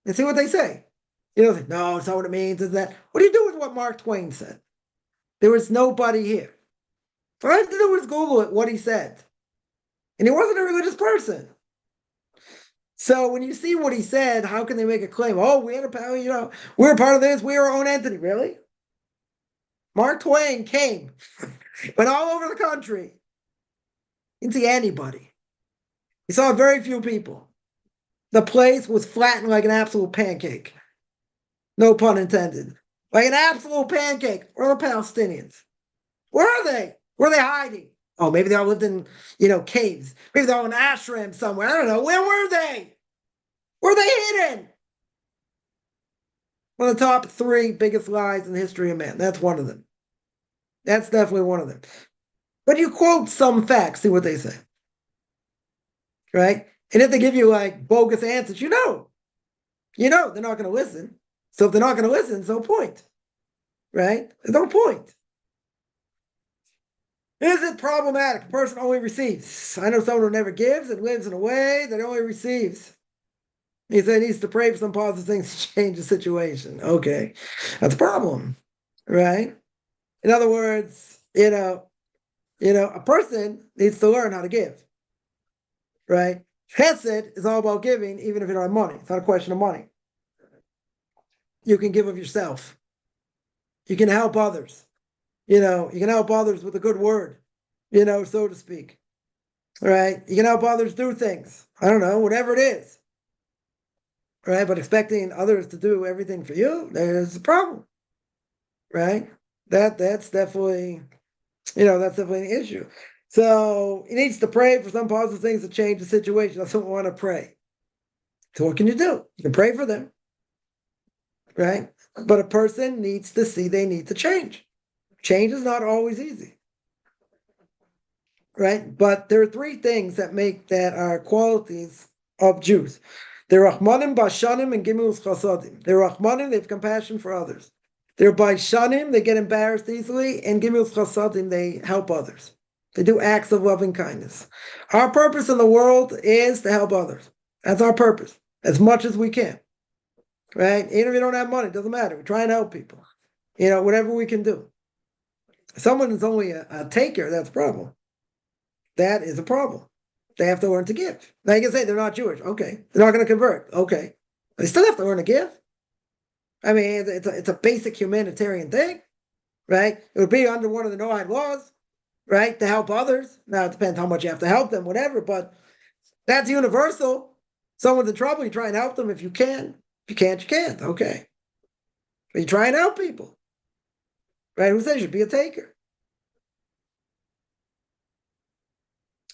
S1: and see what they say. No, it's not what it means. Is that what do you do with what Mark Twain said? There was nobody here. All I had to do was Google it, what he said. And he wasn't a religious person. So when you see what he said, how can they make a claim? Oh, we had a power, we're part of this, we're our own entity. Really? Mark Twain came, went all over the country. Didn't see anybody. He saw very few people. The place was flattened like an absolute pancake. No pun intended. Like an absolute pancake. Where are the Palestinians? Where are they? Where are they hiding? Oh, maybe they all lived in, caves. Maybe they're all in ashram somewhere. I don't know. Where were they? Were they hidden? One of the top 3 biggest lies in the history of man. That's one of them. That's definitely one of them. But you quote some facts, see what they say. Right? And if they give you bogus answers, they're not going to listen. So if they're not going to listen, there's no point. Right? There's no point. Is it problematic? A person only receives. I know someone who never gives and lives in a way that only receives. He said he needs to pray for some positive things to change the situation. Okay. That's a problem. Right? In other words, a person needs to learn how to give. Right? Chesed is all about giving, even if you don't have money. It's not a question of money. You can give of yourself. You can help others. You can help others with a good word, so to speak. Right? You can help others do things. I don't know, whatever it is. Right? But expecting others to do everything for you, there's a problem. Right? That's definitely, that's definitely an issue. So he needs to pray for some positive things to change the situation. Doesn't want to pray. So what can you do? You can pray for them, right? But a person needs to see they need to change. Change is not always easy, right? But there are three things that are qualities of Jews. They're Rahmanim, Bashanim, and Gimel Chasadim. They're Rahmanim, they have compassion for others. They're Baishanim, they get embarrassed easily, and Gimel Chasadim, they help others. They do acts of loving kindness. Our purpose in the world is to help others. That's our purpose, as much as we can, right? Even if you don't have money, it doesn't matter. We try and help people, whatever we can do. If someone is only a taker, that's a problem. That is a problem. They have to learn to give. Now you can say they're not Jewish. Okay. They're not going to convert. Okay. They still have to learn to give. I mean, it's a basic humanitarian thing, right? It would be under one of the Noahide laws, right, to help others. Now, it depends how much you have to help them, whatever, but that's universal. Someone's in trouble, you try and help them if you can. If you can't, you can't. Okay. But you try and help people, right? Who says you should be a taker?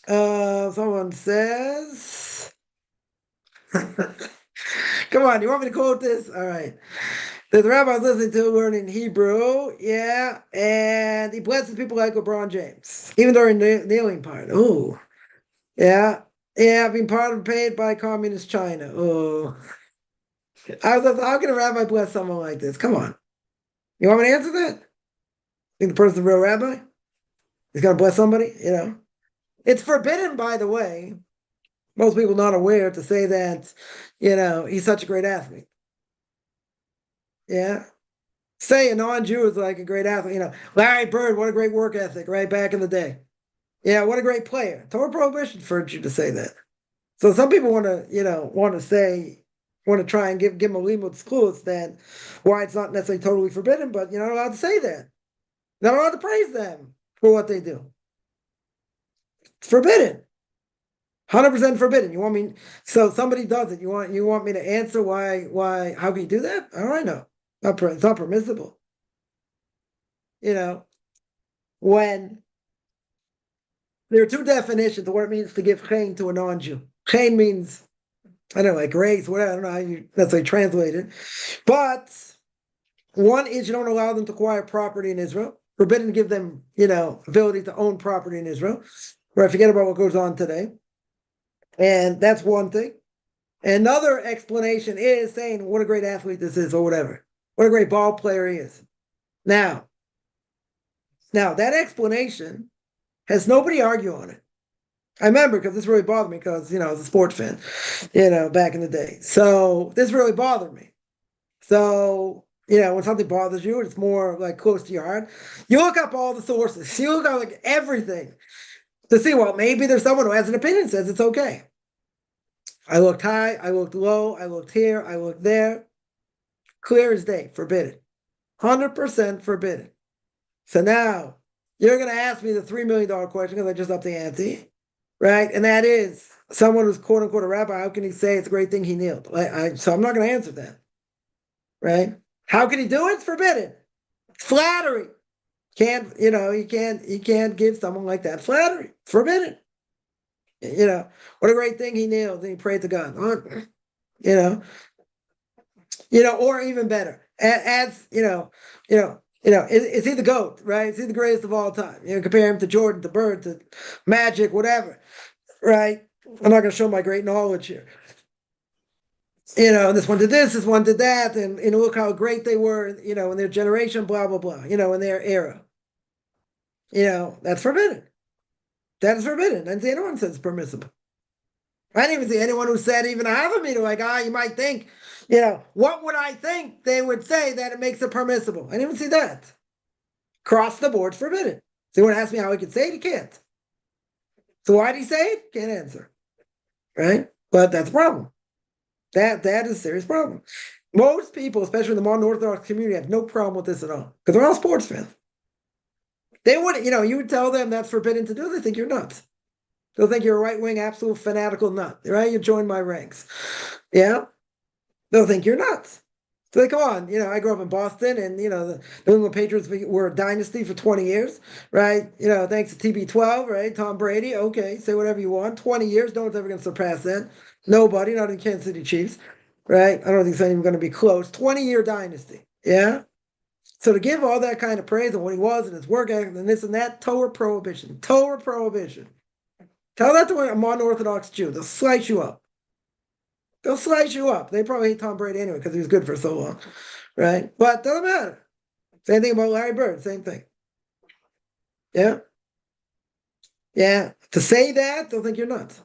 S1: Someone says, come on, you want me to quote this? All right. The rabbi I was listening to learning Hebrew, yeah, and he blesses people like LeBron James, even during the kneeling part. Oh, yeah, being paid by communist China. Oh, I was like, how can a rabbi bless someone like this? Come on, you want me to answer that? Think the person's a real rabbi? He's gonna bless somebody? It's forbidden, by the way. Most people not aware to say that, he's such a great athlete. Yeah. Say a non-Jew is like a great athlete. Larry Bird, what a great work ethic, right? Back in the day. Yeah, what a great player. Torah prohibition for a Jew to say that. So some people want to try and give him a limud schools that why it's not necessarily totally forbidden, but you're not allowed to say that. You're not allowed to praise them for what they do. It's forbidden. 100% forbidden. You want me? So somebody does it. You want me to answer why? How can you do that? I don't know. It's not permissible. When there are two definitions of what it means to give chen to a non-Jew. Chen means, I don't know, like grace, whatever. I don't know how you necessarily translate it. But one is you don't allow them to acquire property in Israel. Forbidden to give them, ability to own property in Israel. Right? Forget about what goes on today. And that's one thing. Another explanation is saying what a great athlete this is or whatever. What a great ball player he is. Now, that explanation has nobody argue on it. I remember because this really bothered me because, I was a sports fan, back in the day. So this really bothered me. So, when something bothers you, it's more like close to your heart. You look up all the sources. You look up like everything to see, well, maybe there's someone who has an opinion, says it's okay. I looked high, I looked low, I looked here, I looked there. Clear as day, forbidden. 100% forbidden. So now, you're going to ask me the $3 million question because I just upped the ante, right? And that is, someone who's quote-unquote a rabbi, how can he say it's a great thing he kneeled? So I'm not going to answer that, right? How can he do it? It's forbidden. Flattery. He can't give someone like that flattery. Forbidden. What a great thing he kneeled and he prayed to God. Or even better, is he the GOAT, right? Is he the greatest of all time? Compare him to Jordan, to Bird, to Magic, whatever, right? I'm not going to show my great knowledge here. This one did this one did that, and look how great they were, in their generation, blah, blah, blah, in their era. That's forbidden. That is forbidden. I didn't see anyone says it's permissible. I didn't even see anyone who said even a half a meter, like, you might think, what would I think they would say that it makes it permissible? I didn't even see that. Across the board, forbidden. So you want to ask me how he could say it? He can't. So why did he say it? Can't answer. Right? But that's a problem. That is a serious problem. Most people, especially in the modern Orthodox community, have no problem with this at all. Because they're all sports fans. They wouldn't, you would tell them that's forbidden to do, they think you're nuts. They'll think you're a right-wing, absolute fanatical nut, right? You join my ranks. Yeah? They'll think you're nuts. So like, come on, I grew up in Boston, and the New England Patriots were a dynasty for 20 years, right? Thanks to TB12, right? Tom Brady, okay, say whatever you want. 20 years, no one's ever going to surpass that. Nobody, not in Kansas City Chiefs, right? I don't think it's even going to be close. 20-year dynasty, yeah. So to give all that kind of praise on what he was and his work ethic and this and that, Torah prohibition, Torah prohibition. Tell that to a non-Orthodox Jew, they'll slice you up. They'll slice you up. They probably hate Tom Brady anyway because he was good for so long, right? But doesn't matter. Same thing about Larry Bird. Same thing. Yeah, yeah. To say that, they'll think you're nuts.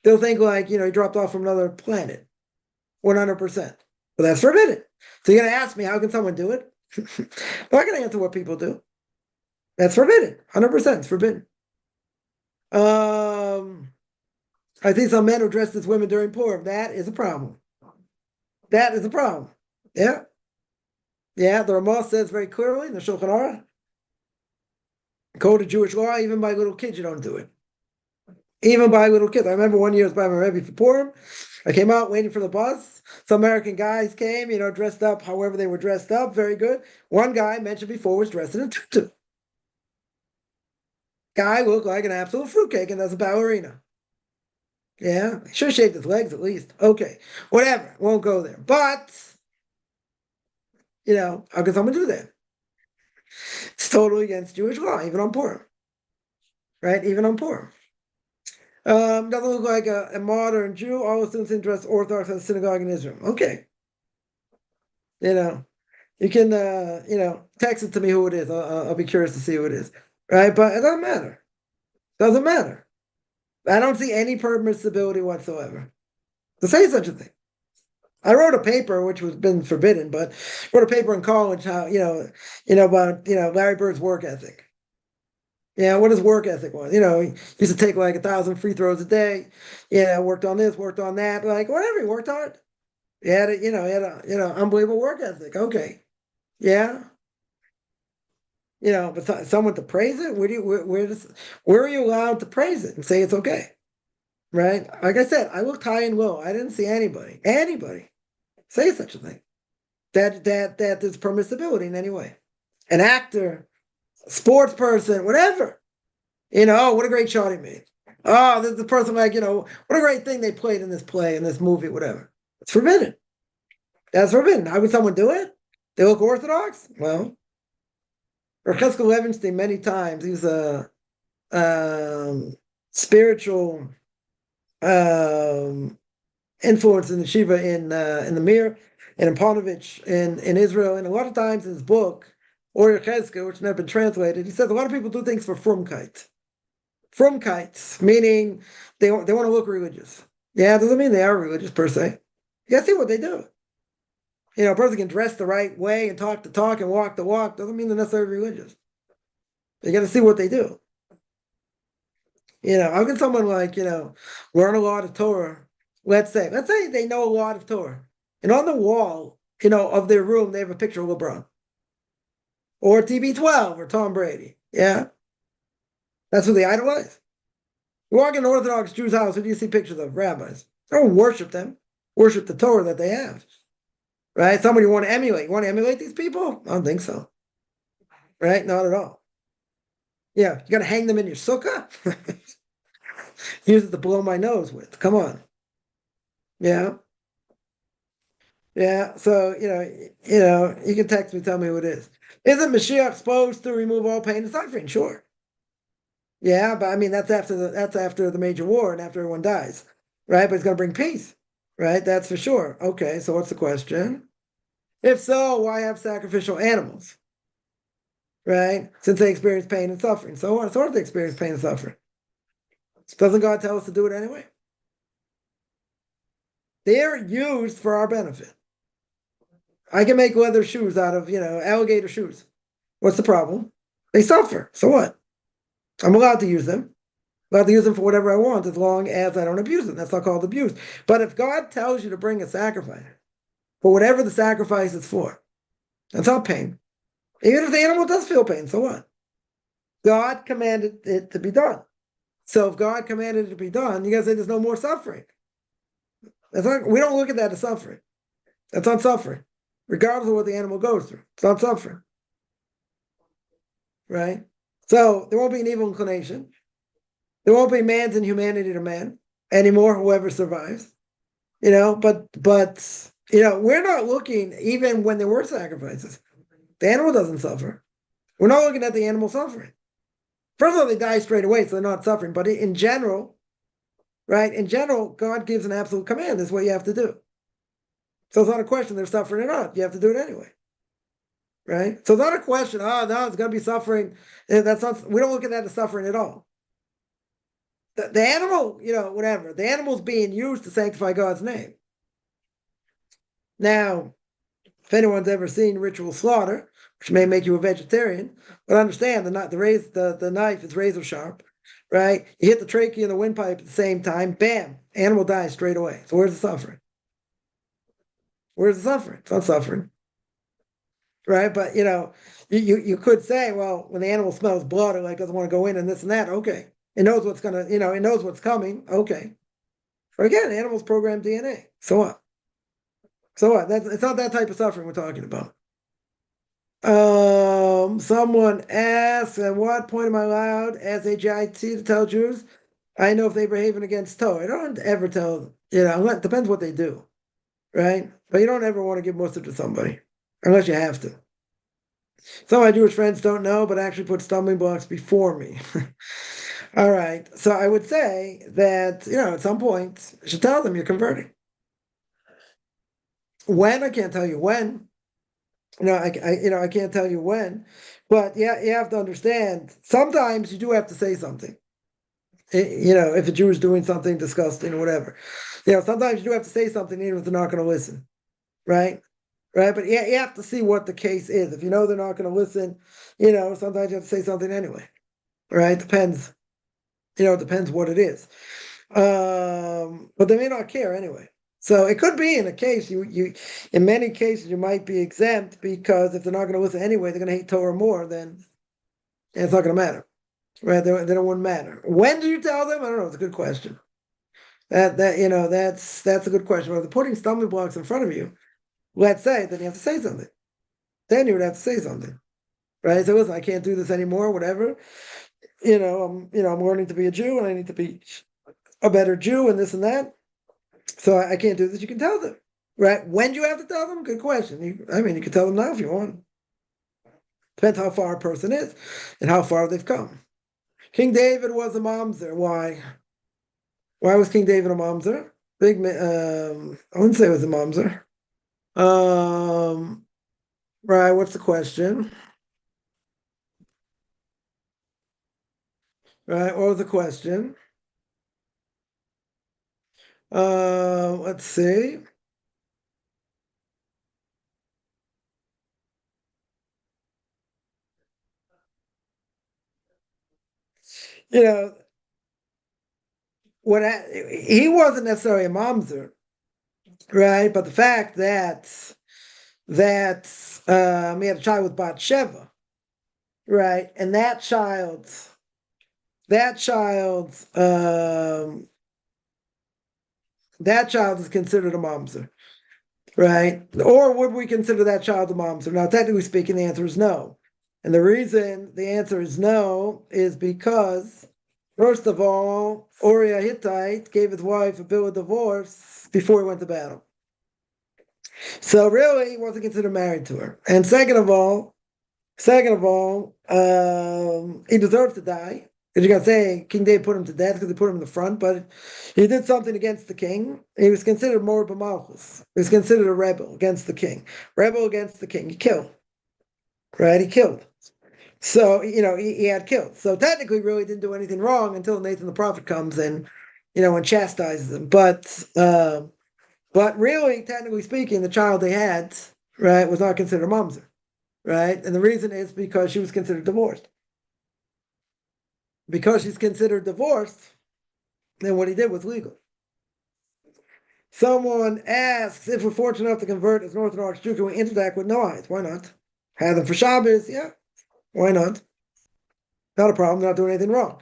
S1: They'll think like he dropped off from another planet, 100%. But that's forbidden. So you're gonna ask me, how can someone do it? I'm not gonna answer what people do. That's forbidden. 100%. It's forbidden. I think some men who dressed as women during Purim. That is a problem. That is a problem. Yeah. Yeah, the Ramah says very clearly in the Shulchan Aruch, code of Jewish law, even by little kids, you don't do it. Even by little kids. I remember one year I was by my Rebbe for Purim. I came out waiting for the bus. Some American guys came, dressed up however they were dressed up. Very good. One guy mentioned before was dressed in a tutu. Guy looked like an absolute fruitcake, and that's a ballerina. Yeah, he should have shaved his legs at least. Okay, whatever. Won't go there. But, how can someone do that? It's totally against Jewish law, even on Purim. Right? Even on Purim. Doesn't look like a modern Jew. All the students dress Orthodox at a synagogue in Israel. Okay. You can, text it to me who it is. I'll be curious to see who it is. Right? But it doesn't matter. Doesn't matter. I don't see any permissibility whatsoever to say such a thing. I wrote a paper, which was been forbidden, but wrote a paper in college how, about, Larry Bird's work ethic. Yeah, what his work ethic was. He used to take like 1,000 free throws a day. Worked on this, worked on that, like whatever. He worked hard. He had he had a unbelievable work ethic. Okay, yeah, but someone to praise it. Where are you allowed to praise it and say it's okay? Right? Like I said, I looked high and low. I didn't see anybody say such a thing. That there's permissibility in any way. An actor, a sports person, whatever. Oh, what a great shot he made. Oh, the person like, what a great thing they played in this play, in this movie, whatever. It's forbidden. That's forbidden. How would someone do it? They look Orthodox? Well, Cheskel Levenstein, many times, he was a spiritual influence in the Shiva in the Mir and in Panovich in Israel. And a lot of times in his book, Or Cheskel, which has never been translated, he says a lot of people do things for frumkeit. Frumkeit, meaning they want to look religious. Yeah, it doesn't mean they are religious per se. You gotta see what they do. A person can dress the right way and talk the talk and walk the walk. Doesn't mean they're necessarily religious. You gotta see what they do. How can someone like, learn a lot of Torah? Let's say they know a lot of Torah. And on the wall, of their room, they have a picture of LeBron. Or TB12 or Tom Brady. Yeah. That's what they idolize. You walk in an Orthodox Jew's house, who do you see pictures of? Rabbis. They don't worship them. Worship the Torah that they have. Right? Somebody you want to emulate. You want to emulate these people? I don't think so. Right? Not at all. Yeah. You got to hang them in your sukkah? Use it to blow my nose with. Come on. Yeah. Yeah. So, you can text me, tell me who it is. Isn't Mashiach supposed to remove all pain and suffering? Sure. Yeah, but I mean that's after the major war and after everyone dies, right? But it's going to bring peace, right? That's for sure. Okay, so what's the question? If so, why have sacrificial animals, right? Since they experience pain and suffering. So what? So what if they experience pain and suffering? Doesn't God tell us to do it anyway? They're used for our benefit. I can make leather shoes out of, alligator shoes. What's the problem? They suffer. So what? I'm allowed to use them. I'm allowed to use them for whatever I want as long as I don't abuse them. That's not called abuse. But if God tells you to bring a sacrifice, for whatever the sacrifice is for, that's not pain. Even if the animal does feel pain, so what? God commanded it to be done. So if God commanded it to be done, you guys say there's no more suffering. We don't look at that as suffering. That's not suffering. regardless of what the animal goes through. It's not suffering, right? So there won't be an evil inclination. There won't be man's inhumanity to man anymore, whoever survives. But we're not looking, even when there were sacrifices, the animal doesn't suffer. We're not looking at the animal suffering. First of all, they die straight away, so they're not suffering. But in general, right? In general, God gives an absolute command. This is what you have to do. So it's not a question they're suffering or not. You have to do it anyway, right? So it's not a question. Oh no, it's going to be suffering. That's not. We don't look at that as suffering at all. The animal, whatever. The animal's being used to sanctify God's name. Now, if anyone's ever seen ritual slaughter, which may make you a vegetarian, but understand the knife is razor sharp, right? You hit the trachea and the windpipe at the same time, bam, animal dies straight away. So where's the suffering? Where's the suffering? It's not suffering, right? But you could say, well, when the animal smells blood, it doesn't want to go in and this and that. Okay, it knows what's it knows what's coming. Okay, but again, animals program DNA. So what? So what? It's not that type of suffering we're talking about. Someone asks, at what point am I allowed as a GIT to tell Jews I know if they're behaving against Torah? I don't ever tell, it depends what they do, right? But you don't ever want to give mussar to somebody unless you have to. Some of my Jewish friends don't know, but actually put stumbling blocks before me. All right. So I would say that, at some point, you should tell them you're converting. When? I can't tell you when. I can't tell you when, but yeah, you have to understand. Sometimes you do have to say something. If a Jew is doing something disgusting or whatever, sometimes you do have to say something even if they're not going to listen, right? Right, but yeah, you have to see what the case is. If you know they're not going to listen, sometimes you have to say something anyway, right? Depends, it depends what it is. But they may not care anyway. So it could be in a case in many cases you might be exempt because if they're not going to listen anyway, they're going to hate Torah more. Then it's not going to matter, right? They don't want to matter. When do you tell them? I don't know. It's a good question. That's a good question. But if they're putting stumbling blocks in front of you, let's say, then you have to say something. Then you would have to say something, right? So listen, I can't do this anymore. Whatever. I'm learning to be a Jew, and I need to be a better Jew, and this and that. So I can't do this. You can tell them, right? When do you have to tell them? Good question. You can tell them now if you want. Depends how far a person is and how far they've come. King David was a mamzer. Why? Why was King David a mamzer? I wouldn't say it was a mamzer. Right. What's the question? Right. What was the question? Let's see. He wasn't necessarily a mamzer, right? But the fact that he had a child with Bathsheba, right? And that child is considered a mamzer, right? Or would we consider that child a mamzer? Now, technically speaking, the answer is no. And the reason the answer is no is because, first of all, Uriah Hittite gave his wife a bill of divorce before he went to battle. So really, he wasn't considered married to her. And second of all, he deserves to die. Because you're going to say King David put him to death because he put him in the front, but he did something against the king. He was considered more b'malchus. He was considered a rebel against the king. Rebel against the king. He killed. Right? He killed. So, he had killed. So technically, really didn't do anything wrong until Nathan the prophet comes and, and chastises him. But really, technically speaking, the child they had, right, was not considered a mamzer. Right? And the reason is because she was considered divorced. Because she's considered divorced, then what he did was legal. Someone asks if we're fortunate enough to convert as an Orthodox Jew, can we interact with Noahites? Why not? Have them for Shabbos? Yeah. Why not? Not a problem. They're not doing anything wrong.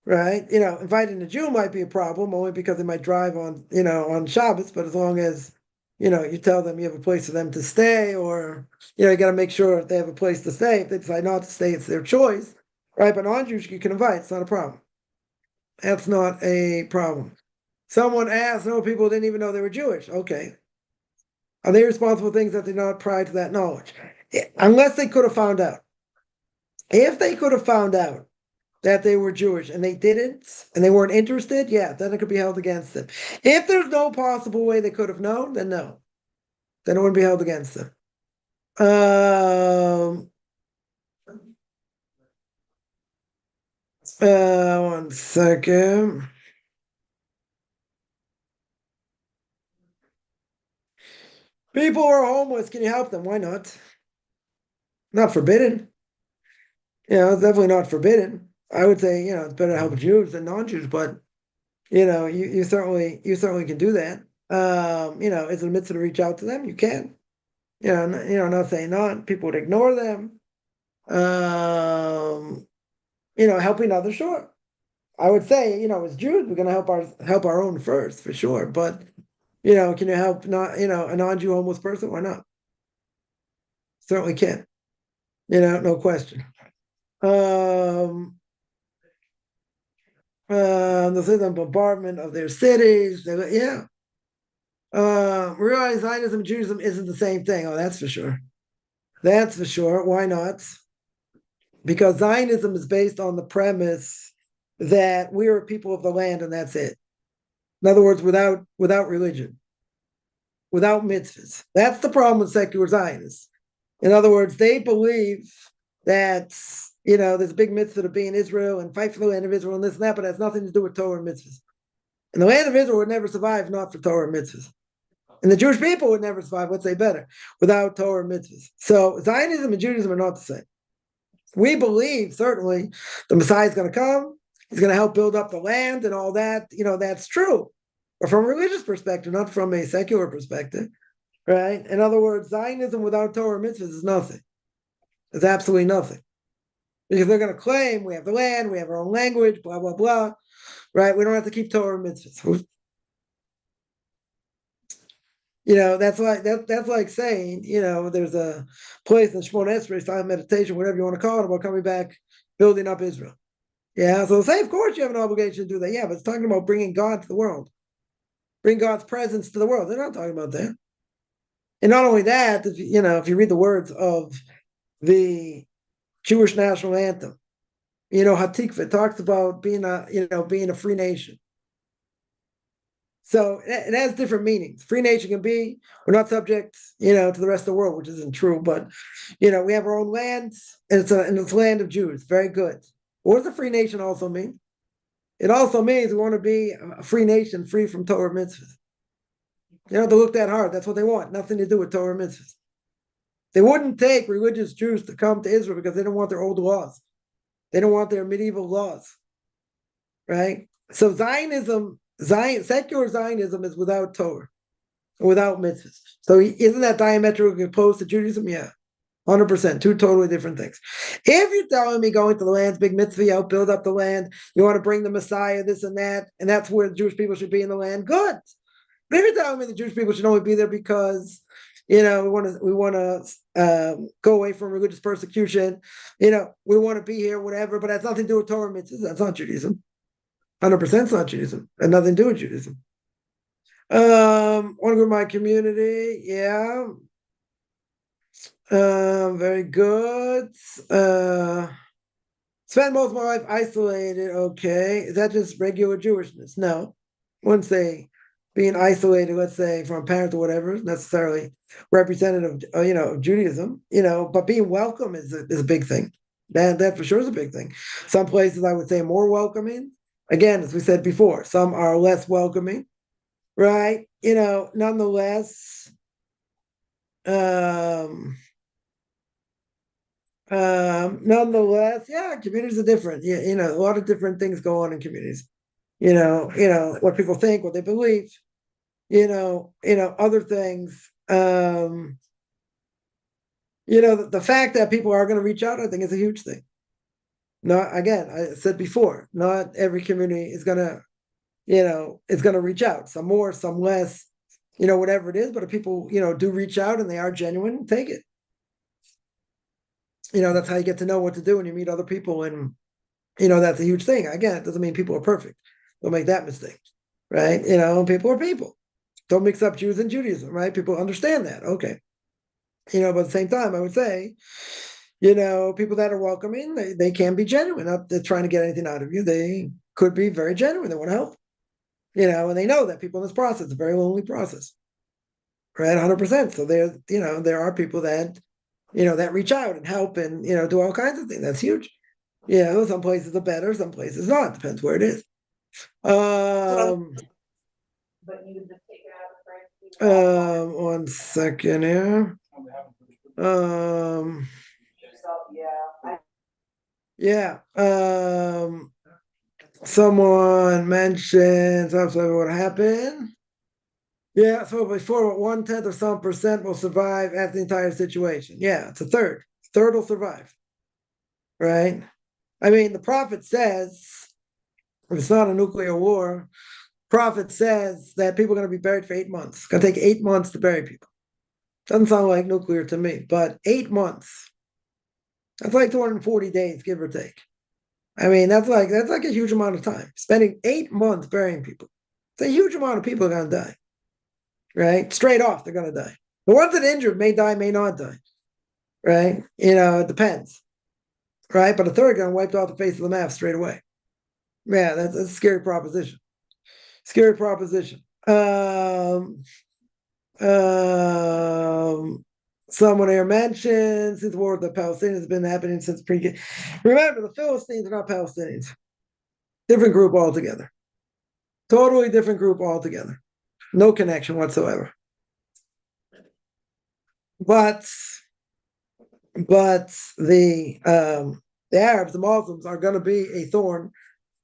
S1: Right? Inviting a Jew might be a problem only because they might drive on, on Shabbos, but as long as you tell them you have a place for them to stay, or you got to make sure they have a place to stay. If they decide not to stay, it's their choice, right? But non-Jews you can invite; it's not a problem. That's not a problem. Someone asked, no, people didn't even know they were Jewish. Okay, are they responsible for things that they're not prior to that knowledge? Unless they could have found out. If they could have found out that they were Jewish and they didn't, and they weren't interested, yeah, then it could be held against them. If there's no possible way they could have known, then no. Then it wouldn't be held against them. One second. People are homeless. Can you help them? Why not? Not forbidden. It's definitely not forbidden. I would say, it's better to help Jews than non-Jews, but you certainly can do that. Is it a mitzvah to reach out to them? You can. Not saying not. People would ignore them. Helping others, sure. I would say, as Jews, we're gonna help our own first, for sure. But can you help not, a non-Jew homeless person? Why not? Certainly can. No question. This is a bombardment of their cities. Yeah. Realize Zionism and Judaism isn't the same thing. Oh, that's for sure. That's for sure. Why not? Because Zionism is based on the premise that we are people of the land and that's it. In other words, without religion, without mitzvahs. That's the problem with secular Zionists. In other words, they believe that there's a big mitzvah to be in Israel and fight for the land of Israel and this and that, but it has nothing to do with Torah and mitzvahs. And the land of Israel would never survive not for Torah and mitzvahs. And the Jewish people would never survive, let's say better, without Torah and mitzvahs. So Zionism and Judaism are not the same. We believe, certainly, the Messiah is going to come. He's going to help build up the land and all that. That's true. But from a religious perspective, not from a secular perspective, right? In other words, Zionism without Torah and mitzvahs is nothing. It's absolutely nothing. Because they're going to claim we have the land, we have our own language, blah, blah, blah, right? We don't have to keep Torah and mitzvahs. That's like saying, there's a place in Shemona Esrei, silent meditation, whatever you want to call it, about coming back, building up Israel. Yeah, so say, of course you have an obligation to do that. Yeah, but it's talking about bringing God to the world, bring God's presence to the world. They're not talking about that. And not only that, if you read the words of the Jewish national anthem, Hatikva, it talks about being a free nation. So it has different meanings. Free nation can be, we're not subject, to the rest of the world, which isn't true, but, we have our own land, and it's land of Jews. Very good. What does a free nation also mean? It also means we want to be a free nation, free from Torah mitzvahs. You don't have to look that hard. That's what they want. Nothing to do with Torah mitzvahs. They wouldn't take religious Jews to come to Israel because they don't want their old laws. They don't want their medieval laws, right? So secular Zionism is without Torah, without mitzvahs. So isn't that diametrically opposed to Judaism? Yeah, 100%. Two totally different things. If you're telling me going to the land's big mitzvah, you build up the land, you want to bring the Messiah, this and that's where the Jewish people should be in the land, good. But if you're telling me the Jewish people should only be there because we want to go away from religious persecution, we want to be here, whatever, but that's nothing to do with Torah mitzvahs. That's not Judaism. 100% not Judaism. And nothing to do with Judaism. Want to go to my community? Yeah. Very good. Spend most of my life isolated. Okay. Is that just regular Jewishness? No. I wouldn't say being isolated, let's say, from a parent or whatever, is necessarily representative, of Judaism, but being welcome is a big thing. That for sure is a big thing. Some places I would say more welcoming. Again, as we said before, some are less welcoming, right? Nonetheless, yeah, communities are different. Yeah, a lot of different things go on in communities. What people think, what they believe, other things. The fact that people are going to reach out, I think, is a huge thing. Not, again, I said before, not every community is going to, is going to reach out. Some more, some less. whatever it is. But if people, do reach out and they are genuine, take it. That's how you get to know what to do when you meet other people. And, that's a huge thing. Again, it doesn't mean people are perfect. Don't make that mistake, right? People are people. Don't mix up Jews and Judaism, right? People understand that. Okay. But at the same time, I would say, people that are welcoming, they can be genuine. Not they're trying to get anything out of you. They could be very genuine. They want to help, and they know that people in this process, it's a very lonely process, right? 100%. So there are people that, that reach out and help and, do all kinds of things. That's huge. Some places are better, some places not. Depends where it is. One second here. Yeah. Someone mentions what happened. Yeah, so before 1/10 of some percent will survive after the entire situation. Yeah, it's a third. Third will survive. Right? I mean, the prophet says, if it's not a nuclear war, prophet says that people are going to be buried for 8 months. It's going to take 8 months to bury people. Doesn't sound like nuclear to me, but 8 months. That's like 240 days, give or take. I mean, that's like a huge amount of time. Spending 8 months burying people. It's a huge amount of people are going to die. Right? Straight off, they're going to die. The ones that are injured may die, may not die. Right? It depends. Right? But a third going wiped off the face of the map straight away. Yeah, that's a scary proposition. Scary proposition. Someone here mentioned since the war with the Palestinians has been happening since pre. Remember, the Philistines are not Palestinians. Different group altogether. Totally different group altogether. No connection whatsoever. But the Arabs, the Muslims, are going to be a thorn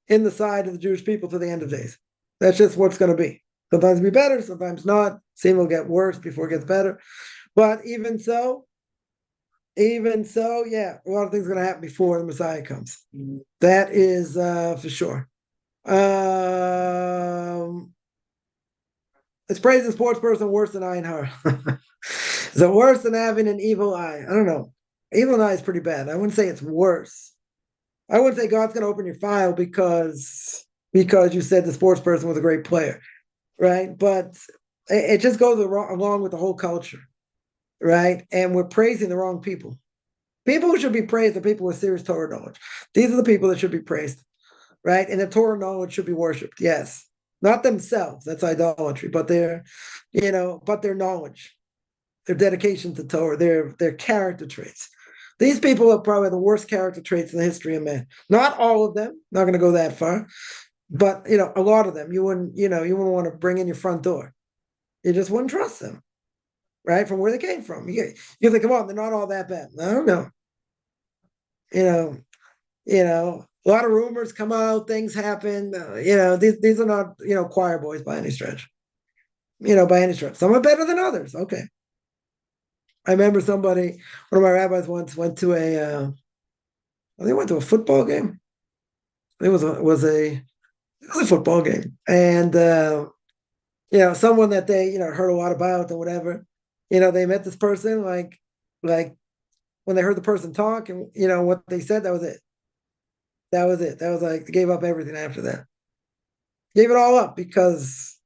S1: in the side of the Jewish people to the end of days. That's just what's going to be. Sometimes it'll be better, sometimes not. Same will get worse before it gets better. But even so, yeah, a lot of things are going to happen before the Messiah comes. That is for sure. Is praising a sports person worse than eyeing her? Is it worse than having an evil eye? I don't know. Evil eye is pretty bad. I wouldn't say it's worse. I wouldn't say God's going to open your file because you said the sports person was a great player, right? But it just goes along with the whole culture, right? And we're praising the wrong people. People who should be praised are people with serious Torah knowledge. These are the people that should be praised, right? And the Torah knowledge should be worshipped. Yes, not themselves. That's idolatry, but their knowledge, their dedication to Torah, their character traits. These people are probably the worst character traits in the history of man. Not all of them. Not going to go that far, but a lot of them. You wouldn't want to bring in your front door. You just wouldn't trust them, right? From where they came from. You think, come on, they're not all that bad. I don't know. A lot of rumors come out, things happen. These are not choir boys by any stretch. By any stretch. Some are better than others. Okay. I remember one of my rabbis once went to they went to a football game. It was a football game, and someone that they heard a lot about or whatever. They met this person like when they heard the person talk and what they said, that was it. That was it. That was like they gave up everything after that. Gave it all up because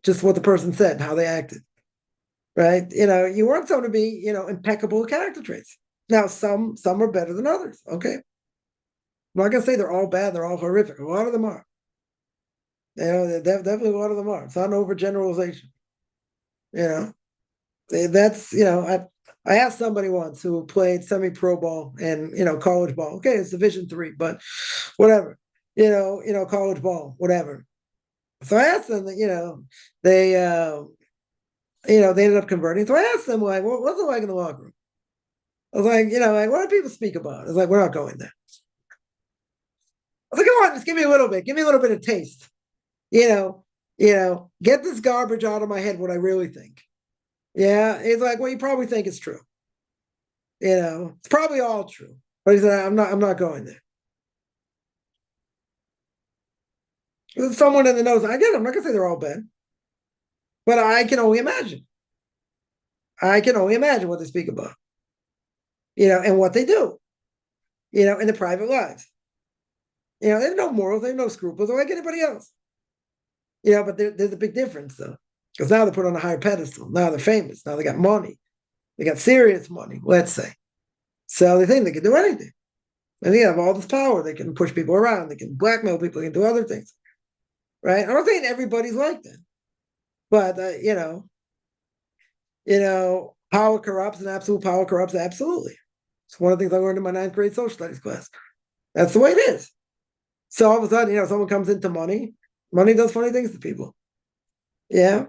S1: just what the person said, how they acted. Right? You want someone to be impeccable character traits. Now some are better than others. Okay. I'm not gonna say they're all bad, they're all horrific. A lot of them are. Definitely a lot of them are. It's not an overgeneralization. That's I asked somebody once who played semi-pro ball and college ball. Okay, it's Division III, but whatever. College ball, whatever. So I asked them that they they ended up converting. So I asked them like, what's it like in the locker room? I was like, what do people speak about? It's like, we're not going there. I was like, come on, just give me a little bit. Give me a little bit of taste. Get this garbage out of my head, what I really think. Yeah. He's like, well, you probably think it's true. It's probably all true. But he said, I'm not going there. There's someone in the nose. I get it. I'm not gonna say they're all bad. But I can only imagine. I can only imagine what they speak about, and what they do, in their private lives. They have no morals, they have no scruples, they're like anybody else. But there's a big difference, though, because now they're put on a higher pedestal. Now they're famous. Now they got money. They got serious money, let's say. So they think they can do anything. And they have all this power. They can push people around. They can blackmail people. They can do other things, right? I'm not saying everybody's like that, but power corrupts, and absolute power corrupts absolutely. It's one of the things I learned in my ninth grade social studies class. That's the way it is. So all of a sudden, someone comes into money. Money does funny things to people. Yeah.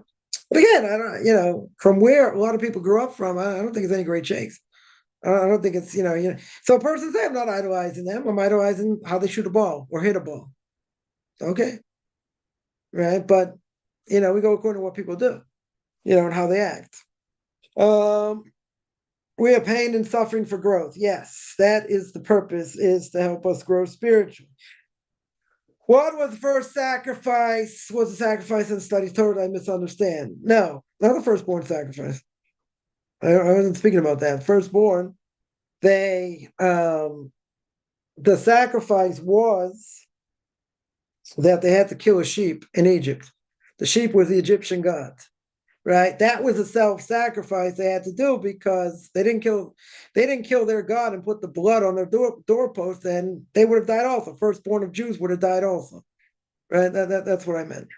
S1: But again, I don't, from where a lot of people grew up from, I don't think it's any great shakes. I don't think it's, So a person say, I'm not idolizing them. I'm idolizing how they shoot a ball or hit a ball. Okay. Right. But, we go according to what people do, and how they act. We have pain and suffering for growth. Yes, that is the purpose, is to help us grow spiritually. What was the first sacrifice? Was the sacrifice in study Torah? I misunderstand. No, not the firstborn sacrifice. I wasn't speaking about that. Firstborn, the sacrifice was that they had to kill a sheep in Egypt. The sheep was the Egyptian god, right? That was a self-sacrifice they had to do because they didn't kill their god and put the blood on their doorpost, and they would have died also. Firstborn of Jews would have died also, right? That's what I meant.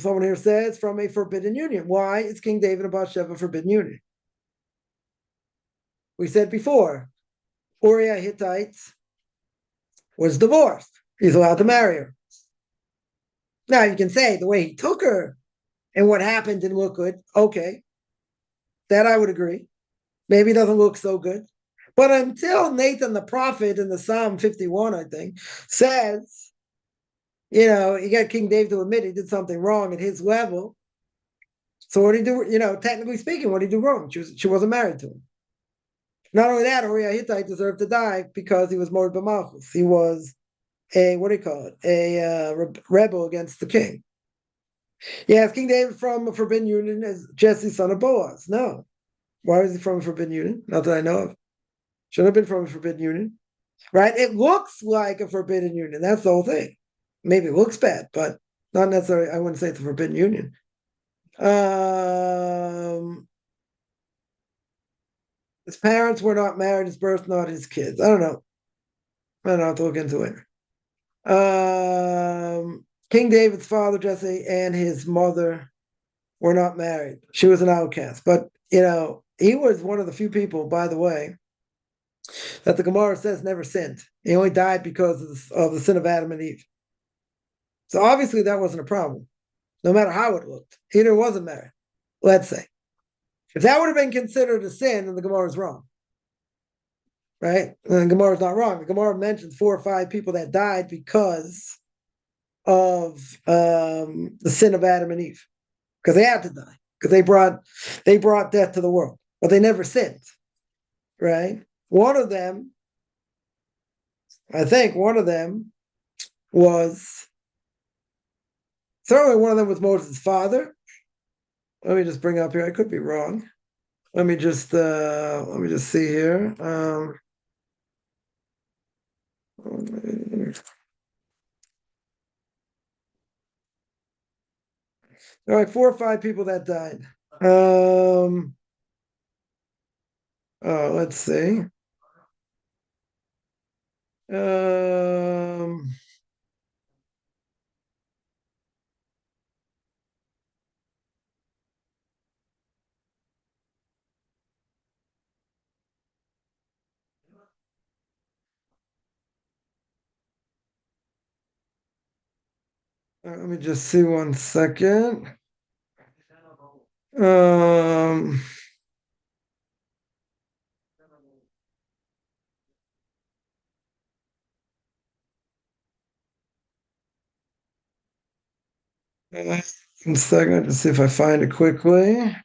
S1: Someone here says from a forbidden union. Why is King David and Bathsheba a forbidden union? We said before, Uriah Hittite was divorced. He's allowed to marry her. Now you can say the way he took her and what happened didn't look good. Okay, that I would agree. Maybe it doesn't look so good. But until Nathan the prophet in the Psalm 51, I think, says, he got King David to admit he did something wrong at his level. So what did he do? Technically speaking, what did he do wrong? She wasn't married to him. Not only that, Uriah Hittite deserved to die because he was Mord B'Malchus. He was a, what do you call it? A rebel against the king. Yeah, is King David from a forbidden union as Jesse, son of Boaz? No. Why was he from a forbidden union? Not that I know of. Should have been from a forbidden union, right? It looks like a forbidden union. That's the whole thing. Maybe it looks bad, but not necessarily. I wouldn't say it's a forbidden union. His parents were not married. His birth, not his kids. I don't know. I don't have to look into it. King David's father, Jesse, and his mother were not married. She was an outcast. But, he was one of the few people, by the way, that the Gemara says never sinned. He only died because of the sin of Adam and Eve. So obviously that wasn't a problem, no matter how it looked. He either wasn't married, let's say. If that would have been considered a sin, then the Gemara is wrong. Right? And the Gemara is not wrong. The Gemara mentions 4 or 5 people that died because of the sin of Adam and Eve. Because they had to die. Because they brought death to the world. But they never sinned. Right? One of them, I think was, certainly one of them was Moses' father. Let me just bring up here. I could be wrong. Let me just see here. All right, 4 or 5 people that died. Let's see. Let me just see 1 second. One second to see if I find it quickly.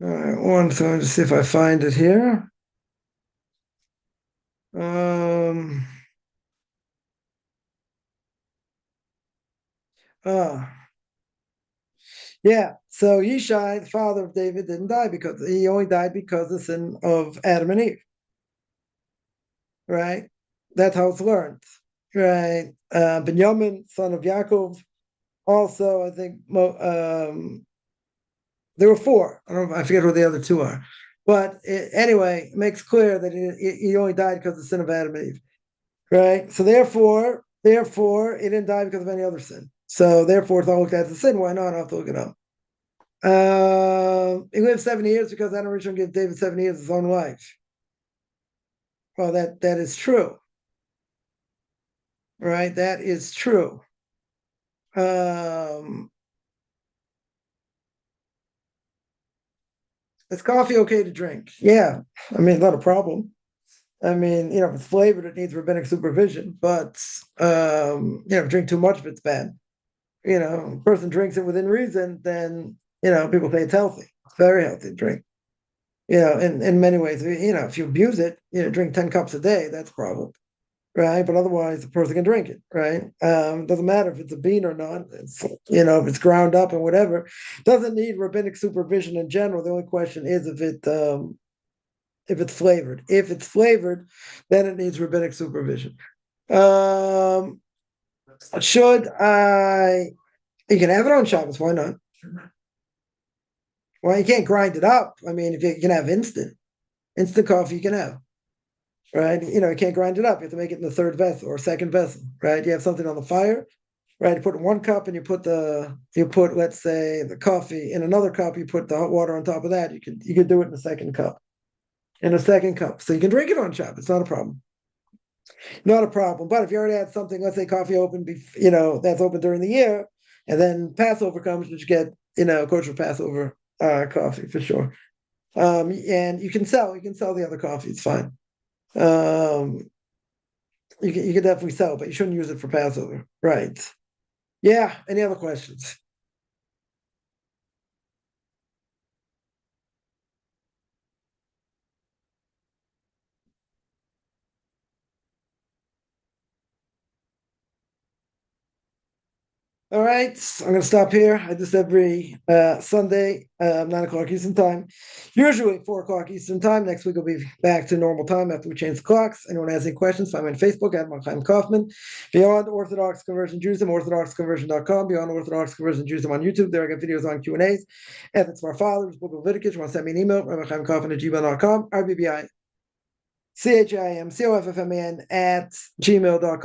S1: All right, one second to see if I find it here. Ah, yeah. So Yishai, the father of David, didn't die because he only died because of the sin of Adam and Eve. Right? That's how it's learned. Right? Benjamin, son of Yaakov, also, I think there were four. I don't know, I forget what the other two are. But anyway, it makes clear that he only died because of the sin of Adam and Eve. Right? So therefore, he didn't die because of any other sin. So therefore, it's all looked at as a sin. Why not? I don't have to look it up. He lived 70 years because Adam Rishon gave David 70 years of his own life. Well, that is true. Right? That is true. Is coffee okay to drink? Yeah. I mean, not a problem. I mean, if it's flavored, it needs rabbinic supervision, but drink too much of it's bad. A person drinks it within reason, then people say it's healthy. It's very healthy to drink. In many ways, if you abuse it, drink 10 cups a day, that's a problem. Right. But otherwise the person can drink it, right? Doesn't matter if it's a bean or not. It's if it's ground up and whatever. Doesn't need rabbinic supervision in general. The only question is if it's flavored. If it's flavored, then it needs rabbinic supervision. Should I? You can have it on Shabbos. Why not? Well, you can't grind it up. I mean, if you can have instant coffee, you can have. Right? You can't grind it up. You have to make it in the third vessel or second vessel. Right? You have something on the fire. Right? You put in one cup and you put let's say the coffee in another cup. You put the hot water on top of that. You could do it in the second cup. In a second cup, so you can drink it on Shabbos. It's not a problem. Not a problem. But if you already had something, let's say coffee open, that's open during the year, and then Passover comes, you get, kosher Passover coffee for sure. And you can sell the other coffee. It's fine. You can definitely sell, but you shouldn't use it for Passover. Right. Yeah. Any other questions? All right, I'm going to stop here. I do this every Sunday, 9 o'clock Eastern time, usually 4 o'clock Eastern time. Next week we'll be back to normal time after we change the clocks. Anyone has any questions, find me on Facebook at Chaim Kaufman. Beyond Orthodox Conversion Judaism, orthodoxconversion.com. Beyond Orthodox Conversion Judaism on YouTube. There I got videos on Q&As. Ethics of Our Fathers, Book of Leviticus. You want to send me an email, RabbiChaimKaufman@gmail.com, RBBI CHIMCOFFMAN at gmail.com.